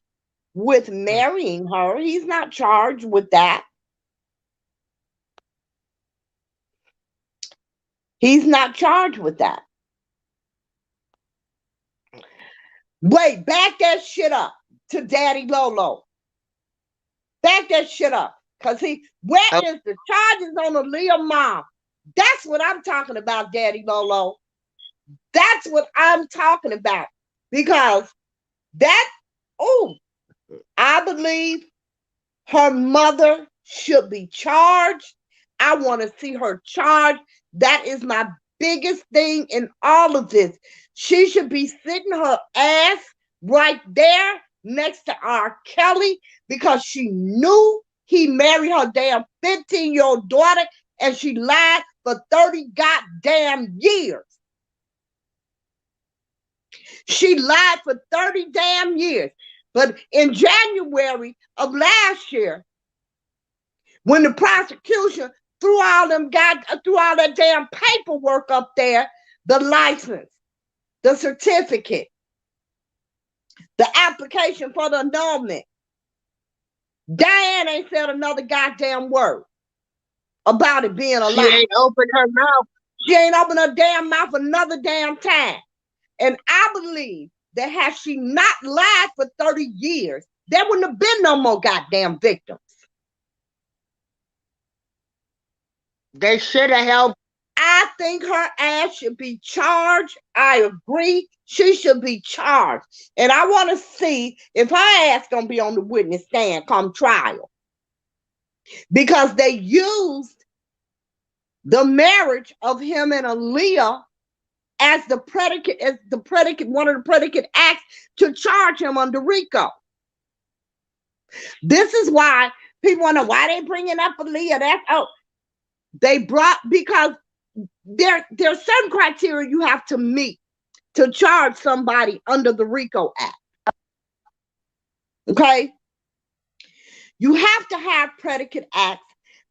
with marrying her. He's not charged with that. He's not charged with that. Wait, back that shit up to Daddy Lolo. Back that shit up. Because where oh, is the charges on Aaliyah mom? That's what I'm talking about, Daddy Lolo. That's what I'm talking about. Because that, oh, I believe her mother should be charged. I want to see her charged. That is my biggest thing in all of this. She should be sitting her ass right there next to R. Kelly because she knew he married her damn 15-year-old daughter and she lied for 30 goddamn years. She lied for 30 damn years. But in January of last year, when the prosecution threw all that damn paperwork up there, the license, the certificate, the application for the annulment, Diane ain't said another goddamn word about it being a she lie. ain't opened her mouth. She ain't opened her damn mouth another damn time. And I believe that had she not lied for 30 years, there wouldn't have been no more goddamn victims. They should have helped. I think her ass should be charged. I agree. She should be charged. And I want to see if her ass gonna be on the witness stand come trial. Because they used the marriage of him and Aaliyah as the predicate, one of the predicate acts to charge him under RICO. This is why people wonder why they bringing up Aaliyah. They brought because there's certain criteria you have to meet to charge somebody under the RICO Act. Okay? You have to have predicate acts.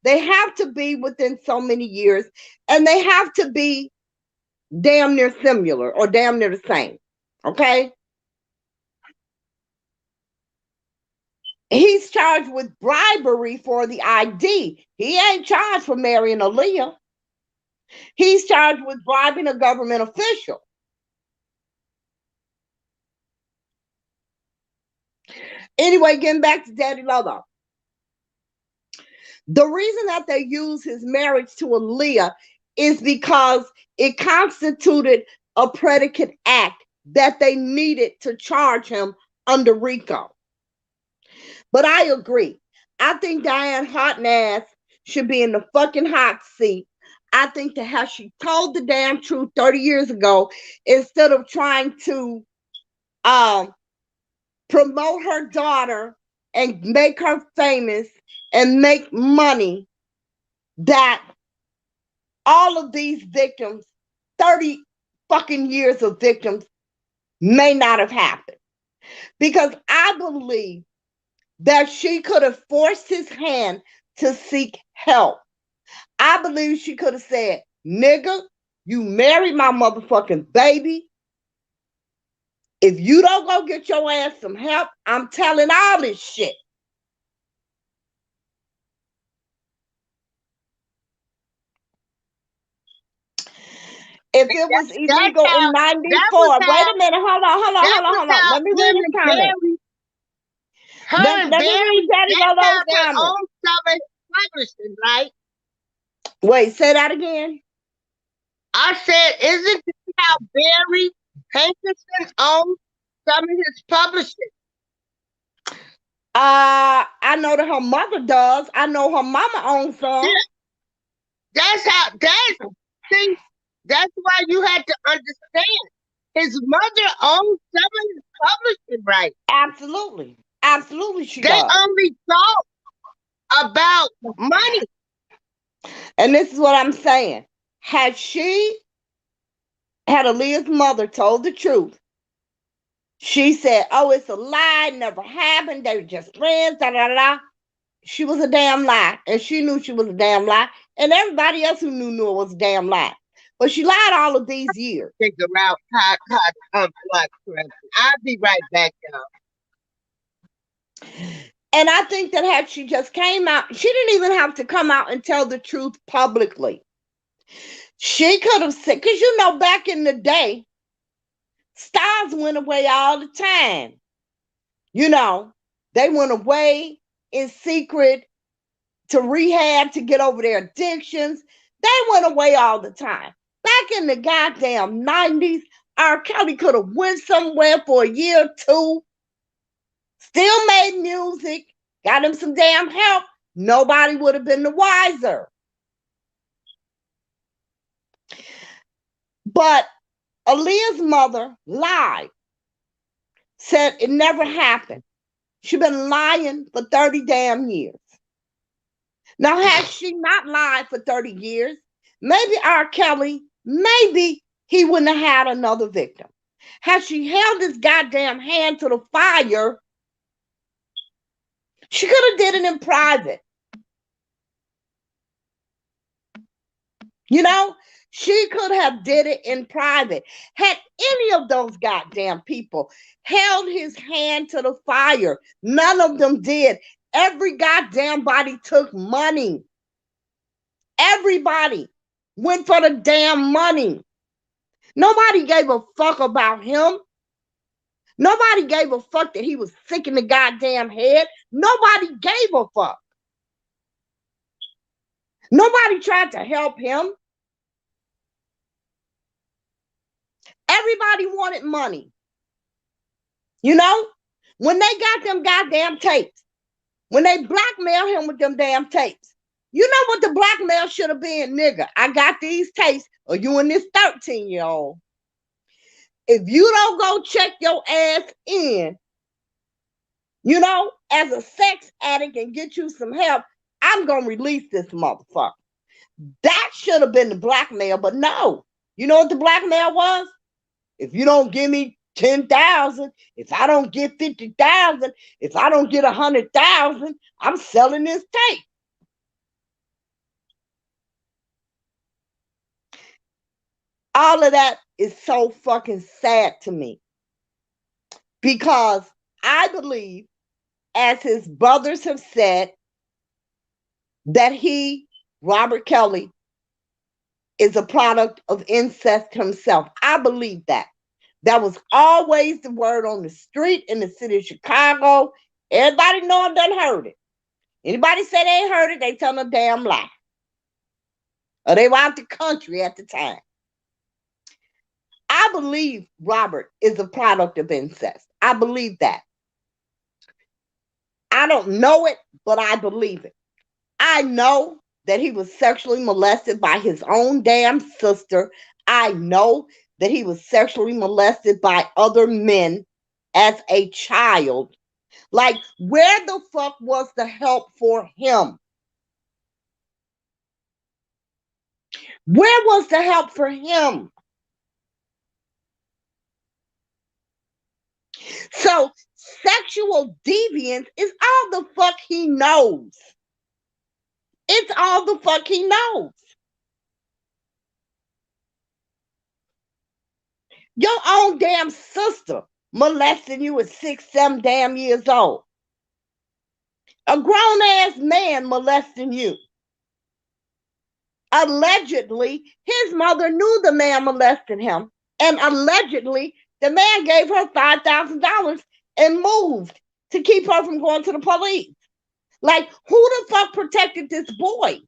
They have to be within so many years, and they have to be damn near similar or damn near the same. Okay? He's charged with bribery for the ID. He ain't charged for marrying Aaliyah. He's charged with bribing a government official. Anyway, getting back to Daddy Lolo. The reason that they use his marriage to Aaliyah is because it constituted a predicate act that they needed to charge him under RICO. But I agree. I think Diane Hotnass should be in the fucking hot seat. I think that how she told the damn truth 30 years ago, instead of trying to um, promote her daughter and make her famous and make money, that all of these victims, 30 fucking years of victims, may not have happened. Because I believe that she could have forced his hand to seek help. I believe she could have said, nigga, you married my motherfucking baby. If you don't go get your ass some help, I'm telling all this shit. If it was illegal in 94, wait a minute, hold on. Let me read his comment. Let me read Daddy Lolo's comment. Own Southern Publishing, right? Wait, say that again. I said, isn't this how Barry Hankerson owns some of his publishing? I know that her mother does. I know her mama owns some. Yeah. That's why you had to understand. His mother owns some of his publishing rights. Absolutely. Absolutely, she does. They only talk about money. And this is what I'm saying. Had Aaliyah's mother told the truth, she said, oh, it's a lie, never happened, they were just friends, da da da. She was a damn lie. And she knew she was a damn lie. And everybody else who knew it was a damn lie. But she lied all of these years. Figure out how to unplug. I'll be right back, y'all. And I think that had she just came out, she didn't even have to come out and tell the truth publicly. She could have said, because you know, back in the day, stars went away all the time. You know, they went away in secret to rehab to get over their addictions. They went away all the time. Back in the goddamn 90s, R. Kelly could have went somewhere for a year or two, still made music, got him some damn help. Nobody would have been the wiser. But Aaliyah's mother lied, said it never happened. She's been lying for 30 damn years. Now, had she not lied for 30 years, maybe R. Kelly, maybe he wouldn't have had another victim. Had she held his goddamn hand to the fire, she could have did it in private. You know, she could have did it in private. Had any of those goddamn people held his hand to the fire, none of them did. Every goddamn body took money. Everybody went for the damn money. Nobody gave a fuck about him. Nobody gave a fuck that he was sick in the goddamn head. Nobody gave a fuck. Nobody tried to help him. Everybody wanted money. You know, when they got them goddamn tapes, when they blackmailed him with them damn tapes, you know what the blackmail should have been, nigga? I got these tapes, or you and this 13-year-old. If you don't go check your ass in, you know, as a sex addict and get you some help, I'm going to release this motherfucker. That should have been the blackmail, but no. You know what the blackmail was? If you don't give me 10,000, if I don't get 50,000, if I don't get 100,000, I'm selling this tape. All of that is so fucking sad to me, because I believe, as his brothers have said, that he, Robert Kelly, is a product of incest himself. I believe that. That was always the word on the street in the city of Chicago. Everybody know I done heard it. Anybody say they ain't heard it, they tell a damn lie. Or they were out the country at the time. I believe Robert is a product of incest. I believe that. I don't know it, but I believe it. I know that he was sexually molested by his own damn sister. I know that he was sexually molested by other men as a child. Like, where the fuck was the help for him? Where was the help for him? So, sexual deviance is all the fuck he knows. It's all the fuck he knows. Your own damn sister molesting you at 6, 7 damn years old. A grown ass man molesting you. Allegedly, his mother knew the man molested him. And allegedly, the man gave her $5,000 and moved to keep her from going to the police. Like, who the fuck protected this boy?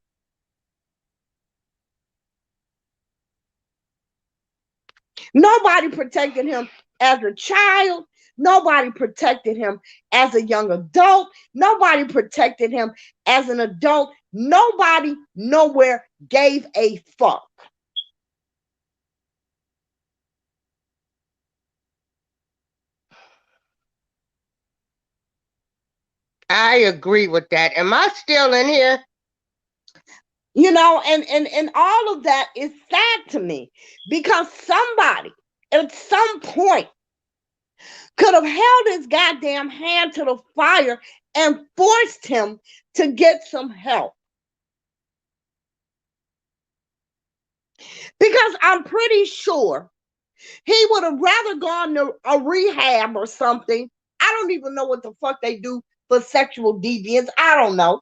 Nobody protected him as a child. Nobody protected him as a young adult. Nobody protected him as an adult. Nobody nowhere gave a fuck. I agree with that. Am I still in here? You know, and all of that is sad to me because somebody at some point could have held his goddamn hand to the fire and forced him to get some help. Because I'm pretty sure he would have rather gone to a rehab or something. I don't even know what the fuck they do for sexual deviance. I don't know.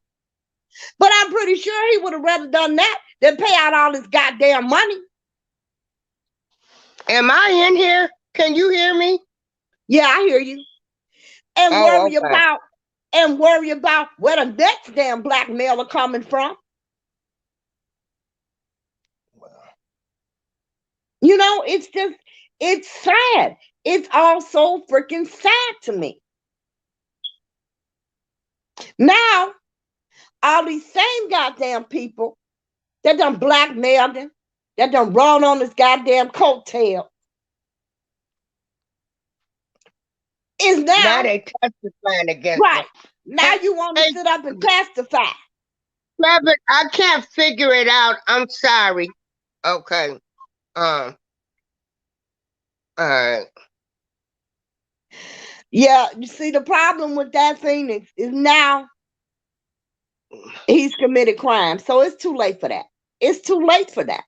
But I'm pretty sure he would have rather done that than pay out all his goddamn money. Am I in here? Can you hear me? Yeah, I hear you. And worry about where the next damn black male are coming from. You know, it's sad. It's also freaking sad to me. Now, all these same goddamn people that done blackmailed him, that done run on his goddamn coattail, is now they testifying against right. him. Now you want to sit up and testify. Robert, I can't figure it out. I'm sorry. Okay. All right. Yeah, you see, the problem with that thing is now he's committed crime. So it's too late for that. It's too late for that.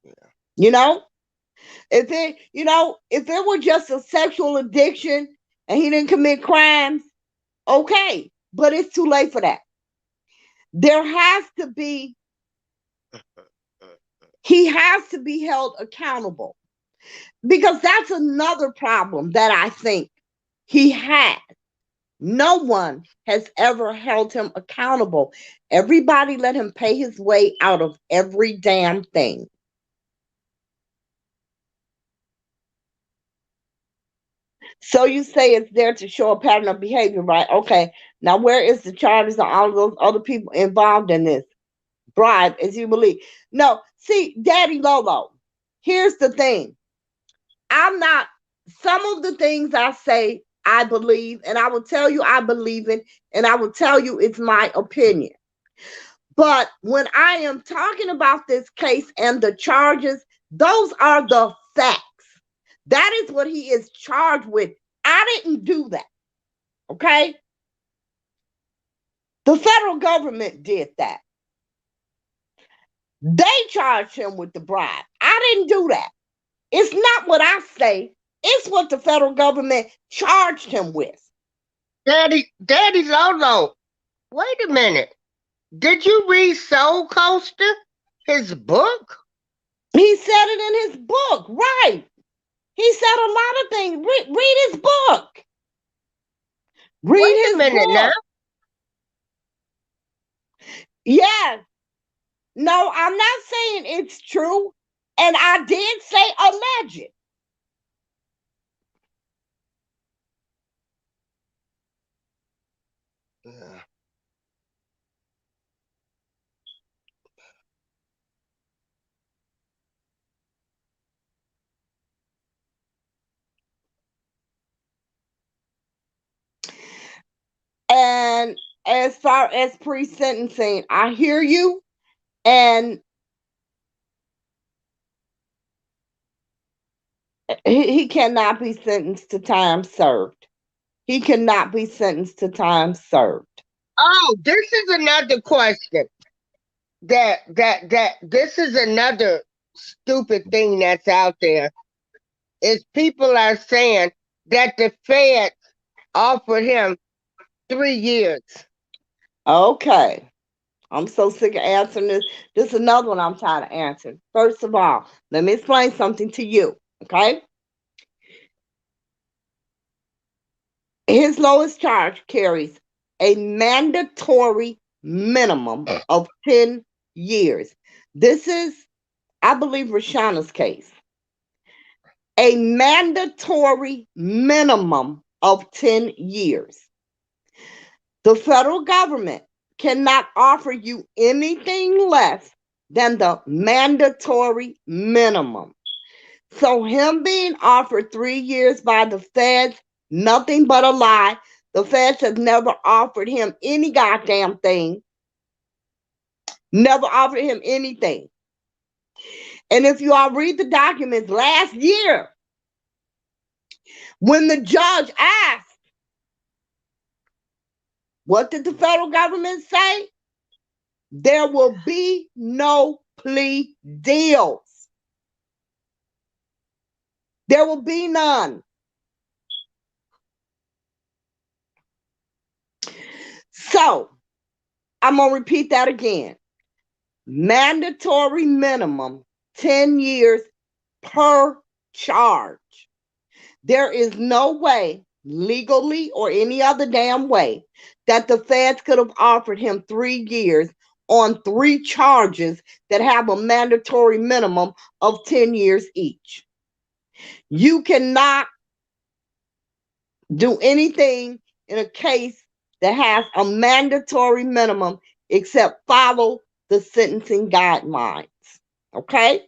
Yeah. You know? If it were just a sexual addiction and he didn't commit crimes, okay. But it's too late for that. There has to be, he has to be held accountable. Because that's another problem that I think he had. No one has ever held him accountable. Everybody let him pay his way out of every damn thing. So you say it's there to show a pattern of behavior, right? Okay. Now, where is the charges of all of those other people involved in this? Bribe, as you believe. No, see, Daddy Lolo, here's the thing. Some of the things I say, I believe, and I will tell you I believe it, and I will tell you it's my opinion. But when I am talking about this case and the charges, those are the facts. That is what he is charged with. I didn't do that. Okay? The federal government did that. They charged him with the bribe. I didn't do that. It's not what I say. It's what the federal government charged him with. Daddy Lolo, wait a minute. Did you read Soul Coaster, his book? He said it in his book, right? He said a lot of things. Read his book. Read Wait a his minute now. book. Yes. No, I'm not saying it's true. And I did say alleged. Yeah. And as far as pre-sentencing, I hear you. And he cannot be sentenced to time served. He cannot be sentenced to time served. Oh, this is another question. This is another stupid thing that's out there. Is people are saying that the Fed offered him 3 years. Okay. I'm so sick of answering this. This is another one I'm trying to answer. First of all, let me explain something to you. Okay. His lowest charge carries a mandatory minimum of 10 years. This is, I believe, Rashana's case. A mandatory minimum of 10 years. The federal government cannot offer you anything less than the mandatory minimum. So, him being offered 3 years by the feds, nothing but a lie. The feds have never offered him any goddamn thing, never offered him anything. And if you all read the documents last year, when the judge asked, what did the federal government say? There will be no plea deals. There will be none. So, I'm going to repeat that again. Mandatory minimum 10 years per charge. There is no way, legally or any other damn way, that the feds could have offered him 3 years on 3 charges that have a mandatory minimum of 10 years each. You cannot do anything in a case that has a mandatory minimum except follow the sentencing guidelines. Okay?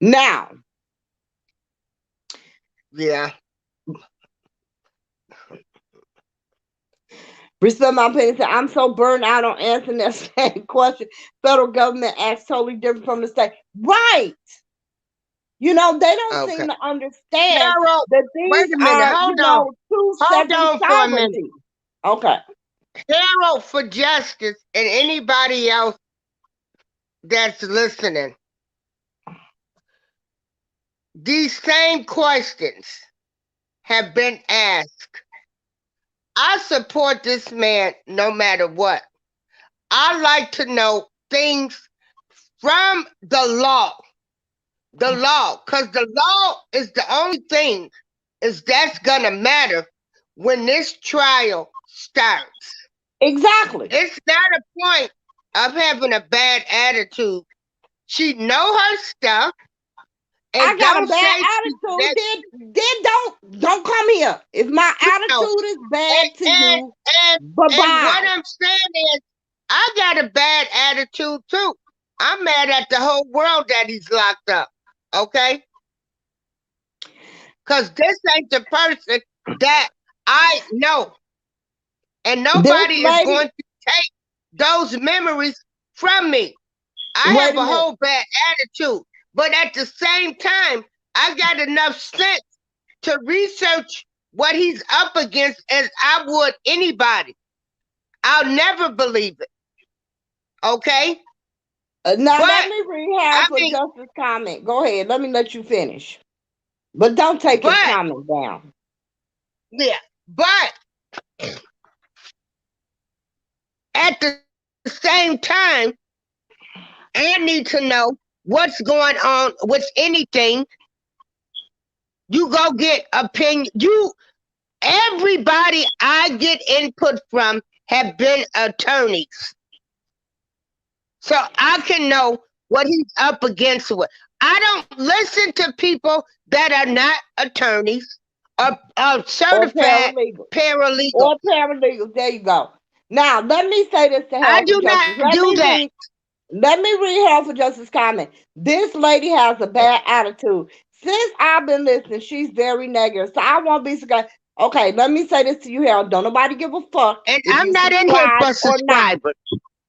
Now, Yeah. Respect my opinion. Said, I'm so burned out on answering that same question. Federal government acts totally different from the state. Right. You know, they don't Okay. seem to understand Carol, that wait these a minute. are, Hold on. two Hold separate on for a minute. sovereignties. Okay. Harold for Justice and anybody else that's listening. These same questions have been asked. I support this man no matter what. I like to know things from the law. The law, because the law is the only thing that's gonna matter when this trial starts. Exactly. It's not a point of having a bad attitude. She know her stuff, and I got a don't bad say that. attitude. Then don't come here. If my No. attitude is bad to And, you, and, and what bye-bye. I'm saying is, I got a bad attitude too. I'm mad at the whole world that he's locked up. Okay? Because this ain't the person that I know. And This nobody is lady, going to take those memories from me. I wait have a a minute. whole bad attitude. But at the same time, I got enough sense to research what he's up against as I would anybody. I'll never believe it. Okay? Now let But me rehash I for mean, Justice comment. Go ahead. Let me let you finish. But don't take his but comment down. yeah, but at the same time, I need to know what's going on with anything. You go get opinion. Everybody I get input from have been attorneys, so I can know what he's up against with. I don't listen to people that are not attorneys or Or certified paralegal. paralegal. Or paralegals. There you go. Now, let me say this to I Help for do Justice. not do that. Let me read Help for Justice comment. This lady has a bad attitude. Since I've been listening, she's very negative. So I won't be so. Okay, let me say this to you, Harold. Don't nobody give a fuck And if I'm you not in here subscribe for or not. subscribers.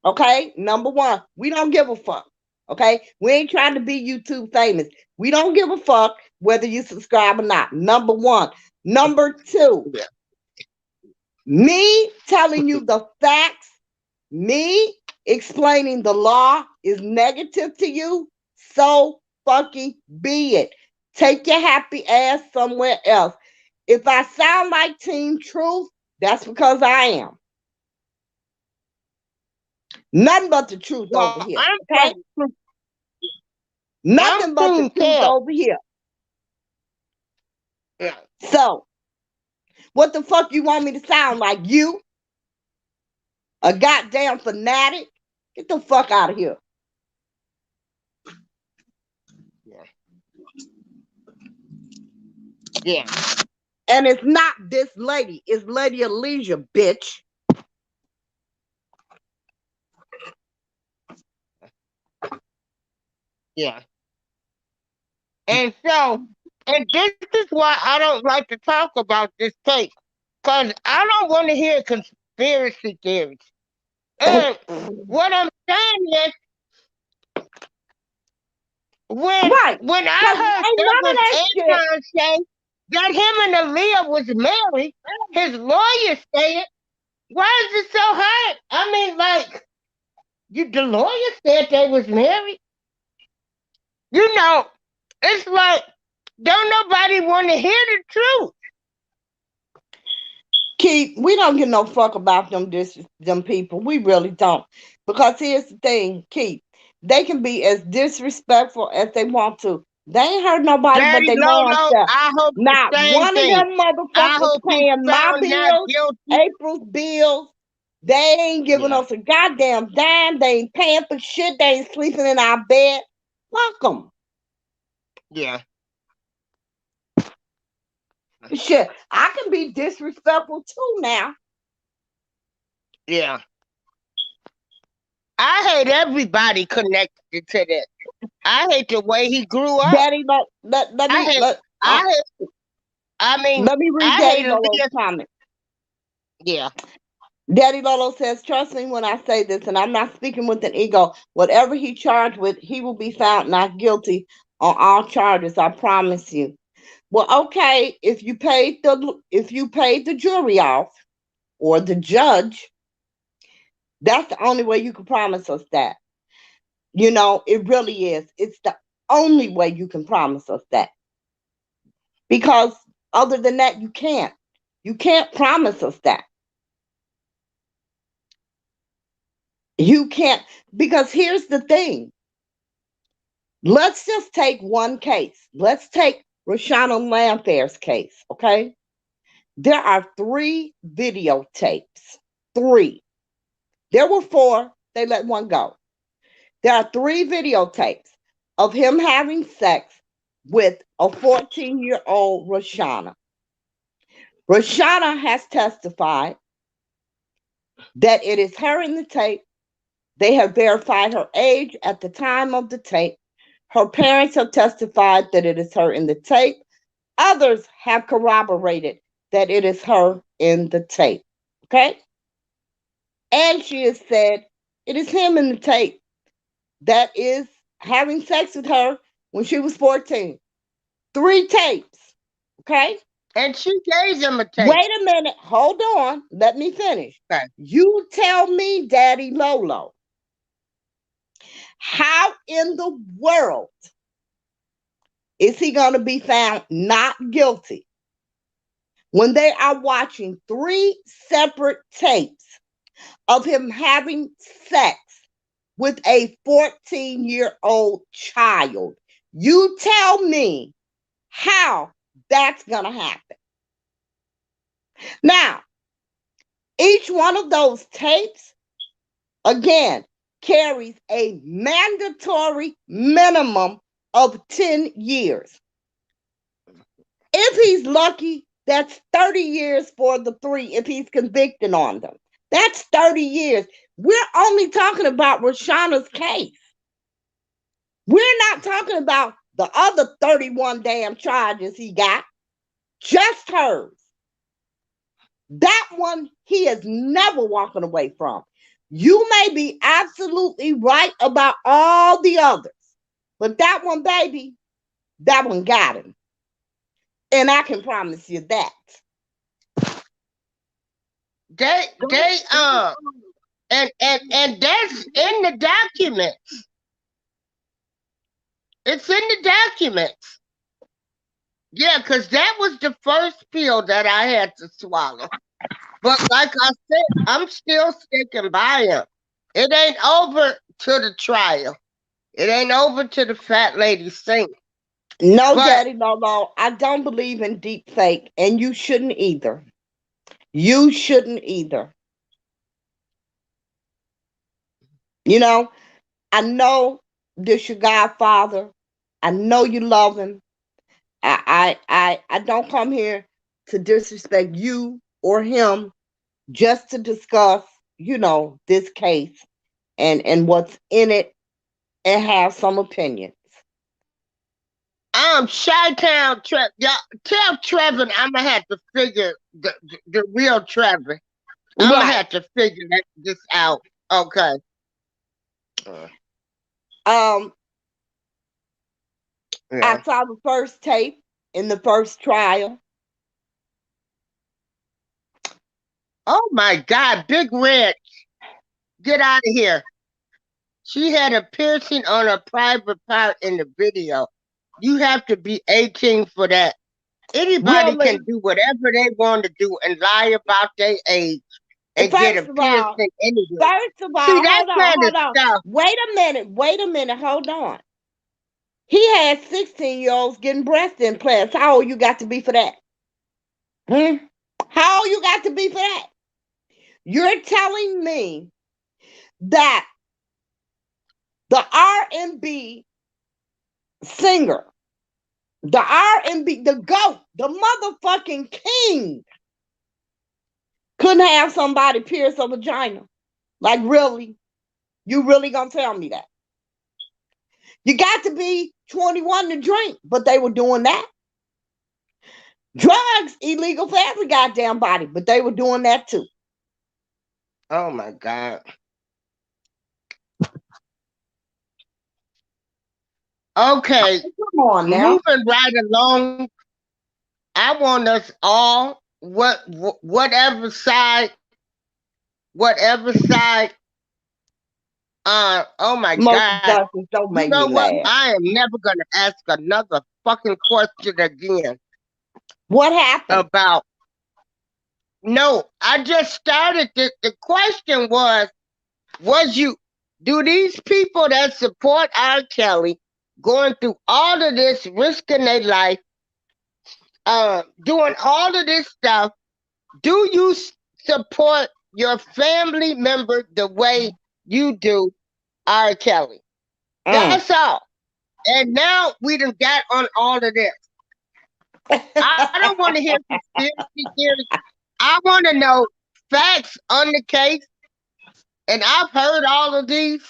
Okay, number one, we don't give a fuck. Okay, we ain't trying to be YouTube famous. We don't give a fuck whether you subscribe or not. Number one. Number two, Yeah. me telling you the facts, me explaining the law is negative to you, so fucking be it. Take your happy ass somewhere else. If I sound like Team Truth, that's because I am. Nothing but the truth Well, over here. I'm Okay? from I'm Nothing but the from truth Cal. over here. Yeah. So, what the fuck you want me to sound like? You? A goddamn fanatic? Get the fuck out of here. Yeah. Yeah. And it's not this lady, it's Lady Alicia, bitch. Yeah. And so, and this is why I don't like to talk about this tape, because I don't want to hear conspiracy theories. And what I'm saying is, Right. when Because I heard ain't none of Douglas that shit. Antoine say that him and Aaliyah was married, his lawyer said, why is it so hard? I mean, like, the lawyer said they was married. You know, it's like, don't nobody want to hear the truth. Keith, we don't give no fuck about them people. We really don't. Because here's the thing, Keith, they can be as disrespectful as they want to. They ain't hurt nobody but Daddy they damn Lolo, self. I hope the Not same one of thing. them I motherfuckers hope he's paying my found not bills, guilty. April's bills. They ain't giving Yeah, us a goddamn dime. They ain't paying for shit. They ain't sleeping in our bed. Fuck them. yeah, Shit, I can be disrespectful too now. yeah. I hate everybody connected to this. I hate the way he grew up. Daddy, let I me hate, I hate, I mean, let me read I Daddy hate Lolo's Aaliyah. comment. Yeah, Daddy Lolo says, trust me when I say this, and I'm not speaking with an ego. Whatever he charged with, he will be found not guilty on all charges. I promise you. Well, okay, if you paid the jury off or the judge, that's the only way you can promise us that. You know, it really is. It's the only way you can promise us that. Because other than that, you can't. You can't promise us that. You can't, because here's the thing. Let's just take one case. Let's take Rashana Lamfair's case, okay? There are 3 videotapes. 3. There were 4, they let one go. There are 3 videotapes of him having sex with a 14-year-old Rashana. Rashana has testified that it is her in the tape. They have verified her age at the time of the tape. Her parents have testified that it is her in the tape. Others have corroborated that it is her in the tape. Okay? And she has said it is him in the tape that is having sex with her when she was 14. 3 tapes. Okay? and she gave him a tape. Wait a minute. Hold on. Let me finish. Okay. You tell me, Daddy Lolo, how in the world is he going to be found not guilty when they are watching 3 separate tapes of him having sex with a 14-year-old child? You tell me how that's going to happen. Now, each one of those tapes, again, carries a mandatory minimum of 10 years. If he's lucky, that's 30 years for the three if he's convicted on them. That's 30 years. We're only talking about Rashana's case. We're not talking about the other 31 damn charges he got, just hers. That one he is never walking away from. You may be absolutely right about all the others, but that one, baby, that one got him. And I can promise you that. And that's in the documents. It's in the documents. Yeah, because that was the first pill that I had to swallow. But like I said, I'm still sticking by him. It ain't over to the trial. It ain't over to the fat lady sing. No, Daddy, no. I don't believe in deep fake, and you shouldn't either. You shouldn't either. You know, I know this your godfather. I know you love him. I don't come here to disrespect you or him, just to discuss, this case and what's in it, and have some opinions. Chi-Town Trevor. Y'all tell Trevor I'm gonna have to figure the real Trevor. I'm gonna have to figure this out. Okay. I saw the first tape in the first trial. Oh my God, Big Red, get out of here. She had a piercing on her private part in the video. You have to be 18 for that. Anybody can do whatever they want to do and lie about their age and get a piercing anyway. First of all, hold on. Wait a minute, hold on. He had 16-year-olds getting breast implants. How old you got to be for that? How old you got to be for that? You're telling me that the R&B singer, the R&B, the GOAT, the motherfucking king, couldn't have somebody pierce a vagina? Like, really? You really gonna tell me that? You got to be 21 to drink, but they were doing that. Drugs, illegal for every goddamn body, but they were doing that too. Oh my God. Okay. Come on now. Moving right along. I want us all, whatever side, oh my God. Don't make you know me what? laugh. I am never gonna ask another fucking question again. What happened? No, I just started the question do these people that support R. Kelly going through all of this, risking their life, doing all of this stuff, do you support your family member the way you do R. Kelly? That's all. And now we done got on all of this. I don't want to hear conspiracy theories. I want to know facts on the case. And I've heard all of these.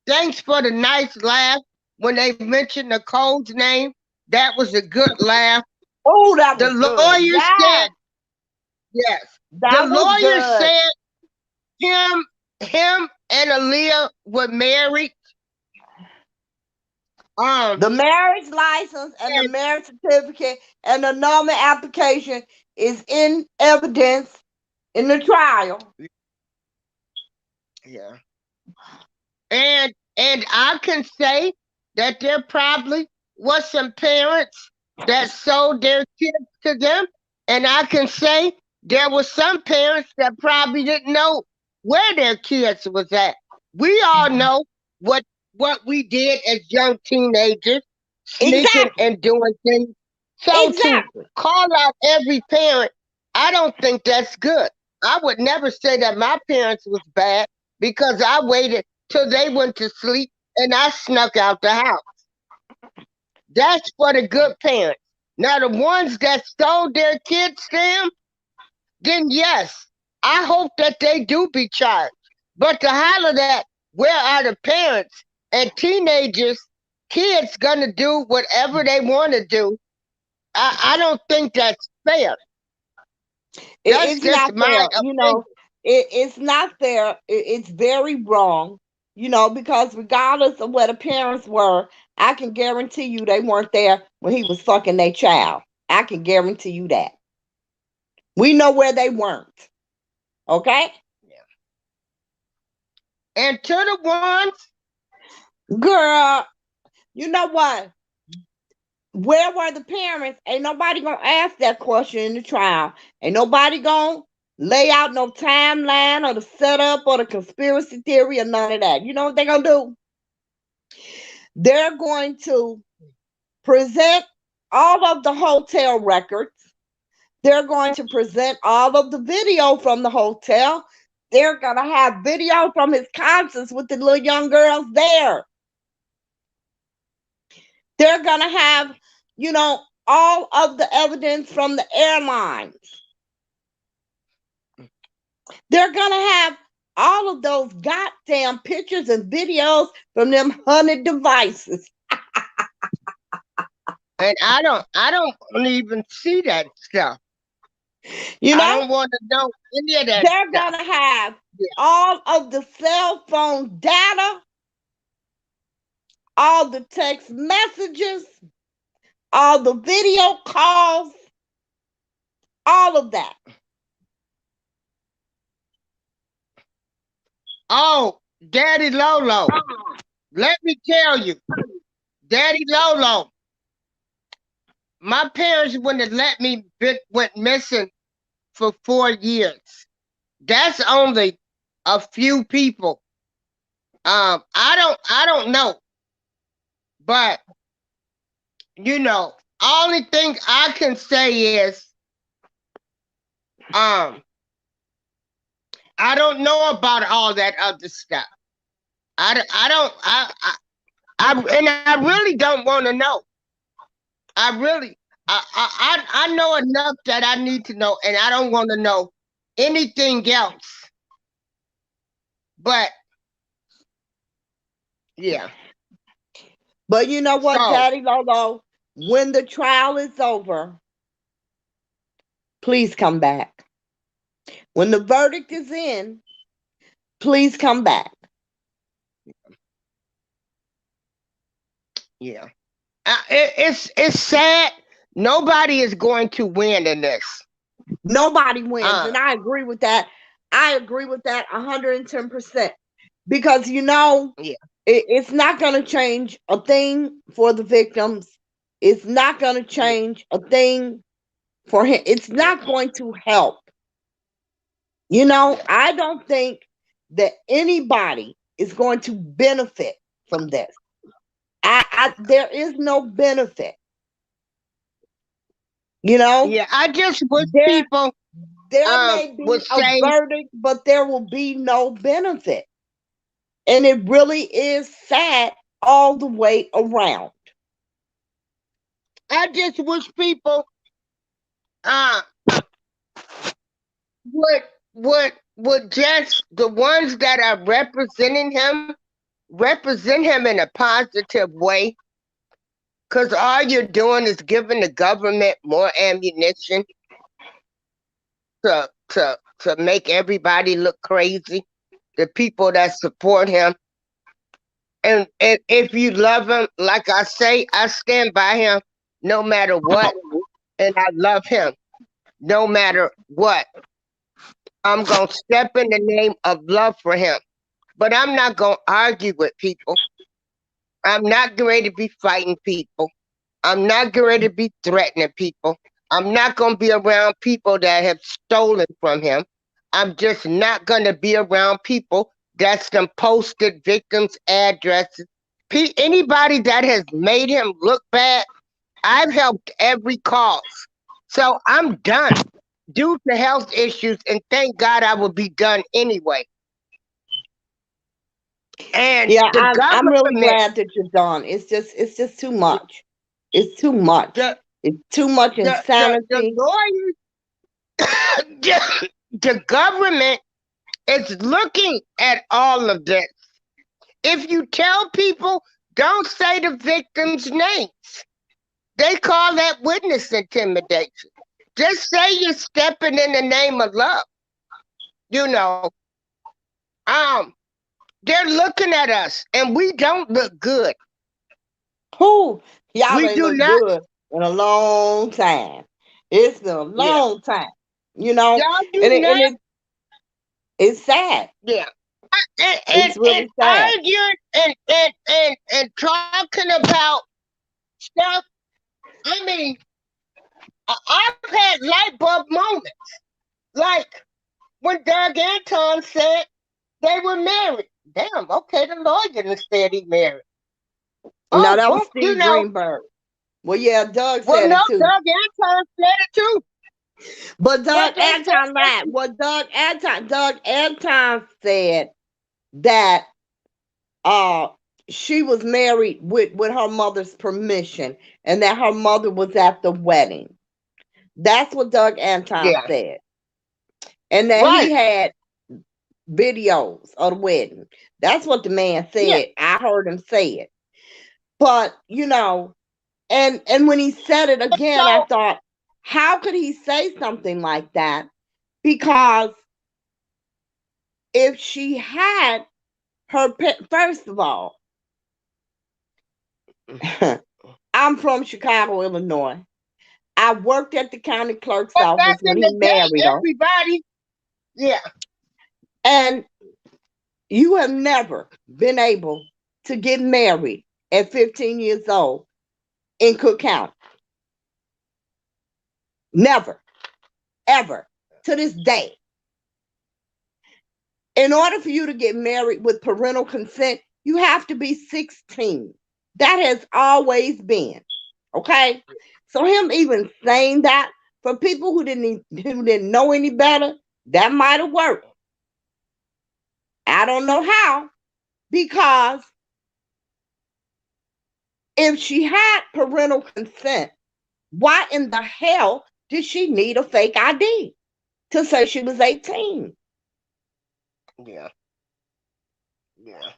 Thanks for the nice laugh when they mentioned Nicole's name. That was a good laugh. Oh, that was the lawyer good. said, yes. The lawyer said him and Aaliyah were married. The marriage license and the marriage certificate and the annulment application is in evidence in the trial. Yeah. And I can say that there probably was some parents that sold their kids to them. And I can say there were some parents that probably didn't know where their kids was at. We all know what we did as young teenagers, sneaking and doing things. So to call out every parent, I don't think that's good. I would never say that my parents was bad because I waited till they went to sleep and I snuck out the house. That's for the good parents. Now the ones that sold their kids to them, then yes, I hope that they do be charged. But to holler that, where are the parents and teenagers, kids gonna do whatever they want to do? I don't think that's fair. That's It's just not my fair. opinion. It's not fair. It's very wrong. Because regardless of where the parents were, I can guarantee you they weren't there when he was fucking their child. I can guarantee you that. We know where they weren't. Okay? And to the ones, Girl, you know what? Where were the parents? Ain't nobody gonna ask that question in the trial. Ain't nobody gonna lay out no timeline or the setup or the conspiracy theory or none of that. You know what they're gonna do? They're going to present all of the hotel records. They're going to present all of the video from the hotel. They're gonna have video from his concerts with the little young girls there. They're gonna have, all of the evidence from the airlines. They're gonna have all of those goddamn pictures and videos from them 100 devices. and I don't even see that stuff. You I know, don't want to know any of that they're stuff. gonna have Yeah. all of the cell phone data, all the text messages, all the video calls, all of that. Oh, Daddy Lolo, let me tell you, Daddy Lolo, my parents wouldn't have let me went missing for 4 years. That's only a few people. I don't know, but only thing I can say is, um, I don't know about all that other stuff. I don't, and I really don't want to know. I really, I know enough that I need to know, and I don't want to know anything else. But yeah. But you know what, So Daddy Lolo? When the trial is over, please come back. When the verdict is in, please come back. yeah, it's sad. Nobody is going to win in this. Nobody wins. And I agree with that. I agree with that 110%. Because, Yeah. it's not going to change a thing for the victims. It's not going to change a thing for him. It's not going to help. I don't think that anybody is going to benefit from this. There is no benefit. Yeah, I just wish people there may be would a say, verdict, but there will be no benefit. And it really is sad all the way around. I just wish people uh would just the ones that are representing him represent him in a positive way. Cause all you're doing is giving the government more ammunition to make everybody look crazy. The people that support him. And if you love him, like I say, I stand by him no matter what. And I love him no matter what. I'm going to step in the name of love for him. But I'm not going to argue with people. I'm not going to be fighting people. I'm not going to be threatening people. I'm not going to be around people that have stolen from him. I'm just not going to be around people that's them posted victims' addresses. Anybody that has made him look bad, I've helped every cause. So I'm done. due to health issues, and thank God I would be done anyway. And Yeah, the I'm really government, glad that you're done. It's just too much. It's too much. the It's too much the insanity. lawyers, the government is looking at all of this. If you tell people, don't say the victims' names. They call that witness intimidation. Just say you're stepping in the name of love. You know, um, they're looking at us, and we don't look good. Who y'all We ain't do look not. good in a long time. It's been a Yeah, long time, you know, y'all do and not. it's sad. Yeah, and It's really sad. arguing and talking about stuff. I mean, I've had light bulb moments, like when Doug Anton said they were married. Damn, okay, the lawyer done said he married. No, Oh, that was boom, Steve Greenberg. Well, yeah, Doug well, said no, it too. Doug Anton said it too. But But Doug they said Anton lied. What Doug Anton said that uh she was married with her mother's permission and that her mother was at the wedding. That's what Doug Anton yeah, said. And that he right, had videos of the wedding. That's what the man yeah. said. I heard him say it. But and when he said it again, I So thought, how could he say something like that? Because if she had first of all, I'm from Chicago, Illinois. I worked at the county clerk's but back office when in he the day, married her. everybody, yeah, And you have never been able to get married at 15 years old in Cook County. Never, ever, to this day. In order for you to get married with parental consent, you have to be 16. That has always been. Okay? So him even saying that for people who didn't know any better, that might have worked. I don't know how, because if she had parental consent, why in the hell did she need a fake ID to say she was 18? yeah, yeah,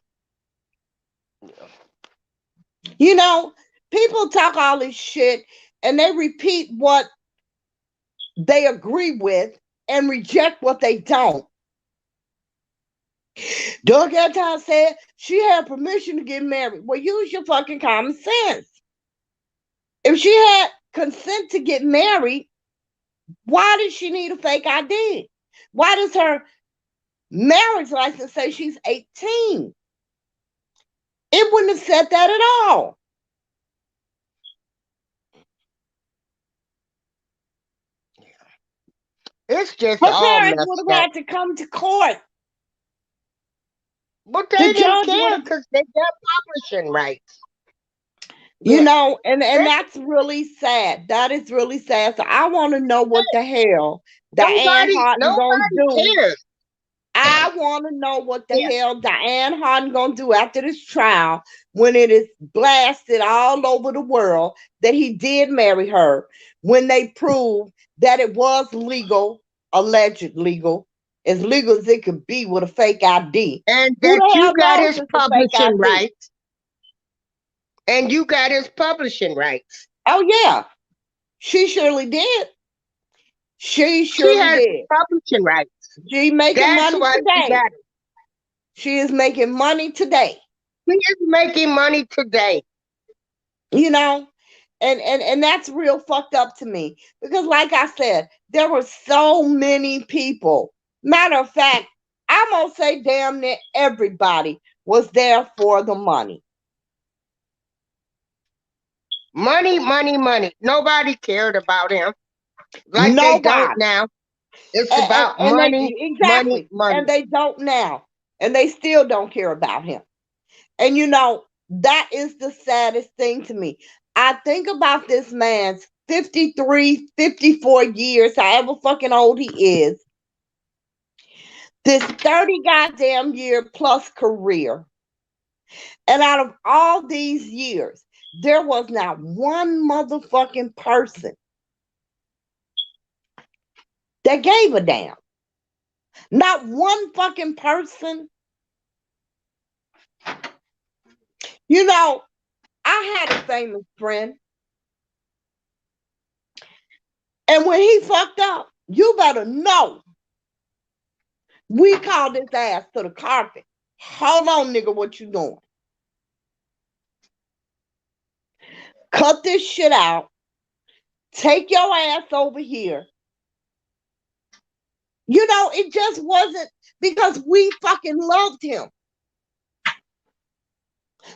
yeah. You know, people talk all this shit and they repeat what they agree with and reject what they don't. Doug Anton said she had permission to get married. Well, use your fucking common sense. If she had consent to get married, why does she need a fake ID? Why does her marriage license say she's 18? It wouldn't have said that at all. It's just Her all parents would messed have up. had to come to court. But The they didn't judge would care have, because they got publishing rights. you Yeah, know, and they, that's really sad. That is really sad. So I want to know what the hell Diane Harden gonna nobody do. cares. I want to know what the Yeah, hell Diane Harden gonna do after this trial when it is blasted all over the world that he did marry her, when they prove that it was legal, alleged legal, as legal as it could be with a fake ID. and Who that the you hell got knows his it's a fake publishing ID? rights, and you got his publishing rights. Oh yeah, she surely did. She She surely has did. publishing rights. She making That's money why she today. got it. She is making money today. She is making money today. You know, and that's real fucked up to me, because like I said, there were so many people. Matter of fact, I'm gonna say damn near everybody was there for the money. Money, money, money. Nobody cared about him like they don't Nobody. now. It's and, about and they money, money, exactly, and money. they don't now, and they still don't care about him. And you know, that is the saddest thing to me. I think about this man's 53, 54 years, however fucking old he is, this 30 goddamn year plus career. And out of all these years, there was not one motherfucking person that gave a damn. Not one fucking person. You know, I had a famous friend, and when he fucked up, you better know. We called his ass to the carpet. Hold on, nigga, what you doing? Cut this shit out. Take your ass over here. You know, it just wasn't because we fucking loved him.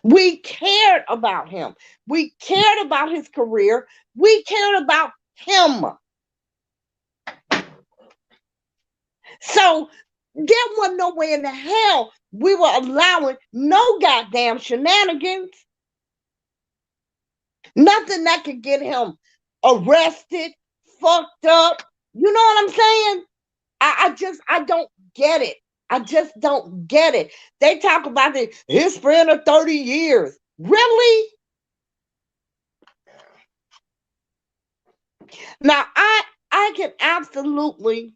We cared about him. We cared about his career. We cared about him. So there wasn't no way in the hell we were allowing no goddamn shenanigans. Nothing that could get him arrested, fucked up. You know what I'm saying? I don't get it. I just don't get it. They talk about his friend of 30 years. Really? Now I can absolutely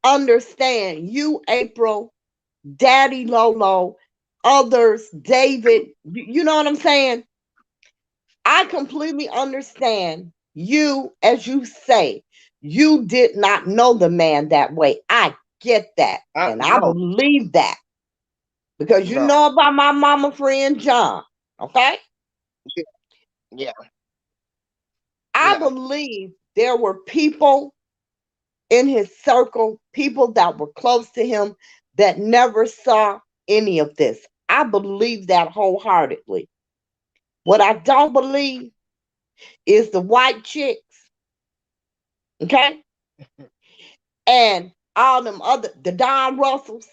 understand you, April, Daddy Lolo, others, David. You know what I'm saying? I completely understand you, as you say, you did not know the man that way. I get that. And I No, believe that. Because you no. know about my mama friend John. Okay? Yeah, I yeah. believe there were people in his circle, people that were close to him that never saw any of this. I believe that wholeheartedly. What I don't believe is the white chicks, okay? And all them other, the Don Russells.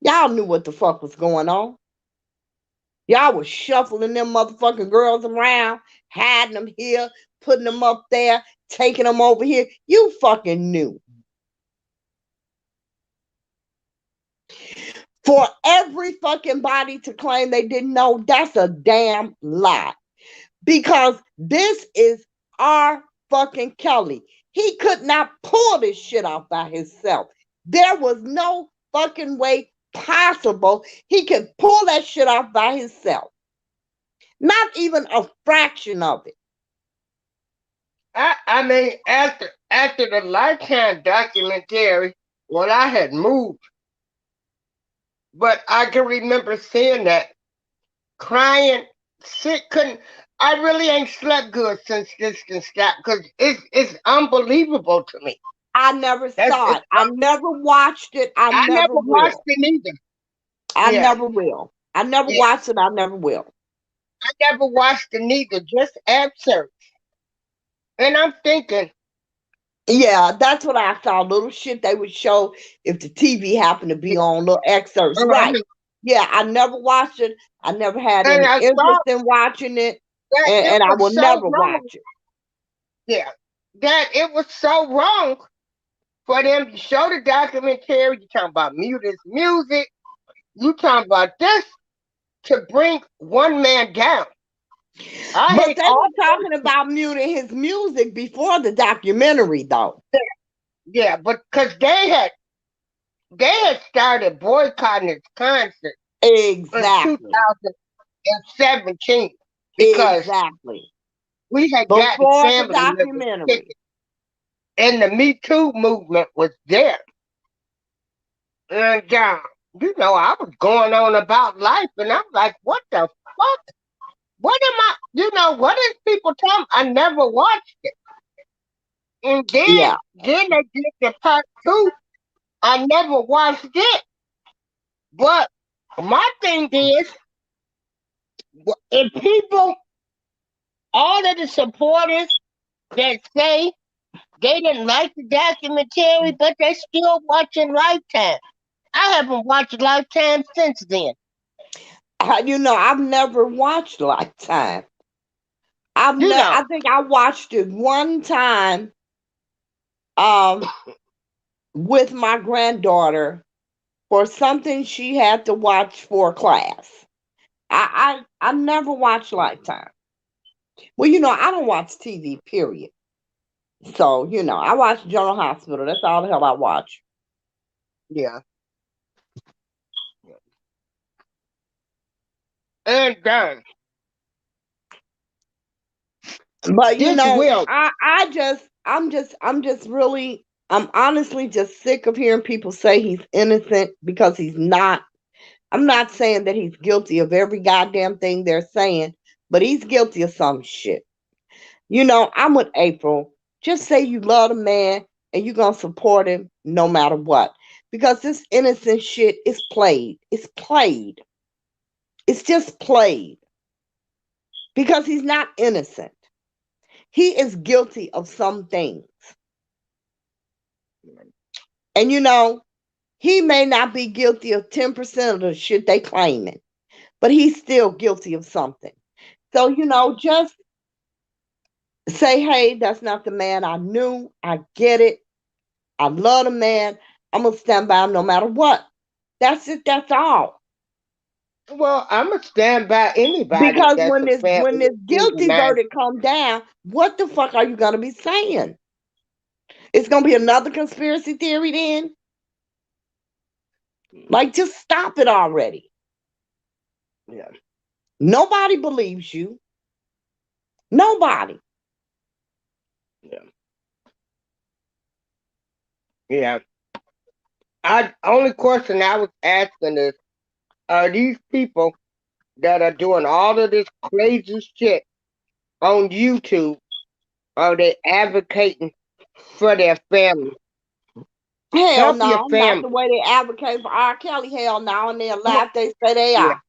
Y'all knew what the fuck was going on. Y'all was shuffling them motherfucking girls around, hiding them here, putting them up there, taking them over here. You fucking knew. For every fucking body to claim they didn't know, that's a damn lie. Because this is R fucking Kelly. He could not pull this shit off by himself. There was no fucking way possible he could pull that shit off by himself. Not even a fraction of it. I mean, after the Lifetime documentary, well, I had moved, but I can remember seeing that, crying, sick, couldn't. I really ain't slept good since this can stop because it's unbelievable to me. I never That's saw it's, it. I never watched it. I I never never watched will. it either. I Yeah, never will. I never yeah. watched it. I never will. I never watched it either. Just excerpts, and I'm thinking, Yeah, that's what I saw. Little shit they would show if the TV happened to be on, little excerpts. Right. uh, Yeah, I never watched it. I never had and any I saw interest in watching it, that it and I was will so never wrong. watch it. Yeah, that it was so wrong for them to show the documentary. You talking about mute music. You talking about this to bring one man down. I But hate they all. were talking about muting his music before the documentary, though. Yeah, but because they had started boycotting his concert in Exactly. 2017 because Exactly. we had gotten Before the family members documentary. tickets, and the Me Too movement was there. And I was going on about life, and I'm like, what the fuck? What am I? What is people telling? I never watched it, and then Yeah. then they did the part two. I never watched it, but my thing is, if people, all of the supporters that say they didn't like the documentary, but they still watching Lifetime. I haven't watched Lifetime since then. I've never watched Lifetime. You know, I think I watched it one time um with my granddaughter for something she had to watch for class. I never watched Lifetime. Well, I don't watch TV, period. So, I watch General Hospital. That's all the hell I watch. yeah. And But this will, I'm honestly just sick of hearing people say he's innocent because he's not. I'm not saying that he's guilty of every goddamn thing they're saying, but he's guilty of some shit. I'm with April. Just say you love the man and you're gonna support him no matter what. Because this innocent shit is played. It's played. It's just played. Because he's not innocent. He is guilty of some things. And he may not be guilty of 10% of the shit they claiming, but he's still guilty of something. So, just say, hey, that's not the man I knew. I get it. I love the man. I'm gonna stand by him no matter what. That's it. That's all. well, I'm going to stand by anybody Because that's when a this family friend of guilty mine. verdict come down, what the fuck are you gonna be saying? It's gonna be another conspiracy theory then? Like, just stop it already. Yeah. Nobody believes you. Nobody. Yeah. Yeah. Only question I was asking is, are these people that are doing all of this crazy shit on YouTube, are they advocating for their family? Hell Help your no, not family. the way they advocate for R. Kelly. Hell no, and they're Go, laugh. They say they yeah, are.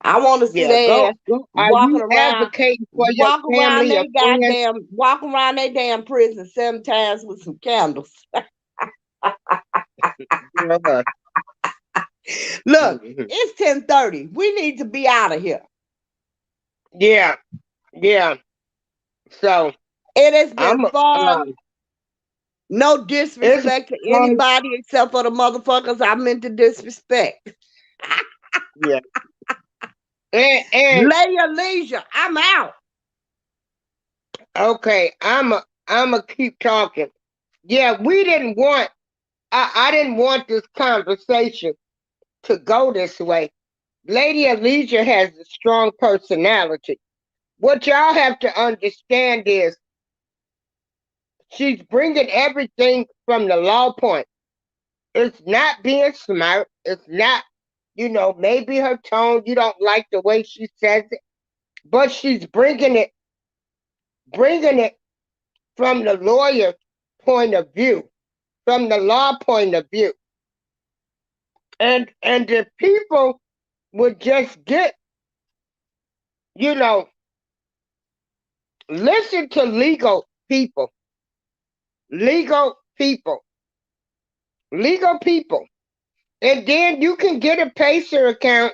I want to see yeah. their ass Go. Are walking you around, advocating for your family or friends? walking around they damn prison 7 times with some candles. Uh, Look, mhm. it's 10:30. We need to be out of here. Yeah, yeah. So It has been I'm. fun. No It's disrespect to fun. anybody except for the motherfuckers I meant to disrespect. Yeah, and Lay your leisure. I'm out. okay. I'm a keep talking. Yeah, we didn't want. I didn't want this conversation to go this way. Lady Alicia has a strong personality. What y'all have to understand is she's bringing everything from the law point. It's not being smart. It's not, maybe her tone, you don't like the way she says it, but she's bringing it from the lawyer point of view, from the law point of view. And if people would just you know, listen to legal people, legal people. And then you can get a Pacer account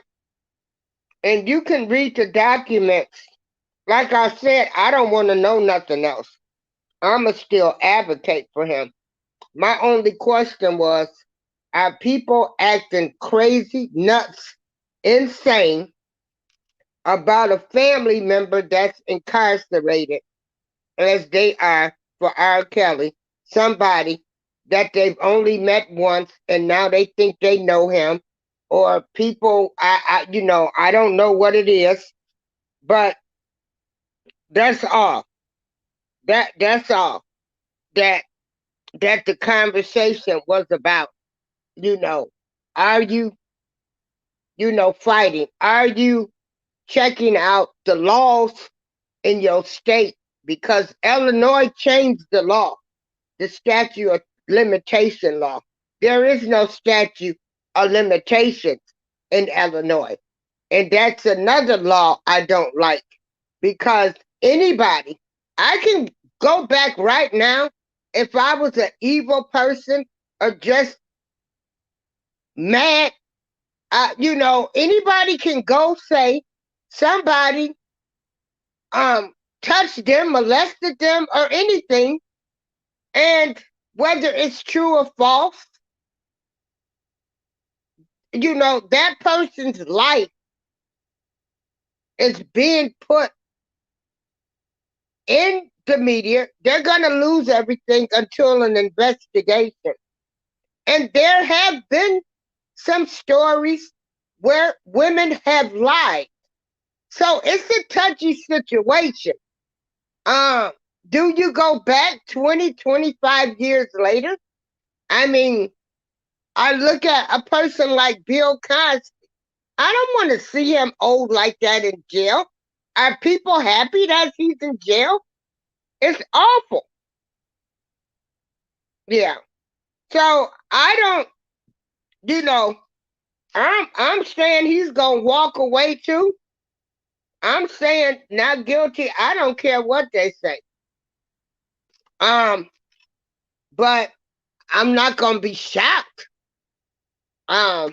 and you can read the documents. Like I said, I don't want to know nothing else. I'ma still advocate for him. My only question was, are people acting crazy, nuts, insane about a family member that's incarcerated as they are for R. Kelly, somebody that they've only met once and now they think they know him, or people I don't know what it is, but that's all. That's all that the conversation was about. You know, are you fighting? Are you checking out the laws in your state? Because Illinois changed the law, the statute of limitation law. There is no statute of limitations in Illinois. And that's another law I don't like because anybody, I can go back right now if I was an evil person or just mad. Anybody can go say somebody touched them, molested them, or anything. And whether it's true or false, that person's life is being put in the media. They're going to lose everything until an investigation. And there have been some stories where women have lied. So it's a touchy situation. Do you go back 20, 25 years later? I mean, I look at a person like Bill Cosby. I don't want to see him old like that in jail. Are people happy that he's in jail? It's awful. Yeah. So I don't, I'm saying he's gonna walk away too. I'm saying not guilty. I don't care what they say. But I'm not gonna be shocked. I'm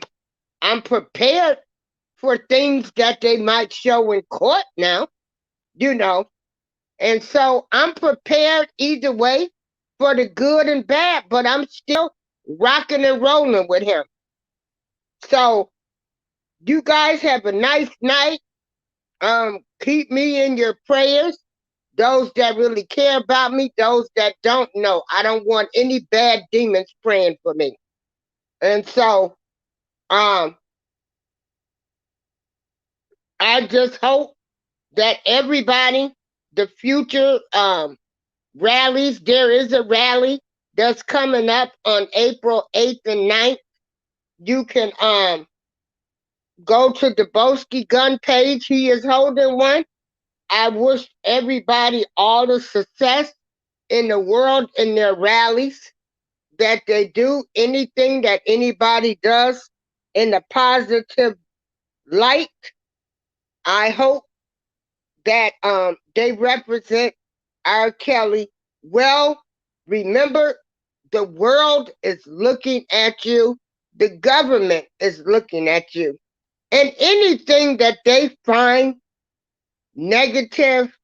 prepared for things that they might show in court now, and so I'm prepared either way for the good and bad, but I'm still rocking and rolling with him. So you guys have a nice night. Keep me in your prayers. Those that really care about me, those that don't know. I don't want any bad demons praying for me. And so, I just hope that everybody, the future rallies, there is a rally that's coming up on April 8th and 9th. You can go to the Boski Gun page. He is holding one. I wish everybody all the success in the world in their rallies, that they do anything that anybody does in a positive light. I hope that they represent R. Kelly well. Remember, the world is looking at you. The government is looking at you. And anything that they find negative,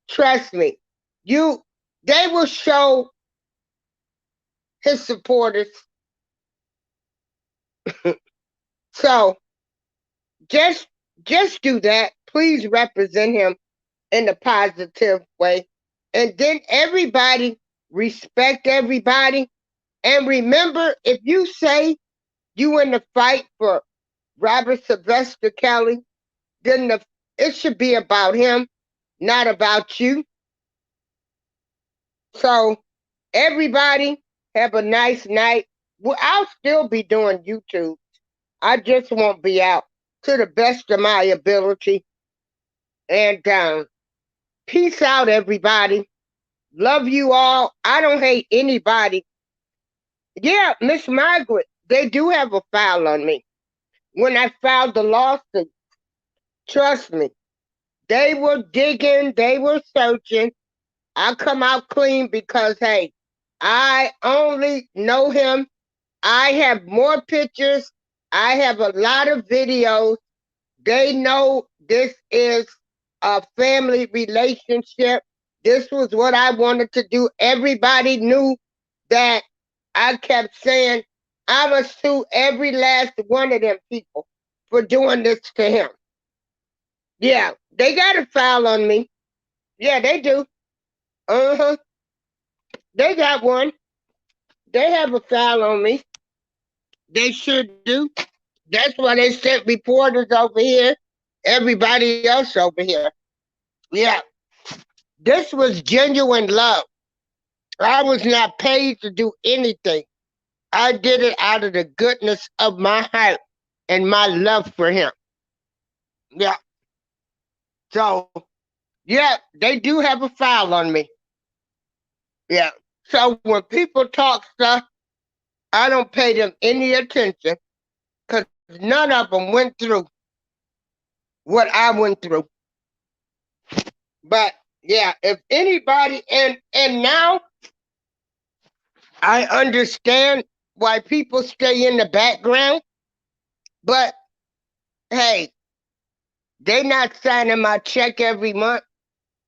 trust me, they will show his supporters. So just do that. Please represent him in a positive way. And then everybody respect everybody. And remember, if you say you in the fight for Robert Sylvester Kelly, then it should be about him, not about you. So everybody have a nice night. Well, I'll still be doing YouTube. I just won't be out to the best of my ability. And peace out, everybody. Love you all. I don't hate anybody. Yeah, Miss Margaret, they do have a file on me. When I filed the lawsuit, trust me, they were digging, they were searching. I come out clean because, hey, I only know him. I have more pictures. I have a lot of videos. They know this is a family relationship. This was what I wanted to do. Everybody knew that I kept saying, I must sue every last one of them people for doing this to him. Yeah, they got a file on me. Yeah, they do. Uh-huh. They got one. They have a file on me. They sure do. That's why they sent reporters over here. Everybody else over here. Yeah. This was genuine love. I was not paid to do anything. I did it out of the goodness of my heart and my love for him. Yeah. So, yeah, they do have a file on me. Yeah. So when people talk stuff, I don't pay them any attention because none of them went through what I went through. But yeah, if anybody, and now I understand why people stay in the background, but hey, they not signing my check every month.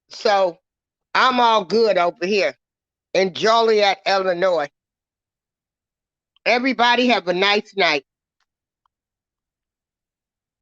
So I'm all good over here in Joliet, Illinois. Everybody have a nice night.